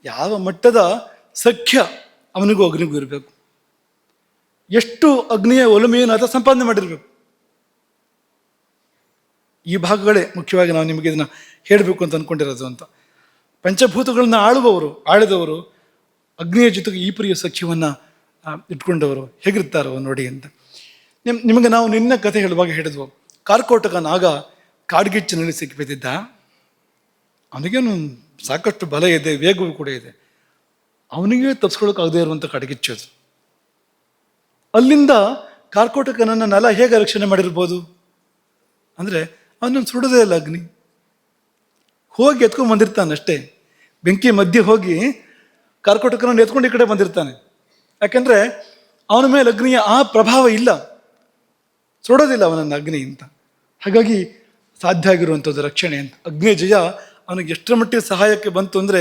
ಯಾವ ಮಟ್ಟದ ಸಖ್ಯ ಅವನಿಗೂ ಅಗ್ನಿಗೂ ಇರಬೇಕು, ಎಷ್ಟು ಅಗ್ನಿಯ ಒಲಮೆಯನ್ನು ಆತ ಸಂಪಾದನೆ ಮಾಡಿರಬೇಕು. ಈ ಭಾಗಗಳೇ ಮುಖ್ಯವಾಗಿ ನಾವು ನಿಮಗೆ ಇದನ್ನು ಹೇಳಬೇಕು ಅಂತ ಅಂದ್ಕೊಂಡಿರೋದು ಅಂತ. ಪಂಚಭೂತಗಳನ್ನು ಆಳಿದವರು ಅಗ್ನಿಯ ಜೊತೆಗೆ ಈ ಪ್ರಿಯ ಸಖ್ಯವನ್ನು ಇಟ್ಕೊಂಡವರು ಹೇಗಿರ್ತಾರೋ ನೋಡಿ ಅಂತ. ನಿಮಗೆ ನಾವು ನಿನ್ನ ಕಥೆ ಹೇಳುವಾಗ ಹೇಳಿದ್ವು, ಕಾರ್ಕೋಟಕ ನಾಗ ಕಾಡ್ಗಿಚ್ಚಿನಲ್ಲಿ ಸಿಕ್ಕಿಬಿದ್ದಿದ್ದ. ಅವನಿಗೇನು ಸಾಕಷ್ಟು ಬಲ ಇದೆ, ವೇಗವೂ ಕೂಡ ಇದೆ. ಅವನಿಗೆ ತಪ್ಪಿಸ್ಕೊಳ್ಳೋಕ್ಕಾಗದೇ ಇರುವಂಥ ಕಾಡ್ಗಿಚ್ಚೋದು. ಅಲ್ಲಿಂದ ಕಾರ್ಕೋಟಕನನ್ನು ನೆಲ ಹೇಗೆ ರಕ್ಷಣೆ ಮಾಡಿರ್ಬೋದು ಅಂದರೆ, ಅವನನ್ನು ಸುಡೋದೇ ಇಲ್ಲ ಅಗ್ನಿ. ಹೋಗಿ ಎತ್ಕೊಂಡು ಬಂದಿರ್ತಾನಷ್ಟೇ, ಬೆಂಕಿ ಮಧ್ಯೆ ಹೋಗಿ ಕಾರ್ಕೋಟಕನನ್ನು ಎತ್ಕೊಂಡು ಈ ಕಡೆ ಬಂದಿರ್ತಾನೆ. ಯಾಕೆಂದರೆ ಅವನ ಮೇಲೆ ಅಗ್ನಿಯ ಆ ಪ್ರಭಾವ ಇಲ್ಲ, ಸುಡೋದಿಲ್ಲ ಅವನನ್ನು ಅಗ್ನಿ ಅಂತ. ಹಾಗಾಗಿ ಸಾಧ್ಯ ಆಗಿರುವಂಥದ್ದು ರಕ್ಷಣೆ ಅಂತ. ಅಗ್ನಿ ಜಯ ಅವನಿಗೆ ಎಷ್ಟರ ಮಟ್ಟಿಗೆ ಸಹಾಯಕ್ಕೆ ಬಂತು ಅಂದರೆ,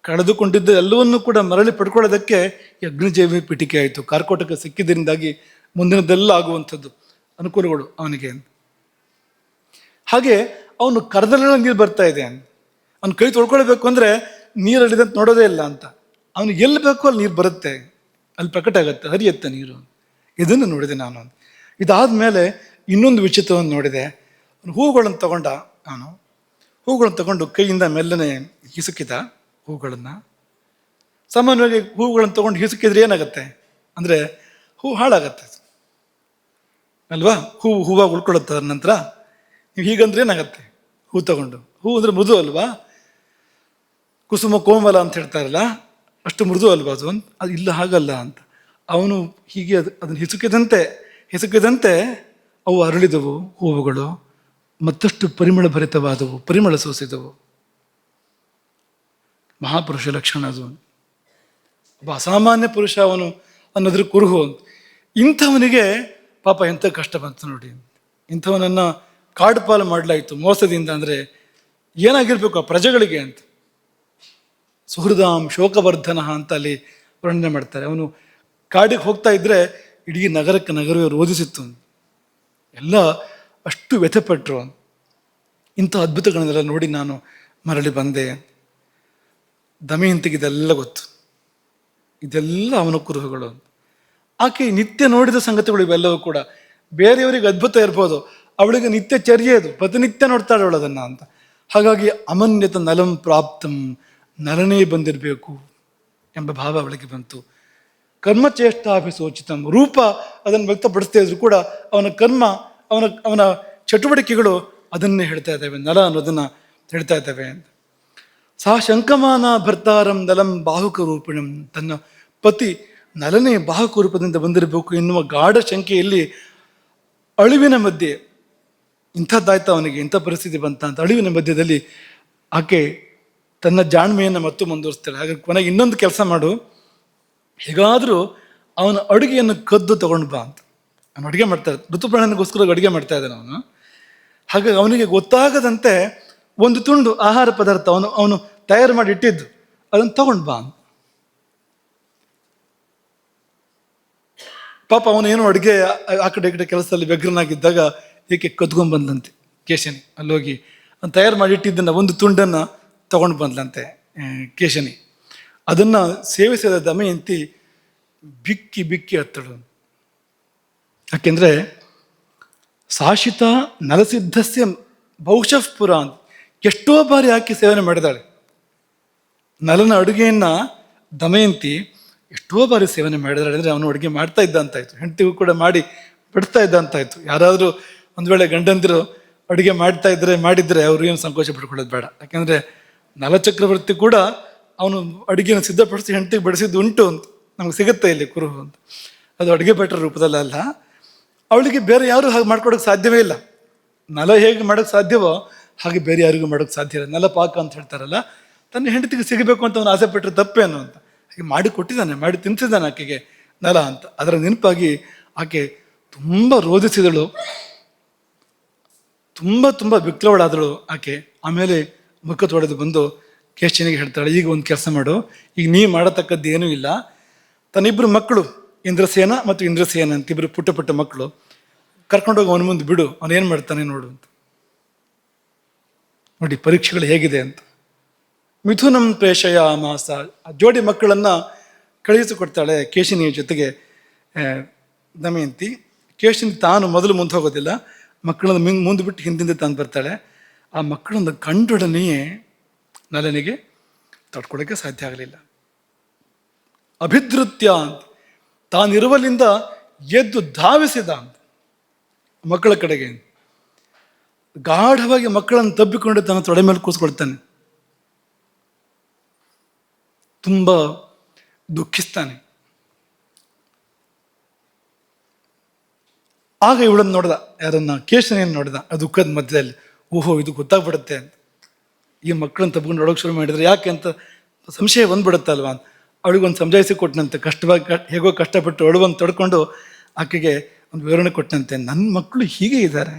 ಕಳೆದುಕೊಂಡಿದ್ದ ಎಲ್ಲವನ್ನೂ ಕೂಡ ಮರಳಿ ಪಡ್ಕೊಳ್ಳೋದಕ್ಕೆ ಈ ಅಗ್ನಿಜಯ ಪೀಠಿಕೆ ಆಯಿತು. ಕಾರ್ಕೋಟಕ ಸಿಕ್ಕಿದ್ದರಿಂದಾಗಿ ಮುಂದಿನದೆಲ್ಲ ಆಗುವಂಥದ್ದು. ಅನುಕೂಲಗಳು ಅವನಿಗೆ. ಹಾಗೆ ಅವನು ಕರದಲ್ಲೆಲ್ಲ ನೀರು ಬರ್ತಾ ಇದೆ, ಅವ್ನು ಕೈ ತೊಳ್ಕೊಳ್ಬೇಕು ಅಂದರೆ ನೀರಲ್ಲಿದೆ ಅಂತ ನೋಡೋದೇ ಇಲ್ಲ ಅಂತ. ಅವನಿಗೆ ಎಲ್ಲಿ ಬೇಕೋ ಅಲ್ಲಿ ನೀರು ಬರುತ್ತೆ, ಅಲ್ಲಿ ಪ್ರಕಟ ಆಗುತ್ತೆ, ಹರಿಯುತ್ತೆ ನೀರು. ಇದನ್ನು ನೋಡಿದೆ ನಾನು. ಇದಾದ ಮೇಲೆ ಇನ್ನೊಂದು ವಿಚಿತ್ರವನ್ನು ನೋಡಿದೆ. ಹೂಗಳನ್ನು ತಗೊಂಡ, ನಾನು ಹೂಗಳನ್ನು ತಗೊಂಡು ಕೈಯಿಂದ ಮೆಲ್ಲನೆ ಹಿಸುಕಿದ ಹೂಗಳನ್ನು. ಸಾಮಾನ್ಯವಾಗಿ ಹೂಗಳನ್ನು ತಗೊಂಡು ಹಿಸುಕಿದ್ರೆ ಏನಾಗುತ್ತೆ ಅಂದರೆ ಹೂ ಹಾಳಾಗತ್ತೆ ಅಲ್ವಾ? ಹೂವಾಗಿ ಉಳ್ಕೊಳ್ಳುತ್ತೆ. ಅದ್ರ ನಂತರ ನೀವು ಹೀಗಂದ್ರೆ ಏನಾಗತ್ತೆ? ಹೂ ತಗೊಂಡು, ಹೂ ಅಂದರೆ ಮೃದು ಅಲ್ವಾ? ಕುಸುಮ ಕೋಮಲ ಅಂತ ಹೇಳ್ತಾರಲ್ಲ, ಅಷ್ಟು ಮೃದು ಅಲ್ವಾ ಅದು? ಅದು ಇಲ್ಲ, ಹಾಗಲ್ಲ ಅಂತ. ಅವನು ಹೀಗೆ ಅದನ್ನು ಹಿಸುಕಿದಂತೆ ಅವು ಅರಳಿದವು ಹೂವುಗಳು, ಮತ್ತಷ್ಟು ಪರಿಮಳ ಭರಿತವಾದವು, ಪರಿಮಳ ಸೂಸಿದವು. ಮಹಾಪುರುಷ ಲಕ್ಷಣ ಅದು. ಒಬ್ಬ ಅಸಾಮಾನ್ಯ ಪುರುಷ ಅವನು ಅನ್ನೋದ್ರ ಕುರುಹು. ಇಂಥವನಿಗೆ ಪಾಪ ಎಂಥ ಕಷ್ಟ ಬಂತು ನೋಡಿ. ಇಂಥವನನ್ನು ಕಾಡು ಪಾಲು ಮಾಡಲಾಯಿತು ಮೋಸದಿಂದ. ಅಂದರೆ ಏನಾಗಿರ್ಬೇಕು ಆ ಪ್ರಜೆಗಳಿಗೆ ಅಂತ. ಸುಹೃದಾಂ ಶೋಕವರ್ಧನ ಅಂತ ಅಲ್ಲಿ ವರ್ಣನೆ ಮಾಡ್ತಾರೆ. ಅವನು ಕಾಡಿಗೆ ಹೋಗ್ತಾ ಇದ್ರೆ ಇಡೀ ನಗರವೇ ರೋಧಿಸಿತ್ತು. ಎಲ್ಲ ಅಷ್ಟು ವ್ಯಥೆಪಟ್ಟರು. ಇಂಥ ಅದ್ಭುತಗಳನ್ನೆಲ್ಲ ನೋಡಿ ನಾನು ಮರಳಿ ಬಂದೆ. ದಮಯಂತಿಗೆ ಇದೆಲ್ಲ ಗೊತ್ತು, ಇದೆಲ್ಲ ಅವನ ಕುರುಹುಗಳು. ಆಕೆ ನಿತ್ಯ ನೋಡಿದ ಸಂಗತಿಗಳು ಇವೆಲ್ಲವೂ ಕೂಡ. ಬೇರೆಯವರಿಗೆ ಅದ್ಭುತ ಇರ್ಬೋದು, ಅವಳಿಗೆ ನಿತ್ಯ ಚರ್ಯೆ ಅದು, ಪ್ರತಿನಿತ್ಯ ನೋಡ್ತಾಳೆ ಅವಳು ಅದನ್ನು ಅಂತ. ಹಾಗಾಗಿ ಅಮನ್ಯತ ನಲಂ ಪ್ರಾಪ್ತಂ, ನಲನೇ ಬಂದಿರಬೇಕು ಎಂಬ ಭಾವ ಅವಳಿಗೆ ಬಂತು. ಕರ್ಮಚೇಷ್ಟಾಭಿಸೋಚಿತಂ, ರೂಪ ಅದನ್ನು ವ್ಯಕ್ತಪಡಿಸ್ತಾ ಇದ್ರು ಕೂಡ ಅವನ ಕರ್ಮ, ಅವನ ಚಟುವಟಿಕೆಗಳು ಅದನ್ನೇ ಹೇಳ್ತಾ ಇದ್ದಾವೆ, ನಲ ಅನ್ನೋದನ್ನು ಹೇಳ್ತಾ ಇದ್ದಾವೆ ಅಂತ. ಸಾ ಶಂಕಮಾನ ಭರ್ತಾರಂ ನಲಂ ಬಾಹುಕ ರೂಪಿಣಂ, ತನ್ನ ಪತಿ ನಲನೇ ಬಾಹುಕ ರೂಪದಿಂದ ಬಂದಿರಬೇಕು ಎನ್ನುವ ಗಾಢ ಶಂಕೆಯಲ್ಲಿ ಅಳಿವಿನ ಮಧ್ಯೆ, ಇಂಥದ್ದಾಯ್ತು ಅವನಿಗೆ, ಇಂಥ ಪರಿಸ್ಥಿತಿ ಬಂತ ಅಂತ ಅಳಿವಿನ ಮಧ್ಯದಲ್ಲಿ ಆಕೆ ತನ್ನ ಜಾಣ್ಮೆಯನ್ನು ಮತ್ತು ಮುಂದುವರಿಸ್ತಾಳೆ. ಹಾಗೆ ಕೊನೆಗೆ ಇನ್ನೊಂದು ಕೆಲಸ ಮಾಡು, ಹೇಗಾದರೂ ಅವನ ಅಡುಗೆಯನ್ನು ಕದ್ದು ತಗೊಂಡು ಬಾ ಅಂತ. ಅವನು ಅಡುಗೆ ಮಾಡ್ತಾರೆ, ಋತುಪ್ರಾಣನಿಗೋಸ್ಕರ ಅಡುಗೆ ಮಾಡ್ತಾ ಇದ್ದಾನೆ ಅವನು. ಹಾಗಾಗಿ ಅವನಿಗೆ ಗೊತ್ತಾಗದಂತೆ ಒಂದು ತುಂಡು ಆಹಾರ ಪದಾರ್ಥ ಅವನು ತಯಾರು ಮಾಡಿ ಇಟ್ಟಿದ್ದು ಅದನ್ನು ತಗೊಂಡು ಬಾ ಅಂತ. ಪಾಪ ಅವನೇನು ಅಡುಗೆ ಆ ಕಡೆ ಈ ಕಡೆ ಕೆಲಸದಲ್ಲಿ ವ್ಯಗ್ರನಾಗಿದ್ದಾಗ ಏಕೆ ಕದ್ಕೊಂಡ್ಬಂದಂತೆ ಕೇಶನಿ. ಅಲ್ಲೋಗಿ ಅವ್ನು ತಯಾರು ಮಾಡಿ ಇಟ್ಟಿದ್ದನ್ನು ಒಂದು ತುಂಡನ್ನು ತಗೊಂಡು ಬಂದ್ಲಂತೆ ಕೇಶನಿ. ಅದನ್ನು ಸೇವಿಸಿದ ದಮಯಂತಿ ಬಿಕ್ಕಿ ಬಿಕ್ಕಿ ಹತ್ತಳು. ಯಾಕೆಂದರೆ ಸಾಶಿತ ನಲಸಿದ್ಧಸ್ಯ ಬಹುಶಃ ಪುರ ಅಂತ ಎಷ್ಟೋ ಬಾರಿ ಆಕೆ ಸೇವನೆ ಮಾಡಿದಾಳೆ. ನಲನ ಅಡುಗೆಯನ್ನು ದಮಯಂತಿ ಎಷ್ಟೋ ಬಾರಿ ಸೇವನೆ ಮಾಡಿದಾಳೆ. ಅಂದರೆ ಅವನು ಅಡುಗೆ ಮಾಡ್ತಾ ಇದ್ದ ಅಂತಾಯ್ತು, ಹೆಂಡತಿಗೂ ಕೂಡ ಮಾಡಿ ಬಿಡ್ತಾ ಇದ್ದ ಅಂತಾಯ್ತು. ಯಾರಾದರೂ ಒಂದು ವೇಳೆ ಗಂಡಂದಿರು ಅಡುಗೆ ಮಾಡಿದ್ರೆ ಅವರು ಏನು ಸಂಕೋಚ ಪಡ್ಕೊಳ್ಳೋದು ಬೇಡ. ಯಾಕೆಂದರೆ ನಲಚಕ್ರವರ್ತಿ ಕೂಡ ಅವನು ಅಡುಗೆಯನ್ನು ಸಿದ್ಧಪಡಿಸಿ ಹೆಂಡತಿಗೆ ಬಡಿಸಿದ್ದು ಉಂಟು ಅಂತ ನಮ್ಗೆ ಸಿಗುತ್ತೆ ಇಲ್ಲಿ ಕುರುಹು ಅಂತ. ಅದು ಅಡುಗೆ ಭಟ್ರ ರೂಪದಲ್ಲ. ಅವಳಿಗೆ ಬೇರೆ ಯಾರು ಹಾಗೆ ಮಾಡ್ಕೊಡೋಕ್ಕೆ ಸಾಧ್ಯವೇ ಇಲ್ಲ. ನಲ ಹೇಗೆ ಮಾಡೋಕ್ಕೆ ಸಾಧ್ಯವೋ ಹಾಗೆ ಬೇರೆ ಯಾರಿಗೂ ಮಾಡೋಕ್ಕೆ ಸಾಧ್ಯ ಇಲ್ಲ. ನಲ ಪಾಕ ಅಂತ ಹೇಳ್ತಾರಲ್ಲ, ತನ್ನ ಹೆಂಡತಿಗೆ ಸಿಗಬೇಕು ಅಂತ ಅವನು ಆಸೆ ಪಟ್ಟರೆ ತಪ್ಪೇನು ಅಂತ ಹಾಗೆ ಮಾಡಿ ಕೊಟ್ಟಿದ್ದಾನೆ, ಮಾಡಿ ತಿನ್ನಿಸಿದ್ದಾನೆ ಆಕೆಗೆ ನಲ ಅಂತ. ಅದರ ನೆನಪಾಗಿ ಆಕೆ ತುಂಬ ರೋಧಿಸಿದಳು, ತುಂಬ ವಿಕ್ಲವಳಾದಳು ಆಕೆ. ಆಮೇಲೆ ಮುಖ ತೊಳೆದು ಬಂದು ಕೇಶನಿಗೆ ಹೇಳ್ತಾಳೆ, ಈಗ ಒಂದು ಕೆಲಸ ಮಾಡು, ಈಗ ನೀ ಮಾಡತಕ್ಕದ್ದು ಏನೂ ಇಲ್ಲ. ತನ್ನಿಬ್ಬರು ಮಕ್ಕಳು ಇಂದ್ರಸೇನ ಮತ್ತು ಇಂದ್ರಸೇನ ಅಂತ ಇಬ್ಬರು ಪುಟ್ಟ ಮಕ್ಕಳು ಕರ್ಕೊಂಡೋಗಿ ಅವನ ಮುಂದೆ ಬಿಡು, ಅವನೇನು ಮಾಡ್ತಾನೆ ನೋಡು ಅಂತ. ನೋಡಿ ಪರೀಕ್ಷೆಗಳು ಹೇಗಿದೆ ಅಂತ. ಮಿಥುನಂ ಪ್ರೇಷಯ ಮಾಸ, ಆ ಜೋಡಿ ಮಕ್ಕಳನ್ನು ಕಳುಹಿಸಿಕೊಡ್ತಾಳೆ ಕೇಶಿನಿಯ ಜೊತೆಗೆ ದಮಯಂತಿ. ಕೇಶಿನಿ ತಾನು ಮೊದಲು ಮುಂದೆ ಹೋಗೋದಿಲ್ಲ, ಮಕ್ಕಳನ್ನು ಮುಂದೆ ಬಿಟ್ಟು ಹಿಂದಿಂದ ತಾನು ಬರ್ತಾಳೆ. ಆ ಮಕ್ಕಳನ್ನು ಕಂಡೊಡನೆಯೇ ನಲನಿಗೆ ತಡ್ಕೊಳಕ್ಕೆ ಸಾಧ್ಯ ಆಗಲಿಲ್ಲ. ಅಭಿಧೃತ್ಯ ಅಂತ ತಾನಿರುವಲ್ಲಿಂದ ಎದ್ದು ಧಾವಿಸಿದ ಅಂತ ಮಕ್ಕಳ ಕಡೆಗೆ. ಗಾಢವಾಗಿ ಮಕ್ಕಳನ್ನು ತಬ್ಬಿಕೊಂಡು ತನ್ನ ತೊಡೆ ಮೇಲೆ ಕೂತ್ಕೊಳ್ತಾನೆ, ತುಂಬ ದುಃಖಿಸ್ತಾನೆ. ಆಗ ಇವಳನ್ನು ನೋಡ್ದ, ಯಾರನ್ನ ಕೇಶನಿಯನ್ನು ನೋಡಿದ ಆ ದುಃಖದ ಮಧ್ಯದಲ್ಲಿ. ಓಹೋ, ಇದು ಗೊತ್ತಾಗ್ಬಿಡುತ್ತೆ ಅಂತ. ಈ ಮಕ್ಕಳನ್ನು ತಬ್ಕೊಂಡು ನೋಡೋಕೆ ಶುರು ಮಾಡಿದ್ರೆ ಯಾಕೆ ಅಂತ ಸಂಶಯ ಬಂದ್ಬಿಡುತ್ತಲ್ವ ಅಂತ ಅವಳಿಗೊಂದು ಸಮಜಾಯಿಸಿ ಕೊಟ್ಟನಂತೆ. ಹೇಗೋ ಕಷ್ಟಪಟ್ಟು ಅಳುವನ್ನು ತಡ್ಕೊಂಡು ಆಕೆಗೆ ಒಂದು ವಿವರಣೆ ಕೊಟ್ಟನಂತೆ. ನನ್ನ ಮಕ್ಕಳು ಹೀಗೆ ಇದ್ದಾರೆ,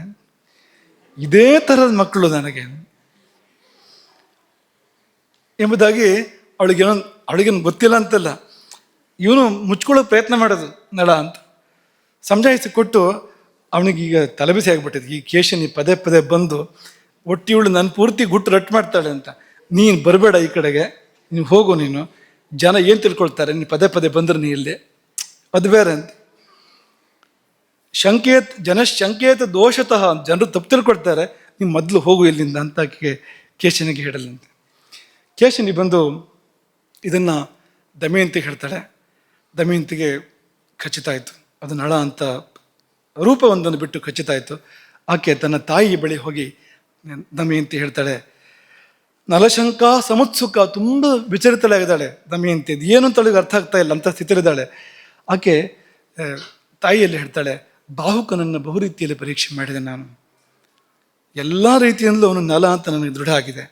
ಇದೇ ಥರದ ಮಕ್ಕಳು ನನಗೆ ಎಂಬುದಾಗಿ ಅವಳಿಗೇನು ಗೊತ್ತಿಲ್ಲ ಅಂತಲ್ಲ, ಇವನು ಮುಚ್ಕೊಳ್ಳೋಕೆ ಪ್ರಯತ್ನ ಮಾಡೋದು ನಳ ಅಂತ ಸಮಜಾಯಿಸಿ ಕೊಟ್ಟು ಅವನಿಗೀಗ ತಲೆಬಿಸಿ ಆಗ್ಬಿಟ್ಟಿದೆ. ಈ ಕೇಶನಿ ಪದೇ ಪದೇ ಬಂದು ಒಟ್ಟಿಯವಳು ನನ್ನ ಪೂರ್ತಿ ಗುಟ್ಟು ರಟ್ಟು ಮಾಡ್ತಾಳೆ ಅಂತ. ನೀನು ಬರಬೇಡ ಈ ಕಡೆಗೆ, ನೀವು ಹೋಗು, ನೀನು ಜನ ಏನು ತಿಳ್ಕೊಳ್ತಾರೆ ನೀನು ಪದೇ ಪದೇ ಬಂದ್ರೆ ನೀ ಇಲ್ಲಿ, ಅದು ಬೇರೆ ಅಂತ. ಶಂಕೇತ ದೋಷತಃ, ಜನರು ತಪ್ಪು ತಿಳ್ಕೊಳ್ತಾರೆ, ನೀವು ಮೊದಲು ಹೋಗು ಇಲ್ಲಿಂದ ಅಂತ ಕೇಶನಿಗೆ ಹೇಳಲ್ಲಂತೆ. ಕೇಶನಿ ಬಂದು ಇದನ್ನು ದಮಯಂತಿಗೆ ಹೇಳ್ತಾಳೆ. ದಮಯಂತಿಗೆ ಖಚಿತ ಆಯಿತು, ಅದು ನಳ ಅಂತ ರೂಪವೊಂದನ್ನು ಬಿಟ್ಟು ಖಚಿತ ಆಯಿತು. ಆಕೆ ತನ್ನ ತಾಯಿ ಬಳಿ ಹೋಗಿ ದಮಯಂತಿ ಹೇಳ್ತಾಳೆ, ನಲಶಂಕ ಸಮುತ್ಸುಕ, ತುಂಬ ವಿಚಲಿತಳಾಗಿದ್ದಾಳೆ ದಮಯಂತಿ. ಅದು ಏನು ಅಂತ ಅರ್ಥ ಆಗ್ತಾ ಇಲ್ಲ ಅಂತ ಸ್ಥಿತಿಲಿದ್ದಾಳೆ. ಆಕೆ ತಾಯಿಯಲ್ಲಿ ಹೇಳ್ತಾಳೆ, ಬಾಹುಕನನ್ನು ಬಹು ರೀತಿಯಲ್ಲಿ ಪರೀಕ್ಷೆ ಮಾಡಿದೆ ನಾನು, ಎಲ್ಲ ರೀತಿಯಿಂದಲೂ ಅವನು ನಲ ಅಂತ ನನಗೆ ದೃಢ ಆಗಿದೆ.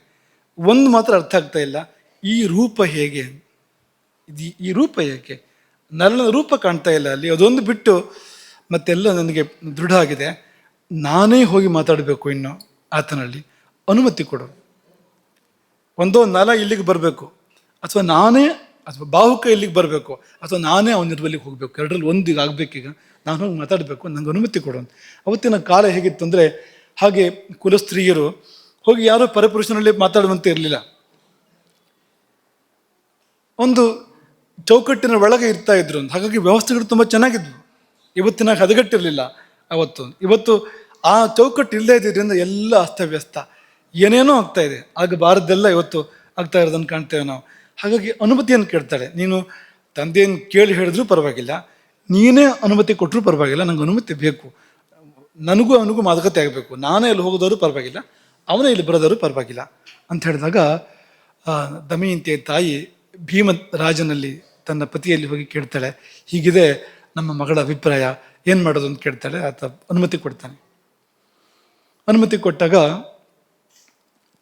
ಒಂದು ಮಾತ್ರ ಅರ್ಥ ಆಗ್ತಾ ಇಲ್ಲ, ಈ ರೂಪ ಹೇಗೆ, ಈ ರೂಪ ಏಕೆ, ನಲನ ರೂಪ ಕಾಣ್ತಾ ಇಲ್ಲ ಅಲ್ಲಿ, ಅದೊಂದು ಬಿಟ್ಟು ಮತ್ತೆಲ್ಲ ನನಗೆ ದೃಢ ಆಗಿದೆ. ನಾನೇ ಹೋಗಿ ಮಾತಾಡಬೇಕು ಇನ್ನು ಆತನಲ್ಲಿ, ಅನುಮತಿ ಕೊಡು. ಒಂದೋ ನಲ ಇಲ್ಲಿಗೆ ಬರಬೇಕು, ಅಥವಾ ನಾನೇ, ಅಥವಾ ಬಾಹುಕ ಇಲ್ಲಿಗೆ ಬರಬೇಕು, ಅಥವಾ ನಾನೇ ಅವನ ನಿರ್ವಲಿಗೆ ಹೋಗಬೇಕು. ಎರಡರಲ್ಲಿ ಒಂದಿಗೆ ಆಗಬೇಕೀಗ, ನಾನು ಹೋಗಿ ಮಾತಾಡಬೇಕು, ನನಗೆ ಅನುಮತಿ ಕೊಡು ಅಂತ. ಅವತ್ತಿನ ಕಾಲ ಹೇಗಿತ್ತು ಅಂದರೆ, ಹಾಗೆ ಕುಲಸ್ತ್ರೀಯರು ಹೋಗಿ ಯಾರೋ ಪರಪುರುಷನಲ್ಲಿ ಮಾತಾಡುವಂತೆ ಇರಲಿಲ್ಲ. ಒಂದು ಚೌಕಟ್ಟಿನ ಒಳಗೆ ಇರ್ತಾ ಇದ್ರು ಅಂತ. ಹಾಗಾಗಿ ವ್ಯವಸ್ಥೆಗಳು ತುಂಬ ಚೆನ್ನಾಗಿದ್ವು. ಇವತ್ತಿನ ಹದಗೆಟ್ಟಿರಲಿಲ್ಲ ಅವತ್ತು. ಇವತ್ತು ಆ ಚೌಕಟ್ಟು ಇಲ್ಲದೇ ಇದ್ರಿಂದ ಎಲ್ಲ ಅಸ್ತವ್ಯಸ್ತ, ಏನೇನೋ ಆಗ್ತಾ ಇದೆ. ಆಗಬಾರದ್ದೆಲ್ಲ ಇವತ್ತು ಆಗ್ತಾ ಇರೋದನ್ನು ಕಾಣ್ತೇವೆ ನಾವು. ಹಾಗಾಗಿ ಅನುಮತಿಯನ್ನು ಕೇಳ್ತಾಳೆ. ನೀನು ತಂದೆಯನ್ನು ಕೇಳಿ ಹೇಳಿದ್ರೂ ಪರವಾಗಿಲ್ಲ, ನೀನೇ ಅನುಮತಿ ಕೊಟ್ಟರೂ ಪರವಾಗಿಲ್ಲ, ನಂಗೆ ಅನುಮತಿ ಬೇಕು, ನನಗೂ ಅವನಿಗೂ ಮಾತುಕತೆ ಆಗಬೇಕು, ನಾನೇ ಇಲ್ಲಿ ಹೋಗೋದವರು ಪರವಾಗಿಲ್ಲ, ಅವನೇ ಇಲ್ಲಿ ಬರೋದವರು ಪರವಾಗಿಲ್ಲ ಅಂತ ಹೇಳಿದಾಗ, ದಮಯಂತಿಯ ತಾಯಿ ಭೀಮರಾಜನಲ್ಲಿ ತನ್ನ ಪತಿಯಲ್ಲಿ ಹೋಗಿ ಕೇಳ್ತಾಳೆ, ಹೀಗಿದೆ ನಮ್ಮ ಮಗಳ ಅಭಿಪ್ರಾಯ, ಏನು ಮಾಡೋದು ಅಂತ ಕೇಳ್ತಾಳೆ. ಆತ ಅನುಮತಿ ಕೊಡ್ತಾನೆ. ಅನುಮತಿ ಕೊಟ್ಟಾಗ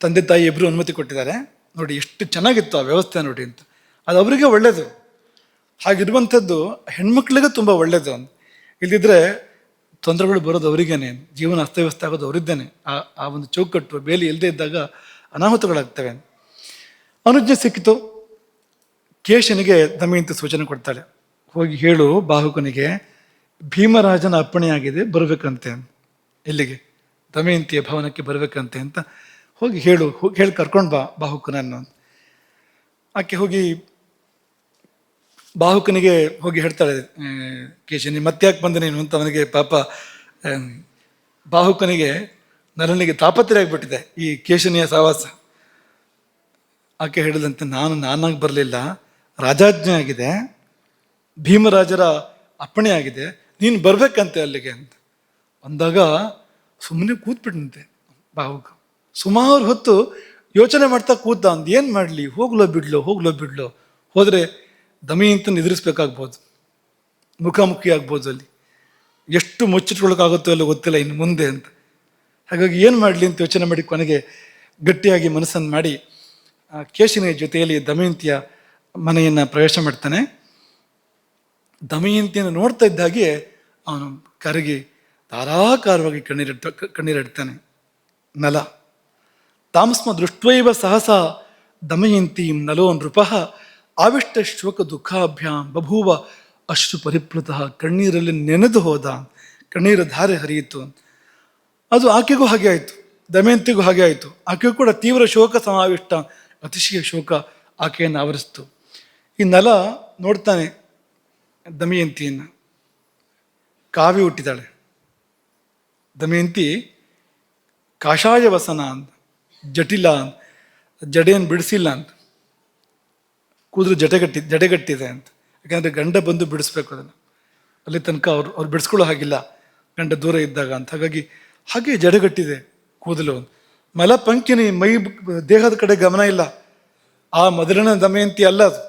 ತಂದೆ ತಾಯಿ ಇಬ್ಬರು ಅನುಮತಿ ಕೊಟ್ಟಿದ್ದಾರೆ. ನೋಡಿ ಎಷ್ಟು ಚೆನ್ನಾಗಿತ್ತು ಆ ವ್ಯವಸ್ಥೆ ನೋಡಿ ಅಂತ. ಅದು ಅವರಿಗೆ ಒಳ್ಳೆಯದು. ಹಾಗಿರುವಂಥದ್ದು ಹೆಣ್ಮಕ್ಳಿಗೆ ತುಂಬ ಒಳ್ಳೆಯದು ಅಂತ. ಇಲ್ದಿದ್ರೆ ತೊಂದರೆಗಳು ಬರೋದು ಅವರಿಗೇನೆ, ಜೀವನ ಅಸ್ತವ್ಯಸ್ತ ಆಗೋದು ಅವರಿದ್ದೇನೆ. ಆ ಒಂದು ಚೌಕಟ್ಟು ಬೇಲಿ ಇಲ್ಲದೆ ಇದ್ದಾಗ ಅನಾಹುತಗಳಾಗ್ತವೆ. ಅನುಜ್ಞೆ ಸಿಕ್ಕಿತು. ಕೇಶನಿಗೆ ದಮಯಂತಿ ಸೂಚನೆ ಕೊಡ್ತಾಳೆ, ಹೋಗಿ ಹೇಳು ಬಾಹುಕನಿಗೆ ಭೀಮರಾಜನ ಅಪ್ಪಣೆಯಾಗಿದೆ, ಬರಬೇಕಂತೆ, ಎಲ್ಲಿಗೆ, ದಮಯಂತಿಯ ಭವನಕ್ಕೆ ಬರಬೇಕಂತೆ ಅಂತ ಹೋಗಿ ಹೇಳು, ಹೇಳಿ ಕರ್ಕೊಂಡು ಬಾ ಬಾಹುಕನನ್ನು. ಆಕೆ ಹೋಗಿ ಬಾಹುಕನಿಗೆ ಹೋಗಿ ಹೇಳ್ತಾಳೆ, ಕೇಶನಿ ಮತ್ತ್ಯಾಕೆ ಬಂದ ನೀನು ಅಂತ. ಅವನಿಗೆ ಪಾಪ ಬಾಹುಕನಿಗೆ ನರನಿಗೆ ತಾಪತ್ರೆ ಆಗಿಬಿಟ್ಟಿದೆ ಈ ಕೇಶನಿಯ ಸಹವಾಸ. ಆಕೆ ಹೇಳಿದಂತೆ, ನಾನಾಗಿ ಬರಲಿಲ್ಲ, ರಾಜಾಜ್ಞೆ ಆಗಿದೆ, ಭೀಮರಾಜರ ಅಪ್ಪಣೆ ಆಗಿದೆ, ನೀನು ಬರ್ಬೇಕಂತೆ ಅಲ್ಲಿಗೆ ಅಂತ ಅಂದಾಗ ಸುಮ್ಮನೆ ಕೂತ್ಬಿಟ್ಟಂತೆ ಬಾಹುಕ. ಸುಮಾರು ಹೊತ್ತು ಯೋಚನೆ ಮಾಡ್ತಾ ಕೂತ. ಅಂದು ಏನು ಮಾಡಲಿ, ಹೋಗ್ಲೋ ಬಿಡ್ಲೋ. ಹೋದರೆ ದಮಯಂತಿಯನ್ನು ಎದುರಿಸ್ಬೇಕಾಗ್ಬೋದು, ಮುಖಾಮುಖಿ ಆಗ್ಬೋದು, ಅಲ್ಲಿ ಎಷ್ಟು ಮುಚ್ಚಿಟ್ಕೊಳಕ್ಕಾಗುತ್ತೋ ಎಲ್ಲ ಗೊತ್ತಿಲ್ಲ ಇನ್ನು ಮುಂದೆ ಅಂತ. ಹಾಗಾಗಿ ಏನು ಮಾಡಲಿ ಅಂತ ಯೋಚನೆ ಮಾಡಿ ಕೊನೆಗೆ ಗಟ್ಟಿಯಾಗಿ ಮನಸ್ಸನ್ನು ಮಾಡಿ ಕೇಶಿನಿಯ ಜೊತೆಯಲ್ಲಿ ದಮಯಂತಿಯ ಮನೆಯನ್ನು ಪ್ರವೇಶ ಮಾಡ್ತಾನೆ. ದಮಯಂತಿಯನ್ನು ನೋಡ್ತಾ ಇದ್ದಾಗೆ ಅವನು ಕರಗಿ ಧಾರಾಕಾರವಾಗಿ ಕಣ್ಣೀರಿಡ್ತಾನೆ. ನಲ ತಾಮಸ್ಮ ದೃಷ್ಟ್ವೈವ ಸಹಸ ದಮಯಂತೀಂ ನಲೋ ನೃಪಃ ಆವಿಷ್ಟ ಶೋಕ ದುಃಖಾಭ್ಯಾಂ ಬಭೂವ ಅಶ್ರು ಪರಿಪ್ಲುತಃ. ಕಣ್ಣೀರಲ್ಲಿ ನೆನೆದು ಹೋದ, ಕಣ್ಣೀರ ಧಾರೆ ಹರಿಯಿತು. ಅದು ಆಕೆಗೂ ಹಾಗೆ ಆಯಿತು, ದಮಯಂತಿಗೂ ಹಾಗೆ ಆಯಿತು. ಆಕೆಗೂ ಕೂಡ ತೀವ್ರ ಶೋಕ ಸಮಾವಿಷ್ಟ, ಅತಿಶಯ ಶೋಕ ಆಕೆಯನ್ನು ಆವರಿಸ್ತು. ಈ ನಲ ನೋಡ್ತಾನೆ ದಮಯಂತಿಯನ್ನು. ಕಾವಿ ಹುಟ್ಟಿದಾಳೆ ದಮಯಂತಿ, ಕಾಷಾಯ ವಸನ ಅಂತ, ಜಟಿಲ ಅಂತ, ಜಡೆಯನ್ನು ಬಿಡಿಸಿಲ್ಲ ಅಂತ, ಕೂದಲು ಜಡೆಗಟ್ಟಿದೆ ಅಂತ. ಯಾಕಂದರೆ ಗಂಡ ಬಂದು ಬಿಡಿಸ್ಬೇಕು ಅದನ್ನು, ಅಲ್ಲಿ ತನಕ ಅವ್ರು ಬಿಡಿಸ್ಕೊಳ್ಳೋ ಹಾಗಿಲ್ಲ ಗಂಡ ದೂರ ಇದ್ದಾಗ ಅಂತ. ಹಾಗೆ ಜಡೆಗಟ್ಟಿದೆ ಕೂದಲು. ಮಲಪಂಕಿನಿ, ಮೈ ದೇಹದ ಕಡೆ ಗಮನ ಇಲ್ಲ, ಆ ಮೊದಲಿನ ದಮಯಂತಿ ಅಲ್ಲ ಅದು.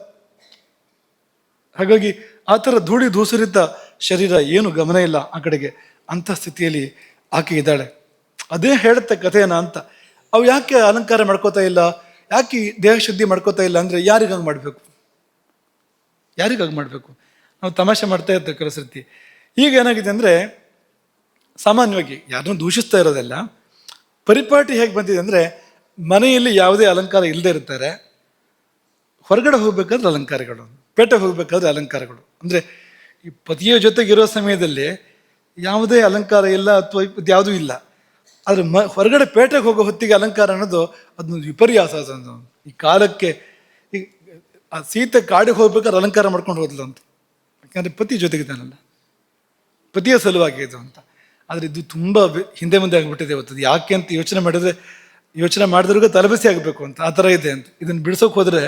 ಹಾಗಾಗಿ ಆ ಥರ ಧೂಳಿ ಧೂಸರಿದ್ದ ಶರೀರ, ಏನು ಗಮನ ಇಲ್ಲ ಆ ಕಡೆಗೆ, ಅಂಥ ಸ್ಥಿತಿಯಲ್ಲಿ ಆಕೆ ಇದ್ದಾಳೆ. ಅದೇ ಹೇಳುತ್ತೆ ಕಥೆಯನ್ನ ಅಂತ. ಅವು ಯಾಕೆ ಅಲಂಕಾರ ಮಾಡ್ಕೋತಾ ಇಲ್ಲ, ಯಾಕೆ ದೇಹ ಶುದ್ಧಿ ಮಾಡ್ಕೋತಾ ಇಲ್ಲ ಅಂದರೆ ಯಾರಿಗಾಗಿ ಮಾಡಬೇಕು, ನಾವು ತಮಾಷೆ ಮಾಡ್ತಾ ಇರ್ತೇವೆ ಕೆಲವು ಸರ್ತಿ. ಈಗ ಏನಾಗಿದೆ ಅಂದರೆ, ಸಾಮಾನ್ಯವಾಗಿ ಯಾರನ್ನೂ ದೂಷಿಸ್ತಾ ಇರೋದಲ್ಲ, ಪರಿಪಾಟಿ ಹೇಗೆ ಬಂದಿದೆ ಅಂದರೆ, ಮನೆಯಲ್ಲಿ ಯಾವುದೇ ಅಲಂಕಾರ ಇಲ್ಲದೆ ಇರ್ತಾರೆ, ಹೊರಗಡೆ ಹೋಗ್ಬೇಕಾದ್ರೆ ಅಲಂಕಾರಗಳು, ಪೇಟೆ ಹೋಗ್ಬೇಕಾದ್ರೆ ಅಲಂಕಾರಗಳು. ಅಂದರೆ ಈ ಪತಿಯ ಜೊತೆಗಿರೋ ಸಮಯದಲ್ಲಿ ಯಾವುದೇ ಅಲಂಕಾರ ಇಲ್ಲ ಅಥವಾ ಯಾವುದೂ ಇಲ್ಲ. ಆದರೆ ಹೊರಗಡೆ ಪೇಟೆಗೆ ಹೋಗೋ ಹೊತ್ತಿಗೆ ಅಲಂಕಾರ ಅನ್ನೋದು ಅದೊಂದು ವಿಪರ್ಯಾಸ. ಅದೊಂದು ಈ ಕಾಲಕ್ಕೆ ಈ ಆ ಸೀತೆ ಕಾಡಿಗೆ ಹೋಗ್ಬೇಕಾದ್ರೆ ಅಲಂಕಾರ ಮಾಡ್ಕೊಂಡು ಹೋದ್ಲು ಅಂತ. ಯಾಕಂದರೆ ಪತಿ ಜೊತೆಗಿದ್ದಾನಲ್ಲ, ಪತಿಯ ಸಲುವಾಗಿ ಇದು ಅಂತ. ಆದರೆ ಇದು ತುಂಬ ಹಿಂದೆ ಮುಂದೆ ಆಗಿಬಿಟ್ಟಿದೆ ಇವತ್ತು. ಯಾಕೆ ಅಂತ ಯೋಚನೆ ಮಾಡಿದ್ರಿಗೆ ತಲೆಬಿಸಿ ಆಗಬೇಕು ಅಂತ ಆ ಥರ ಇದೆ ಅಂತ. ಇದನ್ನು ಬಿಡಿಸೋಕೆ ಹೋದರೆ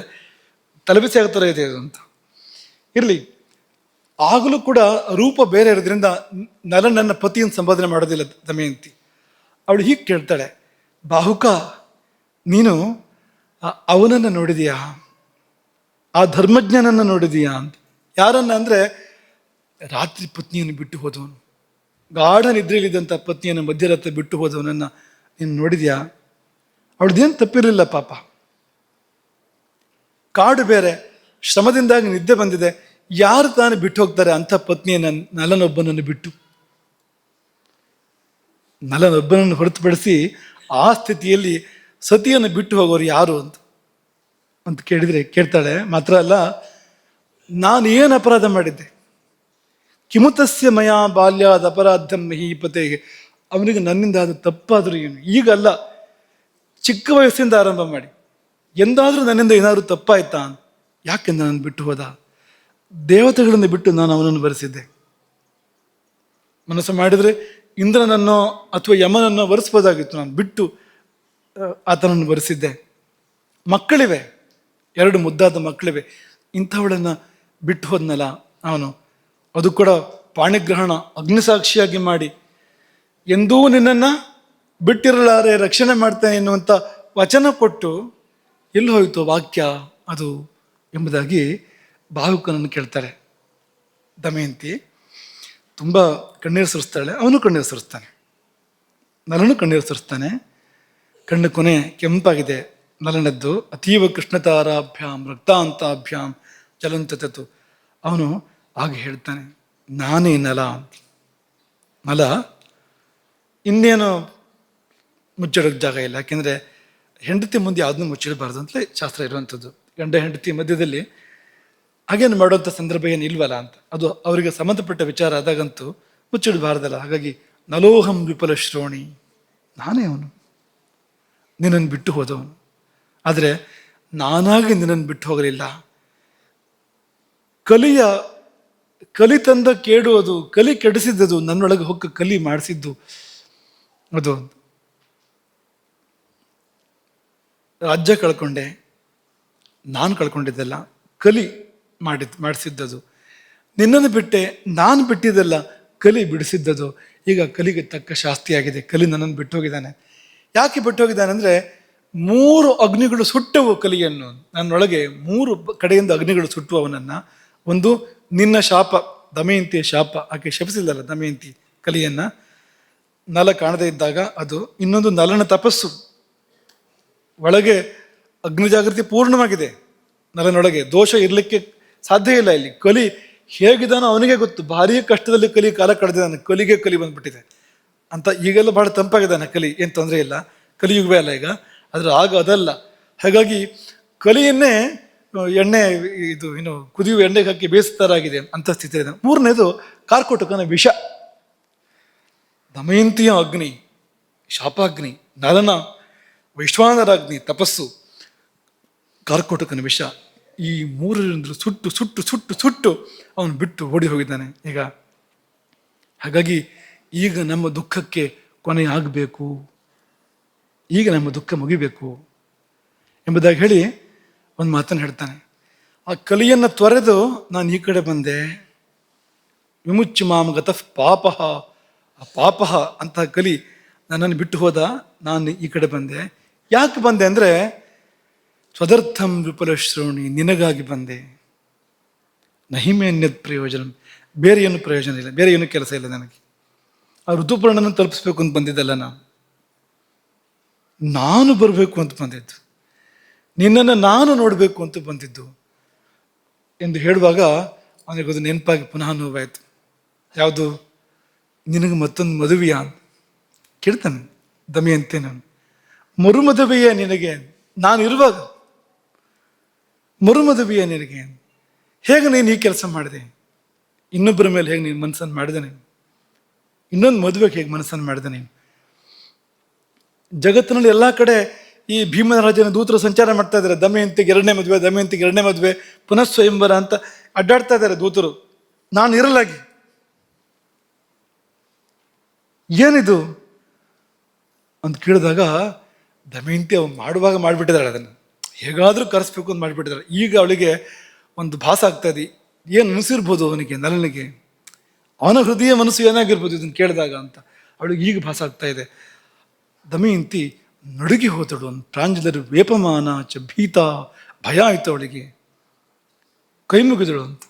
ತಲೆಬಿಸಿ ಆಗೋ ಥರ ಇದೆ ಇದು ಅಂತ. ಇರಲಿ, ಆಗಲೂ ಕೂಡ ರೂಪ ಬೇರೆ ಇರೋದ್ರಿಂದ ನನ್ನ ಪತಿಯನ್ನು ಸಂಬೋಧನೆ ಮಾಡೋದಿಲ್ಲ ದಮಯಂತಿ. ಅವಳು ಹೀಗೆ ಕೇಳ್ತಾಳೆ, ಬಾಹುಕ, ನೀನು ಅವನನ್ನು ನೋಡಿದೀಯಾ? ಆ ಧರ್ಮಜ್ಞನನ್ನು ನೋಡಿದೀಯಾ ಅಂತ. ಯಾರನ್ನ ಅಂದರೆ ರಾತ್ರಿ ಪತ್ನಿಯನ್ನು ಬಿಟ್ಟು ಹೋದವನು, ಗಾಢ ನಿದ್ರೆಯಲ್ಲಿದ್ದಂಥ ಪತ್ನಿಯನ್ನು ಮಧ್ಯರಾತ್ರಿ ಬಿಟ್ಟು ಹೋದವನನ್ನು ನೀನು ನೋಡಿದ್ಯಾ? ಅವಳದೇನು ತಪ್ಪಿರಲಿಲ್ಲ ಪಾಪ. ಕಾಡು ಬೇರೆ, ಶ್ರಮದಿಂದಾಗಿ ನಿದ್ದೆ ಬಂದಿದೆ. ಯಾರು ತಾನು ಬಿಟ್ಟು ಹೋಗ್ತಾರೆ ಅಂಥ ಪತ್ನಿಯನ್ನು, ನಲನೊಬ್ಬನನ್ನು ಬಿಟ್ಟು? ನಲನೊಬ್ಬನನ್ನು ಹೊರತುಪಡಿಸಿ ಆ ಸ್ಥಿತಿಯಲ್ಲಿ ಸತಿಯನ್ನು ಬಿಟ್ಟು ಹೋಗೋರು ಯಾರು ಅಂತ ಕೇಳ್ತಾಳೆ. ಮಾತ್ರ ಅಲ್ಲ, ನಾನು ಏನು ಅಪರಾಧ ಮಾಡಿದ್ದೆ? ಕಿಮುತಸ್ಯ ಮಯ ಬಾಲ್ಯಾದ ಅಪರಾಧಂ ಮಹೀಪತೆಗೆ. ಅವನಿಗೆ ನನ್ನಿಂದ ಅದು ತಪ್ಪಾದರೂ ಏನು? ಈಗಲ್ಲ, ಚಿಕ್ಕ ವಯಸ್ಸಿಂದ ಆರಂಭ ಮಾಡಿ ಎಂದಾದರೂ ನನ್ನಿಂದ ಏನಾದರೂ ತಪ್ಪಾಯ್ತಾ? ಯಾಕೆಂದ ನಾನು ಬಿಟ್ಟು ಹೋದ? ದೇವತೆಗಳನ್ನು ಬಿಟ್ಟು ನಾನು ಅವನನ್ನು ಬರೆಸಿದ್ದೆ. ಮನಸ್ಸು ಮಾಡಿದರೆ ಇಂದ್ರನನ್ನೋ ಅಥವಾ ಯಮನನ್ನೋ ಬರೆಸ್ಬೋದಾಗಿತ್ತು. ನಾನು ಬಿಟ್ಟು ಆತನನ್ನು ಬರೆಸಿದ್ದೆ. ಮಕ್ಕಳಿವೆ, 2 ಮುದ್ದಾದ ಮಕ್ಕಳಿವೆ. ಇಂಥವಳನ್ನು ಬಿಟ್ಟು ಹೋದ್ನಲ್ಲ ಅವನು. ಅದು ಕೂಡ ಪಾಣಿಗ್ರಹಣ ಅಗ್ನಿಸಾಕ್ಷಿಯಾಗಿ ಮಾಡಿ, ಎಂದೂ ನಿನ್ನನ್ನು ಬಿಟ್ಟಿರಲಾರೆ, ರಕ್ಷಣೆ ಮಾಡ್ತೇನೆ ಎನ್ನುವಂಥ ವಚನ ಕೊಟ್ಟು ಎಲ್ಲಿ ಹೋಯಿತು ವಾಕ್ಯ ಅದು ಎಂಬುದಾಗಿ ಬಾಹುಕನನ್ನು ಕೇಳ್ತಾಳೆ ದಮಯಂತಿ. ತುಂಬ ಕಣ್ಣೀರು ಸುರಿಸ್ತಾಳೆ. ಅವನು ಕಣ್ಣೀರು ಸುರಿಸ್ತಾನೆ, ನಲನು ಕಣ್ಣೀರು ಸುರಿಸ್ತಾನೆ. ಕಣ್ಣು ಕೊನೆ ಕೆಂಪಾಗಿದೆ ನಲನದ್ದು. ಅತೀವ ಕೃಷ್ಣತಾರಾಭ್ಯಾಂ ರಕ್ತಾಂತಾಭ್ಯಾಂ ಚಲಂತತು. ಅವನು ಹಾಗೆ ಹೇಳ್ತಾನೆ, ನಾನೇ ನಲ. ನಲ ಇನ್ನೇನು ಮುಚ್ಚಿಡೋಕ್ಕೆ ಜಾಗ ಇಲ್ಲ. ಯಾಕೆಂದರೆ ಹೆಂಡತಿ ಮುಂದೆ ಯಾವುದನ್ನೂ ಮುಚ್ಚಿಡಬಾರ್ದು ಅಂತಲೇ ಶಾಸ್ತ್ರ ಇರುವಂಥದ್ದು. ಗಂಡ ಹೆಂಡತಿ ಮಧ್ಯದಲ್ಲಿ ಹಾಗೇನು ಮಾಡುವಂಥ ಸಂದರ್ಭ ಏನು ಇಲ್ವಲ್ಲ ಅಂತ. ಅದು ಅವರಿಗೆ ಸಂಬಂಧಪಟ್ಟ ವಿಚಾರ ಆದಾಗಂತೂ ಮುಚ್ಚಿಡಬಾರ್ದಲ್ಲ. ಹಾಗಾಗಿ ನಲೋಹಂ ವಿಫಲ ಶ್ರೋಣಿ, ನಾನೇ ಅವನು, ನಿನ್ನನ್ನು ಬಿಟ್ಟು ಹೋದವನು. ಆದರೆ ನಾನಾಗಿ ನಿನ್ನನ್ನು ಬಿಟ್ಟು ಹೋಗಲಿಲ್ಲ. ಕಲಿ ತಂದ ಕೇಡು ಅದು, ಕಲಿ ಕೆಡಿಸಿದ್ದದು, ನನ್ನೊಳಗೆ ಹೊಕ್ಕ ಕಲಿ ಮಾಡಿಸಿದ್ದು ಅದು. ರಾಜ್ಯ ಕಳ್ಕೊಂಡೆ, ನಾನು ಕಳ್ಕೊಂಡಿದ್ದೆಲ್ಲ ಕಲಿ ಮಾಡಿಸಿದ್ದದು. ನಿನ್ನನ್ನು ಬಿಟ್ಟೆ, ನಾನು ಬಿಟ್ಟಿದ್ದೆಲ್ಲ ಕಲಿ ಬಿಡಿಸಿದ್ದದು. ಈಗ ಕಲಿಗೆ ತಕ್ಕ ಶಾಸ್ತಿಯಾಗಿದೆ. ಕಲಿ ನನ್ನನ್ನು ಬಿಟ್ಟು ಹೋಗಿದ್ದಾನೆ. ಯಾಕೆ ಬಿಟ್ಟು ಹೋಗಿದ್ದಾನೆ ಅಂದರೆ 3 ಅಗ್ನಿಗಳು ಸುಟ್ಟವು ಕಲಿಯನ್ನು. ನನ್ನೊಳಗೆ 3 ಕಡೆಯಿಂದ ಅಗ್ನಿಗಳು ಸುಟ್ಟು ಅವನನ್ನು. ಒಂದು ನಿನ್ನ ಶಾಪ, ದಮಯಂತಿಯ ಶಾಪ, ಆಕೆ ಶಪಿಸಿಲ್ಲಲ್ಲ ದಮಯಂತಿ ಕಲಿಯನ್ನು, ನಲ ಕಾಣದೇ ಇದ್ದಾಗ ಅದು. ಇನ್ನೊಂದು ನಲನ ತಪಸ್ಸು, ಒಳಗೆ ಅಗ್ನಿ ಜಾಗೃತಿ ಪೂರ್ಣವಾಗಿದೆ ನಲನೊಳಗೆ, ದೋಷ ಇರಲಿಕ್ಕೆ ಸಾಧ್ಯ ಇಲ್ಲ. ಇಲ್ಲಿ ಕಲಿ ಹೇಗಿದ್ದಾನೋ ಅವನಿಗೆ ಗೊತ್ತು. ಭಾರೀ ಕಷ್ಟದಲ್ಲಿ ಕಲಿ ಕಾಲ ಕಳೆದಿದ್ದಾನೆ, ಕಲಿಗೆ ಕಲಿ ಬಂದ್ಬಿಟ್ಟಿದೆ ಅಂತ. ಈಗೆಲ್ಲ ಬಹಳ ತಂಪಾಗಿದ್ದಾನೆ ಕಲಿ, ಏನು ತೊಂದರೆ ಇಲ್ಲ, ಕಲಿಯುಗವೇ ಅಲ್ಲ ಈಗ. ಆದರೆ ಆಗ ಅದಲ್ಲ. ಹಾಗಾಗಿ ಕಲಿಯನ್ನೇ ಎಣ್ಣೆ ಕುದಿಯುವ ಎಣ್ಣೆಗೆ ಹಾಕಿ ಬೇಯಿಸ್ತಾರಾಗಿದೆ ಅಂತ ಸ್ಥಿತಿ ಇದೆ. 3ನೇದು ಕಾರ್ಕೋಟಕನ ವಿಷ. ದಮಯಂತಿಯ ಅಗ್ನಿ ಶಾಪಾಗ್ನಿ, ನಲನ ವೈಶ್ವಾನರಾಗ್ನಿ ತಪಸ್ಸು, ಕಾರ್ಕೋಟಕನ ವಿಷ. ಈ 3ರಿಂದ ಸುಟ್ಟು ಸುಟ್ಟು ಸುಟ್ಟು ಸುಟ್ಟು ಅವನು ಬಿಟ್ಟು ಓಡಿ ಹೋಗಿದ್ದಾನೆ ಈಗ. ಹಾಗಾಗಿ ಈಗ ನಮ್ಮ ದುಃಖಕ್ಕೆ ಕೊನೆ ಆಗಬೇಕು, ಈಗ ನಮ್ಮ ದುಃಖ ಮುಗಿಬೇಕು ಎಂಬುದಾಗಿ ಹೇಳಿ ಒಂದು ಮಾತನ್ನು ಹೇಳ್ತಾನೆ. ಆ ಕಲಿಯನ್ನು ತೊರೆದು ನಾನು ಈ ಕಡೆ ಬಂದೆ. ವಿಮುಚ್ಚ ಮಾಮ ಗತಃ ಪಾಪಃ, ಆ ಪಾಪಃ ಅಂತ ಕಲಿ ನನ್ನನ್ನು ಬಿಟ್ಟು ಹೋದ, ನಾನು ಈ ಕಡೆ ಬಂದೆ. ಯಾಕೆ ಬಂದೆ ಅಂದರೆ ಸ್ವದರ್ಥಂ ವಿಫಲ ಶ್ರೋಣಿ, ನಿನಗಾಗಿ ಬಂದೆ. ನಹಿಮೇನ್ಯದ ಪ್ರಯೋಜನ, ಬೇರೆ ಏನು ಪ್ರಯೋಜನ ಇಲ್ಲ, ಬೇರೆ ಏನು ಕೆಲಸ ಇಲ್ಲ ನನಗೆ. ಆ ಋತುಪರ್ಣನ ತಲುಪಿಸ್ಬೇಕು ಅಂತ ಬಂದಿದ್ದಲ್ಲ, ನಾನು ಬರಬೇಕು ಅಂತ ಬಂದಿದ್ದು, ನಿನ್ನನ್ನು ನಾನು ನೋಡಬೇಕು ಅಂತ ಬಂದಿದ್ದು ಎಂದು ಹೇಳುವಾಗ ಅವನಿಗದು ನೆನಪಾಗಿ ಪುನಃ ನೋವಾಯಿತು. ಯಾವುದು? ನಿನಗೆ ಮತ್ತೊಂದು ಮದುವೆಯಾ ಅಂತ ಕೇಳ್ತಾನೆ ದಮಯಂತಿ. ನಾನು ಮರುಮದುವೆಯೇ ನಿನಗೆ? ನಾನು ಇರುವಾಗ ಮರುಮದುವೆಯೇ ನಿನಗೆ? ಹೇಗೆ ನೀನು ಈ ಕೆಲಸ ಮಾಡಿದೆ? ಇನ್ನೊಬ್ಬರ ಮೇಲೆ ಹೇಗೆ ನೀನು ಮನಸ್ಸನ್ನು ಮಾಡಿದೆ? ನೀನು ಇನ್ನೊಂದು ಮದುವೆಗೆ ಹೇಗೆ ಮನಸ್ಸನ್ನು ಮಾಡಿದೆ ನೀನು? ಜಗತ್ತಿನಲ್ಲಿ ಎಲ್ಲ ಕಡೆ ಈ ಭೀಮರಾಜನ ದೂತರು ಸಂಚಾರ ಮಾಡ್ತಾ ಇದ್ದಾರೆ. ದಮಯಂತಿಗೆ ಎರಡನೇ ಮದುವೆ, ದಮಯಂತಿಗೆ ಎರಡನೇ ಮದುವೆ, ಪುನಃ ಸ್ವಯಂವರ ಅಂತ ಅಡ್ಡಾಡ್ತಾ ಇದ್ದಾರೆ ದೂತರು. ನಾನು ಇರಲಾಗಿ ಏನಿದು ಅಂತ ಕೇಳಿದಾಗ ದಮಯಂತಿ ಅವನು ಮಾಡುವಾಗ ಮಾಡಿಬಿಟ್ಟಿದ್ದಾಳೆ, ಅದನ್ನು ಹೇಗಾದರೂ ಕರೆಸ್ಬೇಕು ಅಂತ ಮಾಡಿಬಿಟ್ಟಿದ್ದಾಳೆ. ಈಗ ಅವಳಿಗೆ ಒಂದು ಭಾಸ ಆಗ್ತಾ ಇದೆ, ಏನು ಅನಿಸಿರ್ಬೋದು ಅವನಿಗೆ, ನಲನಿಗೆ, ಅವನ ಹೃದಯ ಮನಸ್ಸು ಏನಾಗಿರ್ಬೋದು ಇದನ್ನು ಕೇಳಿದಾಗ ಅಂತ ಅವಳಿಗೆ ಈಗ ಭಾಸ ಆಗ್ತಾ ಇದೆ. ದಮಯಂತಿ ನಡುಗಿ ಹೋದಳು. ಪ್ರಾಂಜಲರು ವೇಪಮಾನ ಚ ಭೀತ, ಭಯ ಆಯಿತು ಅವಳಿಗೆ, ಕೈ ಮುಗಿದಳು ಅಂತ.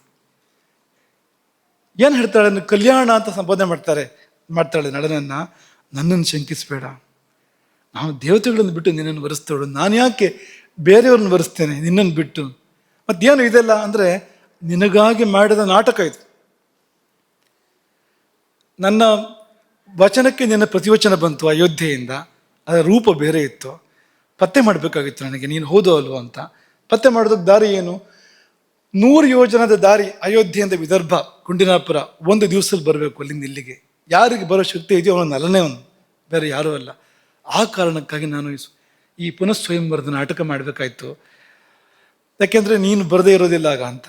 ಏನು ಹೇಳ್ತಾಳೆ? ಕಲ್ಯಾಣ ಅಂತ ಸಂಬೋಧನೆ ಮಾಡ್ತಾಳೆ ನಳನನ್ನ. ನನ್ನನ್ನು ಶಂಕಿಸಬೇಡ, ನಾನು ದೇವತೆಗಳನ್ನು ಬಿಟ್ಟು ನಿನ್ನನ್ನು ವರಿಸ್ತೇಳು, ನಾನು ಯಾಕೆ ಬೇರೆಯವ್ರನ್ನ ವರಿಸ್ತೇನೆ ನಿನ್ನನ್ನು ಬಿಟ್ಟು? ಮತ್ತೇನು ಇದೆಲ್ಲ ಅಂದರೆ ನಿನಗಾಗಿ ಮಾಡಿದ ನಾಟಕ ಇದು. ನನ್ನ ವಚನಕ್ಕೆ ನಿನ್ನ ಪ್ರತಿವಚನ ಬಂತು ಅಯೋಧ್ಯೆಯಿಂದ, ಅದರ ರೂಪ ಬೇರೆ ಇತ್ತು. ಪತ್ತೆ ಮಾಡಬೇಕಾಗಿತ್ತು ನನಗೆ, ನೀನು ಹೋದೋ ಅಲ್ವೋ ಅಂತ. ಪತ್ತೆ ಮಾಡೋದಕ್ಕೆ ದಾರಿ ಏನು? 100 ಯೋಜನದ ದಾರಿ ಅಯೋಧ್ಯೆಯಿಂದ ವಿದರ್ಭ ಕುಂಡಿನಾಪುರ, ಒಂದು ದಿವಸದಲ್ಲಿ ಬರಬೇಕು ಅಲ್ಲಿಂದ ಇಲ್ಲಿಗೆ. ಯಾರಿಗೆ ಬರೋ ಶಕ್ತಿ ಇದೆಯೋ ಅವನು ನಲನೇ, ಅವನು ಬೇರೆ ಯಾರೂ ಅಲ್ಲ. ಆ ಕಾರಣಕ್ಕಾಗಿ ನಾನು ಈ ಪುನಃ ಸ್ವಯಂವರದ ನಾಟಕ ಮಾಡಬೇಕಾಯ್ತು. ಯಾಕೆಂದರೆ ನೀನು ಬರದೇ ಇರೋದಿಲ್ಲ ಆಗ ಅಂತ.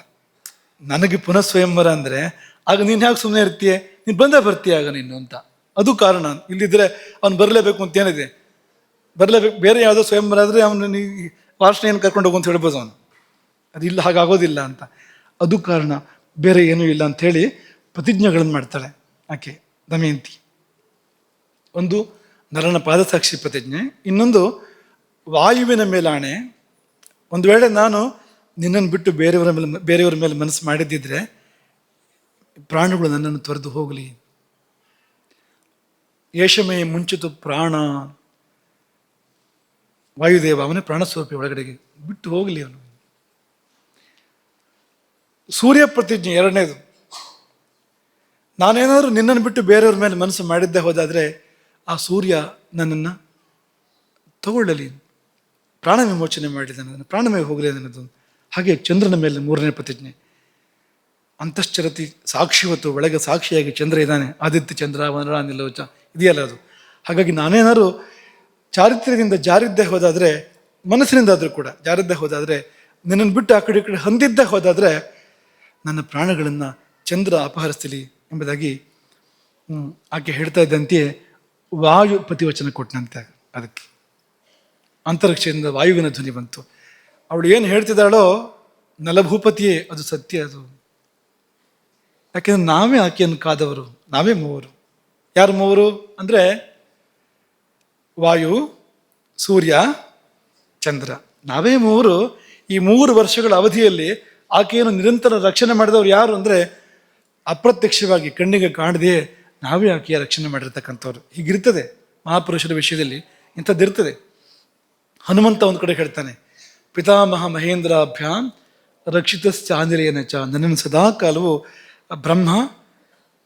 ನನಗೆ ಪುನಃ ಸ್ವಯಂವರ ಅಂದರೆ ಆಗ ನೀನು ಯಾಕೆ ಸುಮ್ಮನೆ ಇರ್ತೀಯ? ನೀನು ಬಂದೇ ಬರ್ತೀಯ ಆಗ ನೀನು ಅಂತ. ಅದು ಕಾರಣ. ಇಲ್ಲಿದ್ದರೆ ಅವ್ನು ಬರಲೇಬೇಕು ಅಂತ ಏನಿದೆ, ಬರಲೇಬೇಕು. ಬೇರೆ ಯಾವುದೋ ಸ್ವಯಂವರ ಆದರೆ ಅವನು ವಾರ್ಷಣೆಯನ್ನು ಕರ್ಕೊಂಡು ಹೋಗು ಅಂತ ಹೇಳ್ಬೋದು ಅವನು. ಅದಿಲ್ಲ, ಹಾಗಾಗೋದಿಲ್ಲ ಅಂತ. ಅದು ಕಾರಣ, ಬೇರೆ ಏನೂ ಇಲ್ಲ ಅಂಥೇಳಿ ಪ್ರತಿಜ್ಞೆಗಳನ್ನು ಮಾಡ್ತಾಳೆ ಆಕೆ ದಮಯಂತಿ. ಒಂದು ನರನ ಪಾದಸಾಕ್ಷಿ ಪ್ರತಿಜ್ಞೆ, ಇನ್ನೊಂದು ವಾಯುವಿನ ಮೇಲಾಣೆ. ಒಂದು ವೇಳೆ ನಾನು ನಿನ್ನನ್ನು ಬಿಟ್ಟು ಬೇರೆಯವರ ಮೇಲೆ ಮನಸ್ಸು ಮಾಡಿದ್ದಿದ್ರೆ ಪ್ರಾಣಗಳು ನನ್ನನ್ನು ತೊರೆದು ಹೋಗಲಿ. ಯೇಷಮೇ ಮುಂಚಿತು ಪ್ರಾಣ, ವಾಯುದೇವ ಅವನೇ ಪ್ರಾಣಸ್ವರೂಪಿ, ಒಳಗಡೆಗೆ ಬಿಟ್ಟು ಹೋಗಲಿ ಅವನು. ಸೂರ್ಯ ಪ್ರತಿಜ್ಞೆ ಎರಡನೇದು, ನಾನೇನಾದರೂ ನಿನ್ನನ್ನು ಬಿಟ್ಟು ಬೇರೆಯವ್ರ ಮೇಲೆ ಮನಸ್ಸು ಮಾಡಿದ್ದೇ ಹೋದಾದರೆ ಆ ಸೂರ್ಯ ನನ್ನನ್ನು ತಗೊಳ್ಳಲಿ, ಪ್ರಾಣ ವಿಮೋಚನೆ ಮಾಡಿದ ನನ್ನನ್ನು, ಪ್ರಾಣವೇ ಹೋಗಲಿ ನನ್ನದು. ಹಾಗೆ ಚಂದ್ರನ ಮೇಲೆ ಮೂರನೇ ಪ್ರತಿಜ್ಞೆ, ಅಂತಶ್ಚರತಿ ಸಾಕ್ಷಿವತ್ತು, ಒಳಗೆ ಸಾಕ್ಷಿಯಾಗಿ ಚಂದ್ರ ಇದ್ದಾನೆ, ಆದಿತ್ಯ ಚಂದ್ರ ವನರ ನಿಲೋಚ ಇದೆಯಲ್ಲ ಅದು. ಹಾಗಾಗಿ ನಾನೇನಾದ್ರು ಚಾರಿತ್ರ್ಯದಿಂದ ಜಾರಿದ್ದೇ ಹೋದಾದರೆ, ಮನಸ್ಸಿನಿಂದಾದರೂ ಕೂಡ ಜಾರಿದ್ದೇ ಹೋದಾದರೆ, ನಿನ್ನನ್ನು ಬಿಟ್ಟು ಆ ಕಡೆ ಈ ಕಡೆ ಹೊಂದಿದ್ದೇ ಹೋದಾದರೆ ನನ್ನ ಪ್ರಾಣಗಳನ್ನು ಚಂದ್ರ ಅಪಹರಿಸಲಿ ಎಂಬುದಾಗಿ ಆಕೆ ಹೇಳ್ತಾ ಇದ್ದಂತೆಯೇ ವಾಯು ಪ್ರತಿವಚನ ಕೊಟ್ಟನಂತೆ. ಅದಕ್ಕೆ ಅಂತರಿಕ್ಷದಿಂದ ವಾಯುವಿನ ಧ್ವನಿ ಬಂತು. ಅವಳು ಏನು ಹೇಳ್ತಿದ್ದಾಳೋ ನಲಭೂಪತಿಯೇ ಅದು ಸತ್ಯ. ಅದು ಯಾಕೆಂದ್ರೆ ನಾವೇ ಆಕೆಯನ್ನು ಕಾದವರು, ನಾವೇ ಮೂವರು. ಯಾರು ಮೂವರು ಅಂದರೆ ವಾಯು, ಸೂರ್ಯ, ಚಂದ್ರ, ನಾವೇ ಮೂವರು. ಈ 3 ವರ್ಷಗಳ ಅವಧಿಯಲ್ಲಿ ಆಕೆಯನ್ನು ನಿರಂತರ ರಕ್ಷಣೆ ಮಾಡಿದವರು ಯಾರು ಅಂದರೆ ಅಪ್ರತ್ಯಕ್ಷವಾಗಿ ಕಣ್ಣಿಗೆ ಕಾಣದೆಯೇ ನಾವೇ ಆಕೆಯ ರಕ್ಷಣೆ ಮಾಡಿರ್ತಕ್ಕಂಥವ್ರು. ಹೀಗಿರ್ತದೆ ಮಹಾಪುರುಷರ ವಿಷಯದಲ್ಲಿ, ಇಂಥದ್ದಿರ್ತದೆ. ಹನುಮಂತ ಒಂದು ಕಡೆ ಹೇಳ್ತಾನೆ, ಪಿತಾಮಹ ಮಹೇಂದ್ರಾಭ್ಯಾಂ ರಕ್ಷಿತಶ್ಚಾಂಜಲಿಯನ ಚ, ನನ್ನನ್ನು ಸದಾ ಕಾಲವು ಬ್ರಹ್ಮ,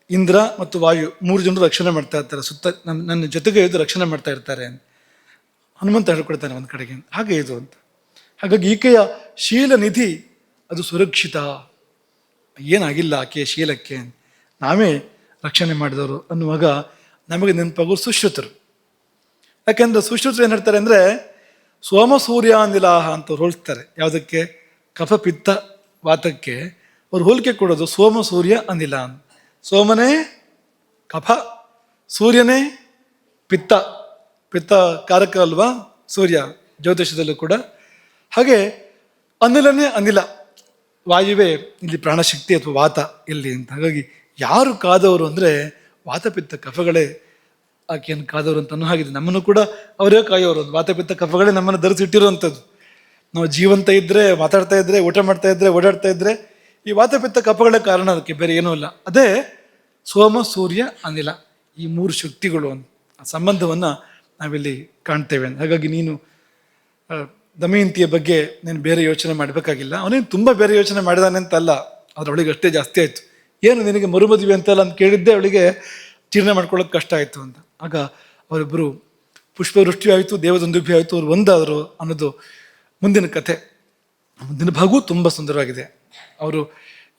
ಇಂದ್ರ ಮತ್ತು ವಾಯು 3 ಜನರು ರಕ್ಷಣೆ ಮಾಡ್ತಾ ಇರ್ತಾರೆ, ಸುತ್ತ ನನ್ನ ಜೊತೆಗೆ ಇದು ರಕ್ಷಣೆ ಮಾಡ್ತಾ ಇರ್ತಾರೆ ಹನುಮಂತ ಹೇಳ್ಕೊಡ್ತಾನೆ ಒಂದು ಕಡೆಗೆ. ಹಾಗೆ ಇದು ಅಂತ. ಹಾಗಾಗಿ ಈಕೆಯ ಶೀಲ ನಿಧಿ ಅದು ಸುರಕ್ಷಿತ, ಏನಾಗಿಲ್ಲ ಆಕೆಯ ಶೀಲಕ್ಕೆ, ನಾವೇ ರಕ್ಷಣೆ ಮಾಡಿದವರು ಅನ್ನುವಾಗ ನಮಗೆ ನೆನಪಾಗೋರು ಸುಶ್ರುತರು. ಯಾಕೆಂದ್ರೆ ಸುಶ್ರುತರು ಏನು ಹೇಳ್ತಾರೆ ಅಂದರೆ ಸೋಮ ಸೂರ್ಯಾನಿಲಾಹ ಅಂತ ಹೋಲಿಸ್ತಾರೆ. ಯಾವುದಕ್ಕೆ? ಕಫ ಪಿತ್ತ ವಾತಕ್ಕೆ ಅವ್ರು ಹೋಲಿಕೆ ಕೊಡೋದು ಸೋಮ ಸೂರ್ಯ ಅನಿಲ. ಸೋಮನೇ ಕಫ, ಸೂರ್ಯನೇ ಪಿತ್ತ, ಪಿತ್ತ ಕಾರಕ ಅಲ್ವಾ ಸೂರ್ಯ ಜ್ಯೋತಿಷದಲ್ಲೂ ಕೂಡ. ಹಾಗೆ ಅನಿಲನೇ ಅನಿಲ, ವಾಯುವೇ ಇಲ್ಲಿ ಪ್ರಾಣಶಕ್ತಿ ಅಥವಾ ವಾತ ಇಲ್ಲಿ ಅಂತ. ಹಾಗಾಗಿ ಯಾರು ಕಾದವರು ಅಂದರೆ ವಾತಪಿತ್ತ ಕಫಗಳೇ ಆಕೆಯನ್ನು ಕಾದವರು ಅಂತ ಅನ್ನೋ ಹಾಗಿದೆ. ನಮ್ಮನ್ನು ಕೂಡ ಅವರೇ ಕಾಯೋರು. ವಾತಪಿತ್ತ ಕಫಗಳೇ ನಮ್ಮನ್ನು ಧರಿಸಿಟ್ಟಿರುವಂಥದ್ದು. ನಾವು ಜೀವಂತ ಇದ್ದರೆ, ಮಾತಾಡ್ತಾ ಇದ್ದರೆ, ಊಟ ಮಾಡ್ತಾ ಇದ್ದರೆ, ಓಡಾಡ್ತಾ ಇದ್ದರೆ ಈ ವಾತಪಿತ್ತ ಕಫಗಳೇ ಕಾರಣ, ಅದಕ್ಕೆ ಬೇರೆ ಏನೂ ಇಲ್ಲ. ಅದೇ ಸೋಮ ಸೂರ್ಯ ಅನಿಲ, ಈ 3 ಶಕ್ತಿಗಳು ಆ ಸಂಬಂಧವನ್ನು ನಾವಿಲ್ಲಿ ಕಾಣ್ತೇವೆ. ಹಾಗಾಗಿ ನೀನು ದಮಯಂತಿಯ ಬಗ್ಗೆ ನೀನು ಬೇರೆ ಯೋಚನೆ ಮಾಡಬೇಕಾಗಿಲ್ಲ. ಅವನೇನು ತುಂಬ ಬೇರೆ ಯೋಚನೆ ಮಾಡಿದಾನೆ ಅಂತಲ್ಲ, ಅದರೊಳಗೆ ಅಷ್ಟೇ ಜಾಸ್ತಿ ಆಯಿತು. ಏನು ನಿನಗೆ ಮರುಮದುವೆ ಅಂತಲ್ಲ ಅಂತ ಕೇಳಿದ್ದೆ ಅವಳಿಗೆ ಜೀರ್ಣ ಮಾಡ್ಕೊಳ್ಳೋಕೆ ಕಷ್ಟ ಆಯಿತು ಅಂತ. ಆಗ ಅವರಿಬ್ಬರು ಪುಷ್ಪವೃಷ್ಟಿ ಆಯಿತು, ದೇವದುಂದುಭಿ ಆಯಿತು, ಅವ್ರು ಒಂದಾದರು ಅನ್ನೋದು ಮುಂದಿನ ಕಥೆ. ಮುಂದಿನ ಭಾಗವೂ ತುಂಬ ಸುಂದರವಾಗಿದೆ. ಅವರು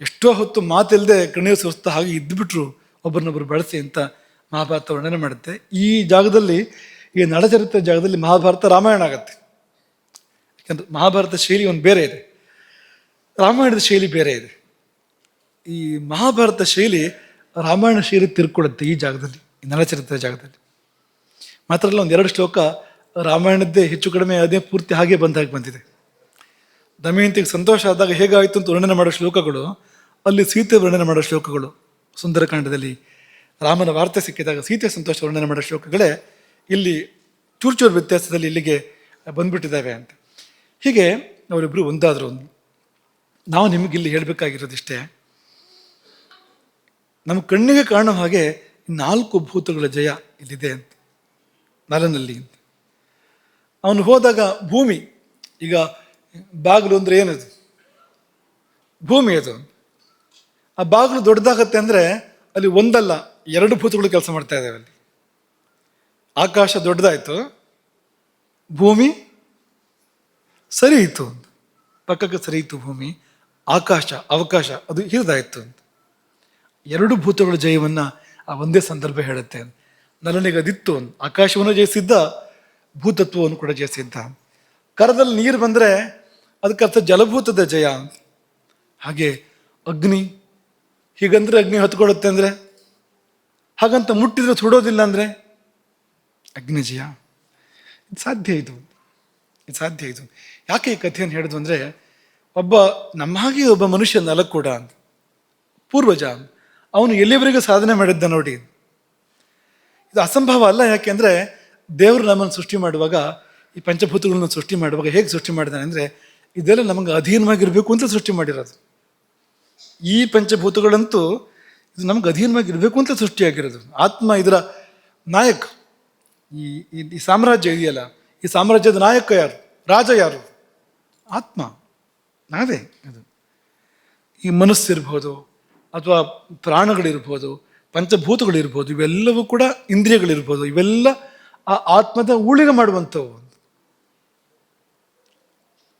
ಎಷ್ಟೋ ಹೊತ್ತು ಮಾತಿಲ್ಲದೆ ಕಣ್ಣೀರು ಸುರಿಸ್ತಾ ಹಾಗೆ ಇದ್ದುಬಿಟ್ರು ಒಬ್ಬರನ್ನೊಬ್ಬರು ಬಳಸಿ ಅಂತ ಮಹಾಭಾರತ ವರ್ಣನೆ ಮಾಡುತ್ತೆ. ಈ ಜಾಗದಲ್ಲಿ, ಈ ನಳಚರಿತ್ರೆ ಜಾಗದಲ್ಲಿ ಮಹಾಭಾರತ ರಾಮಾಯಣ ಆಗತ್ತೆ. ಯಾಕಂದ್ರೆ ಮಹಾಭಾರತ ಶೈಲಿ ಒಂದು ಬೇರೆ ಇದೆ, ರಾಮಾಯಣದ ಶೈಲಿ ಬೇರೆ ಇದೆ. ಈ ಮಹಾಭಾರತ ಶೈಲಿ ರಾಮಾಯಣ ಶೈಲಿ ತಿರ್ಕೊಡುತ್ತೆ ಈ ಜಾಗದಲ್ಲಿ, ಈ ನಳಚರಿತ್ರೆ ಜಾಗದಲ್ಲಿ. ಮಾತ್ರ ಅಲ್ಲ, ಒಂದೆರಡು ಶ್ಲೋಕ ರಾಮಾಯಣದ್ದೇ ಹೆಚ್ಚು ಕಡಿಮೆ ಅದೇ ಪೂರ್ತಿ ಹಾಗೆ ಬಂದಿದೆ. ದಮಯಂತಿಗೆ ಸಂತೋಷ ಆದಾಗ ಹೇಗಾಯಿತು ಅಂತ ವರ್ಣನೆ ಮಾಡೋ ಶ್ಲೋಕಗಳು, ಅಲ್ಲಿ ಸೀತೆ ವರ್ಣನೆ ಮಾಡೋ ಶ್ಲೋಕಗಳು, ಸುಂದರಕಾಂಡದಲ್ಲಿ ರಾಮನ ವಾರ್ತೆ ಸಿಕ್ಕಿದಾಗ ಸೀತೆ ಸಂತೋಷ ವರ್ಣನೆ ಮಾಡೋ ಶ್ಲೋಕಗಳೇ ಇಲ್ಲಿ ಚೂರು ವ್ಯತ್ಯಾಸದಲ್ಲಿ ಇಲ್ಲಿಗೆ ಬಂದ್ಬಿಟ್ಟಿದ್ದಾವೆ ಅಂತ. ಹೀಗೆ ಅವರಿಬ್ಬರು ಒಂದಾದ್ರು. ನಾವು ನಿಮಗಿಲ್ಲಿ ಹೇಳಬೇಕಾಗಿರೋದಿಷ್ಟೇ, ನಮ್ಮ ಕಣ್ಣಿಗೆ ಕಾಣೋ ಹಾಗೆ 4 ಭೂತಗಳ ಜಯ ಇಲ್ಲಿದೆ ಅಂತ, ನಲನಲ್ಲಿ ಅಂತ. ಅವನು ಹೋದಾಗ ಭೂಮಿ, ಈಗ ಬಾಗಿಲು ಅಂದ್ರೆ ಏನದು? ಭೂಮಿ ಅದು. ಆ ಬಾಗಿಲು ದೊಡ್ಡದಾಗತ್ತೆ ಅಂದ್ರೆ ಅಲ್ಲಿ ಒಂದಲ್ಲ 2 ಭೂತಗಳು ಕೆಲಸ ಮಾಡ್ತಾ ಇದ್ದಾವೆ ಅಲ್ಲಿ. ಆಕಾಶ ದೊಡ್ಡದಾಯ್ತು, ಭೂಮಿ ಸರಿಯಿತು, ಪಕ್ಕಕ್ಕೆ ಸರಿಯಿತು ಭೂಮಿ, ಆಕಾಶ ಅವಕಾಶ ಅದು ಹಿರಿದಾಯ್ತು ಅಂತ. 2 ಭೂತಗಳ ಜಯವನ್ನ ಆ ಒಂದೇ ಸಂದರ್ಭ ಹೇಳುತ್ತೆ. ನಲನಿಗೆ ಅದಿತ್ತು, ಆಕಾಶವನ್ನು ಜಯಿಸಿದ್ದ, ಭೂತತ್ವವನ್ನು ಕೂಡ ಜಯಿಸಿದ್ದ. ಕರದಲ್ಲಿ ನೀರು ಬಂದ್ರೆ ಅದಕ್ಕರ್ಥ ಜಲಭೂತದ ಜಯ. ಹಾಗೆ ಅಗ್ನಿ, ಹೀಗಂದ್ರೆ ಅಗ್ನಿ ಹತ್ಕೊಳ್ಳುತ್ತೆ ಅಂದ್ರೆ, ಹಾಗಂತ ಮುಟ್ಟಿದ್ರೆ ಸುಡೋದಿಲ್ಲ ಅಂದ್ರೆ ಅಗ್ನಿ ಜಯ. ಇದು ಸಾಧ್ಯ ಇದು. ಯಾಕೆ ಈ ಕಥೆಯನ್ನು ಹೇಳಿದ್ವು ಅಂದ್ರೆ, ನಮ್ಮ ಹಾಗೆ ಒಬ್ಬ ಮನುಷ್ಯ ನಲಕೂಡ ಅಂತ, ಪೂರ್ವಜ, ಅವನು ಎಲ್ಲಿವರೆಗೂ ಸಾಧನೆ ಮಾಡಿದ್ದ ನೋಡಿ. ಇದು ಅಸಂಭವ ಅಲ್ಲ. ಯಾಕೆಂದ್ರೆ ದೇವರು ನಮ್ಮನ್ನು ಸೃಷ್ಟಿ ಮಾಡುವಾಗ, ಈ ಪಂಚಭೂತಗಳನ್ನ ಸೃಷ್ಟಿ ಮಾಡುವಾಗ ಹೇಗೆ ಸೃಷ್ಟಿ ಮಾಡಿದಾನೆ ಅಂದ್ರೆ, ಇದೆಲ್ಲ ನಮಗೆ ಅಧೀನವಾಗಿರ್ಬೇಕು ಅಂತ ಸೃಷ್ಟಿ ಮಾಡಿರೋದು. ಈ ಪಂಚಭೂತಗಳಂತೂ ಇದು ನಮ್ಗೆ ಅಧೀನವಾಗಿರ್ಬೇಕು ಅಂತ ಸೃಷ್ಟಿಯಾಗಿರೋದು. ಆತ್ಮ ಇದರ ನಾಯಕ. ಈ ಸಾಮ್ರಾಜ್ಯ ಇದೆಯಲ್ಲ, ಈ ಸಾಮ್ರಾಜ್ಯದ ನಾಯಕ ಯಾರು? ರಾಜ ಯಾರು? ಆತ್ಮ, ನಾವೇ. ಅದು ಈ ಮನಸ್ಸಿರ್ಬೋದು, ಅಥವಾ ಪ್ರಾಣಗಳಿರ್ಬೋದು, ಪಂಚಭೂತಗಳಿರ್ಬೋದು, ಇವೆಲ್ಲವೂ ಕೂಡ ಇಂದ್ರಿಯಗಳಿರ್ಬೋದು, ಇವೆಲ್ಲ ಆ ಆತ್ಮದ ಊಳಿಗೆ ಮಾಡುವಂಥವು.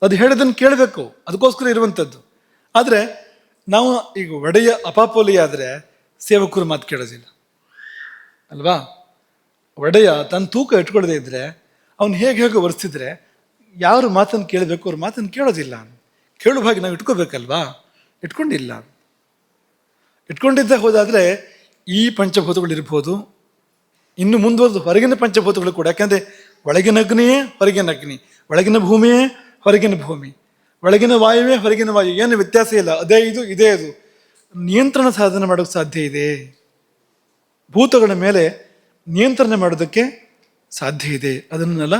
ಅದು ಹೇಳೋದನ್ನು ಕೇಳಬೇಕು, ಅದಕ್ಕೋಸ್ಕರ ಇರುವಂಥದ್ದು. ಆದರೆ ನಾವು ಈಗ ಒಡೆಯ ಅಪಾಪೋಲಿ ಆದರೆ ಸೇವಕರು ಮಾತು ಕೇಳೋದಿಲ್ಲ ಅಲ್ವಾ? ಒಡೆಯ ತನ್ನ ತೂಕ ಇಟ್ಕೊಳ್ಳದೆ ಇದ್ರೆ, ಅವನು ಹೇಗೆ ವರ್ತಿಸಿದ್ರೆ ಯಾರು ಮಾತನ್ನು ಕೇಳಬೇಕು ಅವ್ರ ಮಾತನ್ನು ಕೇಳೋದಿಲ್ಲ. ಕೇಳುವ ಹಾಗೆ ನಾವು ಇಟ್ಕೋಬೇಕಲ್ವಾ? ಇಟ್ಕೊಂಡಿದ್ದೇ ಹೋದಾದ್ರೆ ಈ ಪಂಚಭೂತಗಳಿರ್ಬೋದು, ಇನ್ನು ಮುಂದುವರೆದು ಹೊರಗಿನ ಪಂಚಭೂತಗಳು ಕೂಡ. ಯಾಕಂದ್ರೆ ಒಳಗಿನ ಅಗ್ನಿಯೇ ಹೊರಗಿನ ಅಗ್ನಿ, ಒಳಗಿನ ಭೂಮಿಯೇ ಹೊರಗಿನ ಭೂಮಿ, ಒಳಗಿನ ವಾಯುವೇ ಹೊರಗಿನ ವಾಯು, ಏನು ವ್ಯತ್ಯಾಸ ಇಲ್ಲ, ಅದೇ ಇದು ಇದೇ ಅದು. ನಿಯಂತ್ರಣ ಸಾಧನೆ ಮಾಡೋಕ್ಕೆ ಸಾಧ್ಯ ಇದೆ, ಭೂತಗಳ ಮೇಲೆ ನಿಯಂತ್ರಣ ಮಾಡೋದಕ್ಕೆ ಸಾಧ್ಯ ಇದೆ. ಅದನ್ನೆಲ್ಲ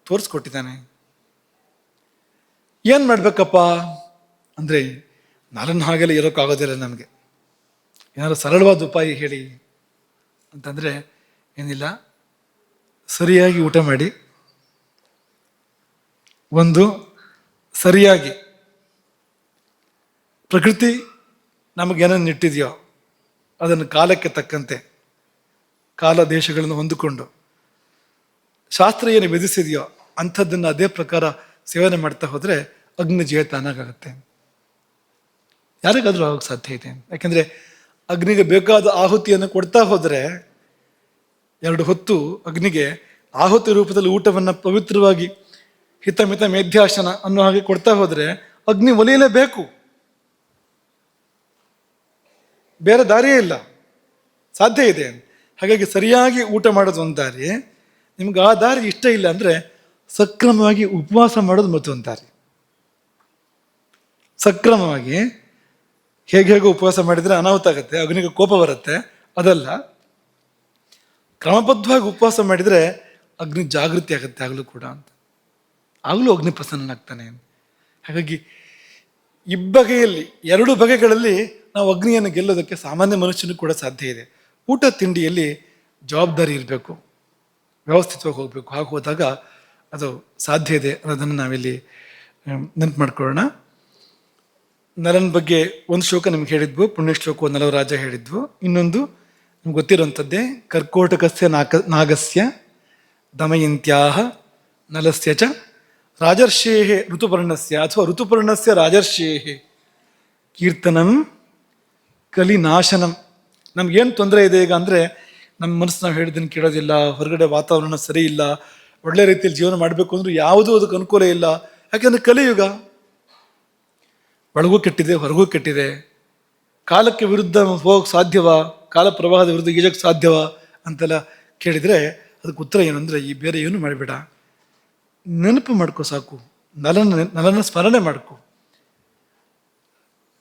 ತೋರಿಸ್ಕೊಟ್ಟಿದ್ದಾನೆ. ಏನು ಮಾಡ್ಬೇಕಪ್ಪ ಅಂದರೆ, ನಲನ ಹಾಗೆಲ್ಲ ಇರೋಕ್ಕಾಗೋದಿಲ್ಲ ನಮಗೆ. ಏನಾದ್ರು ಸರಳವಾದ ಉಪಾಯ ಹೇಳಿ ಅಂತಂದರೆ ಏನಿಲ್ಲ, ಸರಿಯಾಗಿ ಊಟ ಮಾಡಿ, ಒಂದು ಸರಿಯಾಗಿ ಪ್ರಕೃತಿ ನಮಗೇನನ್ನು ಇಟ್ಟಿದೆಯೋ ಅದನ್ನು ಕಾಲಕ್ಕೆ ತಕ್ಕಂತೆ, ಕಾಲ ದೇಶಗಳನ್ನು ಹೊಂದಿಕೊಂಡು, ಶಾಸ್ತ್ರ ಏನು ವಿಧಿಸಿದೆಯೋ ಅಂಥದ್ದನ್ನು ಅದೇ ಪ್ರಕಾರ ಸೇವನೆ ಮಾಡ್ತಾ ಹೋದರೆ ಅಗ್ನಿ ಜಯ ತಾನಾಗುತ್ತೆ. ಯಾರಿಗಾದ್ರೂ ಆಗೋಕ್ಕೆ ಸಾಧ್ಯ ಇದೆ. ಯಾಕೆಂದರೆ ಅಗ್ನಿಗೆ ಬೇಕಾದ ಆಹುತಿಯನ್ನು ಕೊಡ್ತಾ ಹೋದರೆ, 2 ಹೊತ್ತು ಅಗ್ನಿಗೆ ಆಹುತಿ ರೂಪದಲ್ಲಿ ಊಟವನ್ನು ಪವಿತ್ರವಾಗಿ ಹಿತಮಿತ ಮೇಧ್ಯಾಶನ ಅನ್ನೋ ಹಾಗೆ ಕೊಡ್ತಾ ಹೋದರೆ ಅಗ್ನಿ ಒಲಿಯಲೇಬೇಕು, ಬೇರೆ ದಾರಿಯೇ ಇಲ್ಲ, ಸಾಧ್ಯ ಇದೆ. ಹಾಗಾಗಿ ಸರಿಯಾಗಿ ಊಟ ಮಾಡೋದು ಒಂದು ದಾರಿ. ನಿಮ್ಗೆ ಆ ದಾರಿ ಇಷ್ಟ ಇಲ್ಲ ಅಂದರೆ ಸಕ್ರಮವಾಗಿ ಉಪವಾಸ ಮಾಡೋದು ಮತ್ತೊಂದು ದಾರಿ. ಸಕ್ರಮವಾಗಿ ಹೇಗೆ ಉಪವಾಸ ಮಾಡಿದರೆ ಅನಾಹುತ ಆಗುತ್ತೆ, ಅಗ್ನಿಗೆ ಕೋಪ ಬರುತ್ತೆ, ಅದಲ್ಲ. ಕ್ರಮಬದ್ಧವಾಗಿ ಉಪವಾಸ ಮಾಡಿದರೆ ಅಗ್ನಿ ಜಾಗೃತಿ ಆಗುತ್ತೆ ಆಗಲೂ ಕೂಡ ಅಂತ, ಆಗಲೂ ಅಗ್ನಿ ಪ್ರಸನ್ನನಾಗ್ತಾನೆ. ಹಾಗಾಗಿ ಇಬ್ಬಗೆಯಲ್ಲಿ 2 ಬಗೆಗಳಲ್ಲಿ ನಾವು ಅಗ್ನಿಯನ್ನು ಗೆಲ್ಲೋದಕ್ಕೆ ಸಾಮಾನ್ಯ ಮನುಷ್ಯನಿಗೂ ಕೂಡ ಸಾಧ್ಯ ಇದೆ. ಊಟ ತಿಂಡಿಯಲ್ಲಿ ಜವಾಬ್ದಾರಿ ಇರಬೇಕು, ವ್ಯವಸ್ಥಿತವಾಗಿ ಹೋಗಬೇಕು. ಹಾಗೆ ಹೋದಾಗ ಅದು ಸಾಧ್ಯ ಇದೆ ಅನ್ನೋದನ್ನು ನಾವಿಲ್ಲಿ ನೆನಪು ಮಾಡ್ಕೊಳ್ಳೋಣ. ನಲನ ಬಗ್ಗೆ ಒಂದು ಶ್ಲೋಕ ನಿಮ್ಗೆ ಹೇಳಿದ್ವು, ಪುಣ್ಯ ಶ್ಲೋಕ ನಲವರಾಜ ಹೇಳಿದ್ವು. ಇನ್ನೊಂದು ನಿಮ್ಗೆ ಗೊತ್ತಿರುವಂಥದ್ದೇ, ಕರ್ಕೋಟಕಸ್ಯ ನಾಗಸ್ಯ ದಮಯಂತ್ಯಾಹ ನಲಸ್ಯ ಚ ರಾಜರ್ಷೇಃ ಋತುಪರ್ಣಸ್ಯ ಅಥವಾ ಋತುಪರ್ಣಸ್ಯ ರಾಜರ್ಷೇಃ ಕೀರ್ತನಂ ಕಲಿನಾಶನಂ. ನಮ್ಗೇನು ತೊಂದರೆ ಇದೆ ಈಗ ಅಂದರೆ, ನಮ್ಮ ಮನಸ್ಸು ನಾವು ಹೇಳಿದ್ದನ್ನು ಕೇಳೋದಿಲ್ಲ, ಹೊರಗಡೆ ವಾತಾವರಣ ಸರಿ ಇಲ್ಲ, ಒಳ್ಳೆ ರೀತಿಯಲ್ಲಿ ಜೀವನ ಮಾಡಬೇಕು ಅಂದ್ರೂ ಯಾವುದೂ ಅದಕ್ಕೆ ಅನುಕೂಲ ಇಲ್ಲ. ಯಾಕೆಂದರೆ ಕಲಿಯುಗ, ಒಳಗೂ ಕೆಟ್ಟಿದೆ ಹೊರಗೂ ಕೆಟ್ಟಿದೆ. ಕಾಲಕ್ಕೆ ವಿರುದ್ಧ ಹೋಗಕ್ಕೆ ಸಾಧ್ಯವಾ, ಕಾಲ ಪ್ರವಾಹದ ವಿರುದ್ಧ ಈಜಕ್ಕೆ ಸಾಧ್ಯವಾ ಅಂತೆಲ್ಲ ಕೇಳಿದರೆ ಅದಕ್ಕೆ ಉತ್ತರ ಏನು ಅಂದರೆ, ಈ ಬೇರೆ ಏನು ಮಾಡಬೇಡ, ನೆನಪು ಮಾಡ್ಕೊ ಸಾಕು, ನಲನ ಸ್ಮರಣೆ ಮಾಡ್ಕೊ,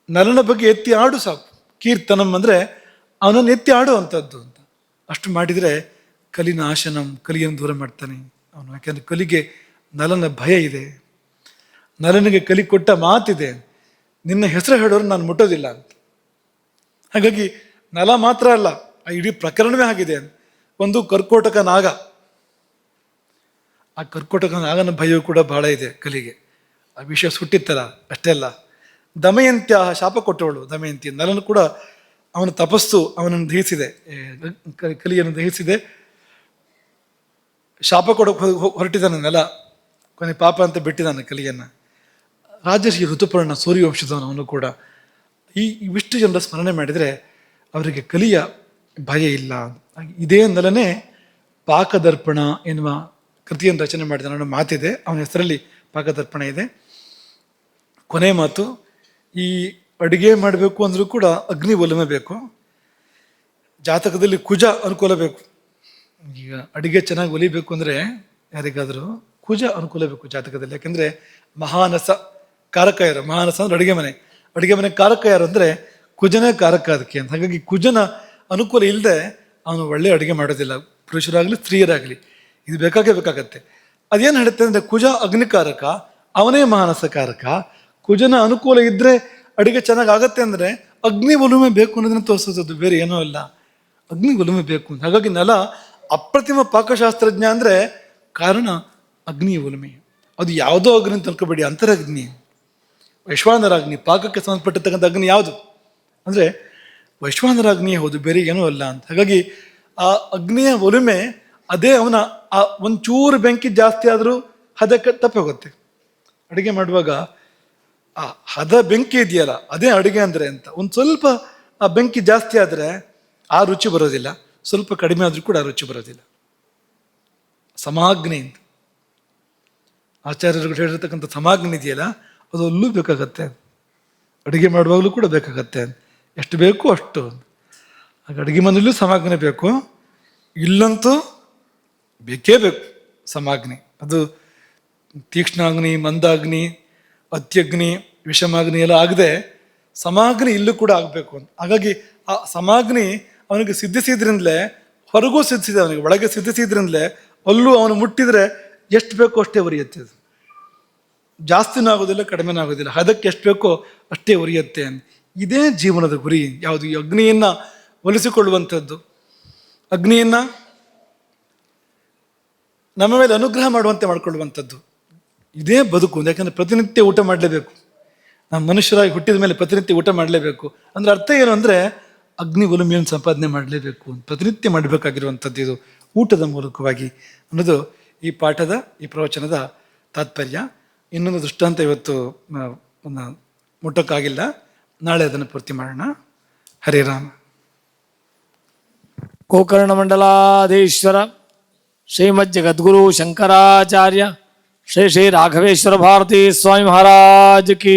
ನಲನ ಬಗ್ಗೆ ಎತ್ತಿ ಆಡು ಸಾಕು. ಕೀರ್ತನಂ ಅಂದರೆ ಅವನನ್ನು ಎತ್ತಿ ಆಡುವಂಥದ್ದು ಅಂತ. ಅಷ್ಟು ಮಾಡಿದರೆ ಕಲಿನಾಶನಂ, ಕಲಿಯನ್ನು ದೂರ ಮಾಡ್ತಾನೆ ಅವನು. ಯಾಕೆಂದರೆ ಕಲಿಗೆ ನಲನ ಭಯ ಇದೆ. ನಲನಿಗೆ ಕಲಿ ಕೊಟ್ಟ ಮಾತಿದೆ, ನಿನ್ನ ಹೆಸರು ಹೇಳೋರು ನಾನು ಮುಟ್ಟೋದಿಲ್ಲ ಅಂತ. ಹಾಗಾಗಿ ನಲ ಮಾತ್ರ ಅಲ್ಲ, ಆ ಇಡೀ ಪ್ರಕರಣವೇ ಆಗಿದೆ. ಒಂದು ಕರ್ಕೋಟಕ ನಾಗ, ಆ ಕರ್ಕೋಟಕ ನಾಗನ ಭಯವೂ ಕೂಡ ಬಹಳ ಇದೆ ಕಲಿಗೆ. ಆ ವಿಷಯ ಸುಟ್ಟಿತ್ತಲ್ಲ ಅಷ್ಟೇ ಅಲ್ಲ, ದಮಯಂತ್ಯ ಶಾಪ ಕೊಟ್ಟವಳು ದಮಯಂತಿ. ನಲನು ಕೂಡ ಅವನ ತಪಸ್ಸು ಅವನನ್ನು ದಹಿಸಿದೆ, ಕಲಿಯನ್ನು ದಹಿಸಿದೆ. ಶಾಪ ಕೊಡೋಕೆ ಹೊರಟಿದ್ದಾನೆ ನೆಲ, ಕೊನೆ ಪಾಪ ಅಂತ ಬಿಟ್ಟಿದ್ದಾನೆ ಕಲಿಯನ್ನು. ರಾಜರ್ಷಿ ಋತುಪರ್ಣ ಸೂರ್ಯವಂಶದವನು ಅವನು ಕೂಡ. ಇವಿಷ್ಟು ಜನರ ಸ್ಮರಣೆ ಮಾಡಿದರೆ ಅವರಿಗೆ ಕಲಿಯ ಭಯ ಇಲ್ಲ. ಇದೇ ನಲನೇ ಪಾಕದರ್ಪಣ ಎನ್ನುವ ಕೃತಿಯನ್ನು ರಚನೆ ಮಾಡಿದ ನನ್ನ ಮಾತಿದೆ, ಅವನ ಹೆಸರಲ್ಲಿ ಪಾಕದರ್ಪಣ ಇದೆ. ಕೊನೆ ಮಾತು, ಈ ಅಡುಗೆ ಮಾಡಬೇಕು ಅಂದರೂ ಕೂಡ ಅಗ್ನಿ ಒಲುಮೆ ಬೇಕು. ಜಾತಕದಲ್ಲಿ ಕುಜ ಅನುಕೂಲ ಬೇಕು. ಈಗ ಅಡುಗೆ ಚೆನ್ನಾಗಿ ಒಲಿಬೇಕು ಅಂದರೆ ಯಾರಿಗಾದರೂ ಕುಜ ಅನುಕೂಲ ಬೇಕು ಜಾತಕದಲ್ಲಿ. ಯಾಕೆಂದರೆ ಮಹಾನಸ ಕಾರಕ ಯಾರು? ಮಹಾನಸ ಅಂದ್ರೆ ಅಡುಗೆ ಮನೆ ಕಾರಕ ಯಾರು ಅಂದರೆ ಕುಜನೇ ಕಾರಕ ಅದಕ್ಕೆ ಅಂತ. ಹಾಗಾಗಿ ಕುಜನ ಅನುಕೂಲ ಇಲ್ಲದೆ ಅವನು ಒಳ್ಳೆ ಅಡುಗೆ ಮಾಡೋದಿಲ್ಲ, ಪುರುಷರಾಗಲಿ ಸ್ತ್ರೀಯರಾಗಲಿ. ಇದು ಬೇಕಾಗತ್ತೆ. ಅದೇನು ಹೇಳುತ್ತೆ ಅಂದರೆ ಕುಜ ಅಗ್ನಿಕಾರಕ, ಅವನೇ ಮಾನಸಕಾರಕ. ಕುಜನ ಅನುಕೂಲ ಇದ್ದರೆ ಅಡುಗೆ ಚೆನ್ನಾಗಿ ಆಗತ್ತೆ ಅಂದರೆ ಅಗ್ನಿ ಒಲುಮೆ ಬೇಕು ಅನ್ನೋದನ್ನು ತೋರಿಸೋದು, ಬೇರೆ ಏನೋ ಇಲ್ಲ. ಅಗ್ನಿ ಒಲುಮೆ ಬೇಕು. ಹಾಗಾಗಿ ನಲ ಅಪ್ರತಿಮ ಪಾಕಶಾಸ್ತ್ರಜ್ಞ ಅಂದರೆ ಕಾರಣ ಅಗ್ನಿ ಒಲುಮೆ. ಅದು ಯಾವುದೋ ಅಗ್ನಿ ಅಂತ ಅನ್ಕೋಬೇಡಿ, ಅಂತರಗ್ನಿ, ವೈಶ್ವಾನರಾಗ್ನಿ. ಪಾಕಕ್ಕೆ ಸಂಬಂಧಪಟ್ಟಿರ್ತಕ್ಕಂಥ ಅಗ್ನಿ ಯಾವುದು ಅಂದರೆ ವೈಶ್ವಾನರಾಗ್ನಿಯೇ ಹೌದು, ಬೇರೆ ಏನೂ ಅಲ್ಲ ಅಂತ. ಹಾಗಾಗಿ ಆ ಅಗ್ನಿಯ ಒಲುಮೆ ಅದೇ ಅವನ ಆ ಒಂಚೂರು ಬೆಂಕಿ ಜಾಸ್ತಿ ಆದರೂ ಹದಕ್ಕೆ ತಪ್ಪೋಗುತ್ತೆ. ಅಡುಗೆ ಮಾಡುವಾಗ ಆ ಹದ ಬೆಂಕಿ ಇದೆಯಲ್ಲ ಅದೇ ಅಡುಗೆ ಅಂದರೆ ಅಂತ. ಒಂದು ಸ್ವಲ್ಪ ಆ ಬೆಂಕಿ ಜಾಸ್ತಿ ಆದರೆ ಆ ರುಚಿ ಬರೋದಿಲ್ಲ, ಸ್ವಲ್ಪ ಕಡಿಮೆ ಆದರೂ ಕೂಡ ಆ ರುಚಿ ಬರೋದಿಲ್ಲ. ಸಮಾಗ್ನಿ ಅಂತ ಆಚಾರ್ಯರುಗಳು ಹೇಳಿರ್ತಕ್ಕಂಥ ಸಮಾಗ್ನಿ ಇದೆಯಲ್ಲ, ಅದು ಅಲ್ಲೂ ಬೇಕಾಗತ್ತೆ, ಅಡುಗೆ ಮಾಡುವಾಗಲೂ ಕೂಡ ಬೇಕಾಗತ್ತೆ. ಎಷ್ಟು ಬೇಕು ಅಷ್ಟು. ಹಾಗೆ ಅಡುಗೆ ಮನೆಯಲ್ಲೂ ಸಮಾಗ್ನಿ ಬೇಕು, ಇಲ್ಲಂತೂ ಬೇಕೇ ಬೇಕು ಸಮಾಗ್ನಿ. ಅದು ತೀಕ್ಷ್ಣಾಗ್ನಿ, ಮಂದಾಗ್ನಿ, ಅತ್ಯಗ್ನಿ, ವಿಷಮಾಗ್ನಿ ಎಲ್ಲ ಆಗದೆ ಸಮಾಗ್ನಿ ಇಲ್ಲೂ ಕೂಡ ಆಗಬೇಕು ಅಂತ. ಹಾಗಾಗಿ ಆ ಸಮಾಗ್ನಿ ಅವನಿಗೆ ಸಿದ್ಧಿಸಿದ್ರಿಂದಲೇ ಹೊರಗೂ ಸಿದ್ಧಿಸಿದೆ, ಅವನಿಗೆ ಒಳಗೆ ಸಿದ್ಧಿಸಿದ್ರಿಂದಲೇ ಅಲ್ಲೂ ಅವನು ಮುಟ್ಟಿದರೆ ಎಷ್ಟು ಬೇಕೋ ಅಷ್ಟೇ ಉರಿಯುತ್ತೆ. ಅದು ಜಾಸ್ತಿನೂ ಆಗೋದಿಲ್ಲ, ಕಡಿಮೆನೂ ಆಗೋದಿಲ್ಲ, ಹದಕ್ಕೆ ಎಷ್ಟು ಬೇಕೋ ಅಷ್ಟೇ ಉರಿಯುತ್ತೆ ಅಂತ. ಇದೇ ಜೀವನದ ಗುರಿ. ಯಾವುದು? ಈ ಅಗ್ನಿಯನ್ನು ಒಲಿಸಿಕೊಳ್ಳುವಂಥದ್ದು, ಅಗ್ನಿಯನ್ನು ನಮ್ಮ ಮೇಲೆ ಅನುಗ್ರಹ ಮಾಡುವಂತೆ ಮಾಡಿಕೊಳ್ಳುವಂಥದ್ದು. ಇದೇ ಬದುಕು. ಯಾಕಂದರೆ ಪ್ರತಿನಿತ್ಯ ಊಟ ಮಾಡಲೇಬೇಕು. ನಾವು ಮನುಷ್ಯರಾಗಿ ಹುಟ್ಟಿದ ಮೇಲೆ ಪ್ರತಿನಿತ್ಯ ಊಟ ಮಾಡಲೇಬೇಕು. ಅಂದರೆ ಅರ್ಥ ಏನು ಅಂದರೆ ಅಗ್ನಿ ಒಲುಮೆಯನ್ನು ಸಂಪಾದನೆ ಮಾಡಲೇಬೇಕು, ಪ್ರತಿನಿತ್ಯ ಮಾಡಬೇಕಾಗಿರುವಂಥದ್ದು ಇದು ಊಟದ ಮೂಲಕವಾಗಿ ಅನ್ನೋದು ಈ ಪಾಠದ, ಈ ಪ್ರವಚನದ ತಾತ್ಪರ್ಯ. ಇನ್ನೊಂದು ದೃಷ್ಟಾಂತ ಇವತ್ತು ಮುಟ್ಟಕ್ಕಾಗಿಲ್ಲ, ನಾಳೆ ಅದನ್ನು ಪೂರ್ತಿ ಮಾಡೋಣ. ಹರೇ ರಾಮ. ಗೋಕರ್ಣ ಮಂಡಲಾಧೀಶ್ವರ ಶ್ರೀಮಜ್ಜಗದ್ಗುರು ಶಂಕರಾಚಾರ್ಯ ಶ್ರೀ ಶ್ರೀ ರಾಘವೇಶ್ವರ ಭಾರತೀ ಸ್ವಾಮಿ ಮಹಾರಾಜ್ ಕಿ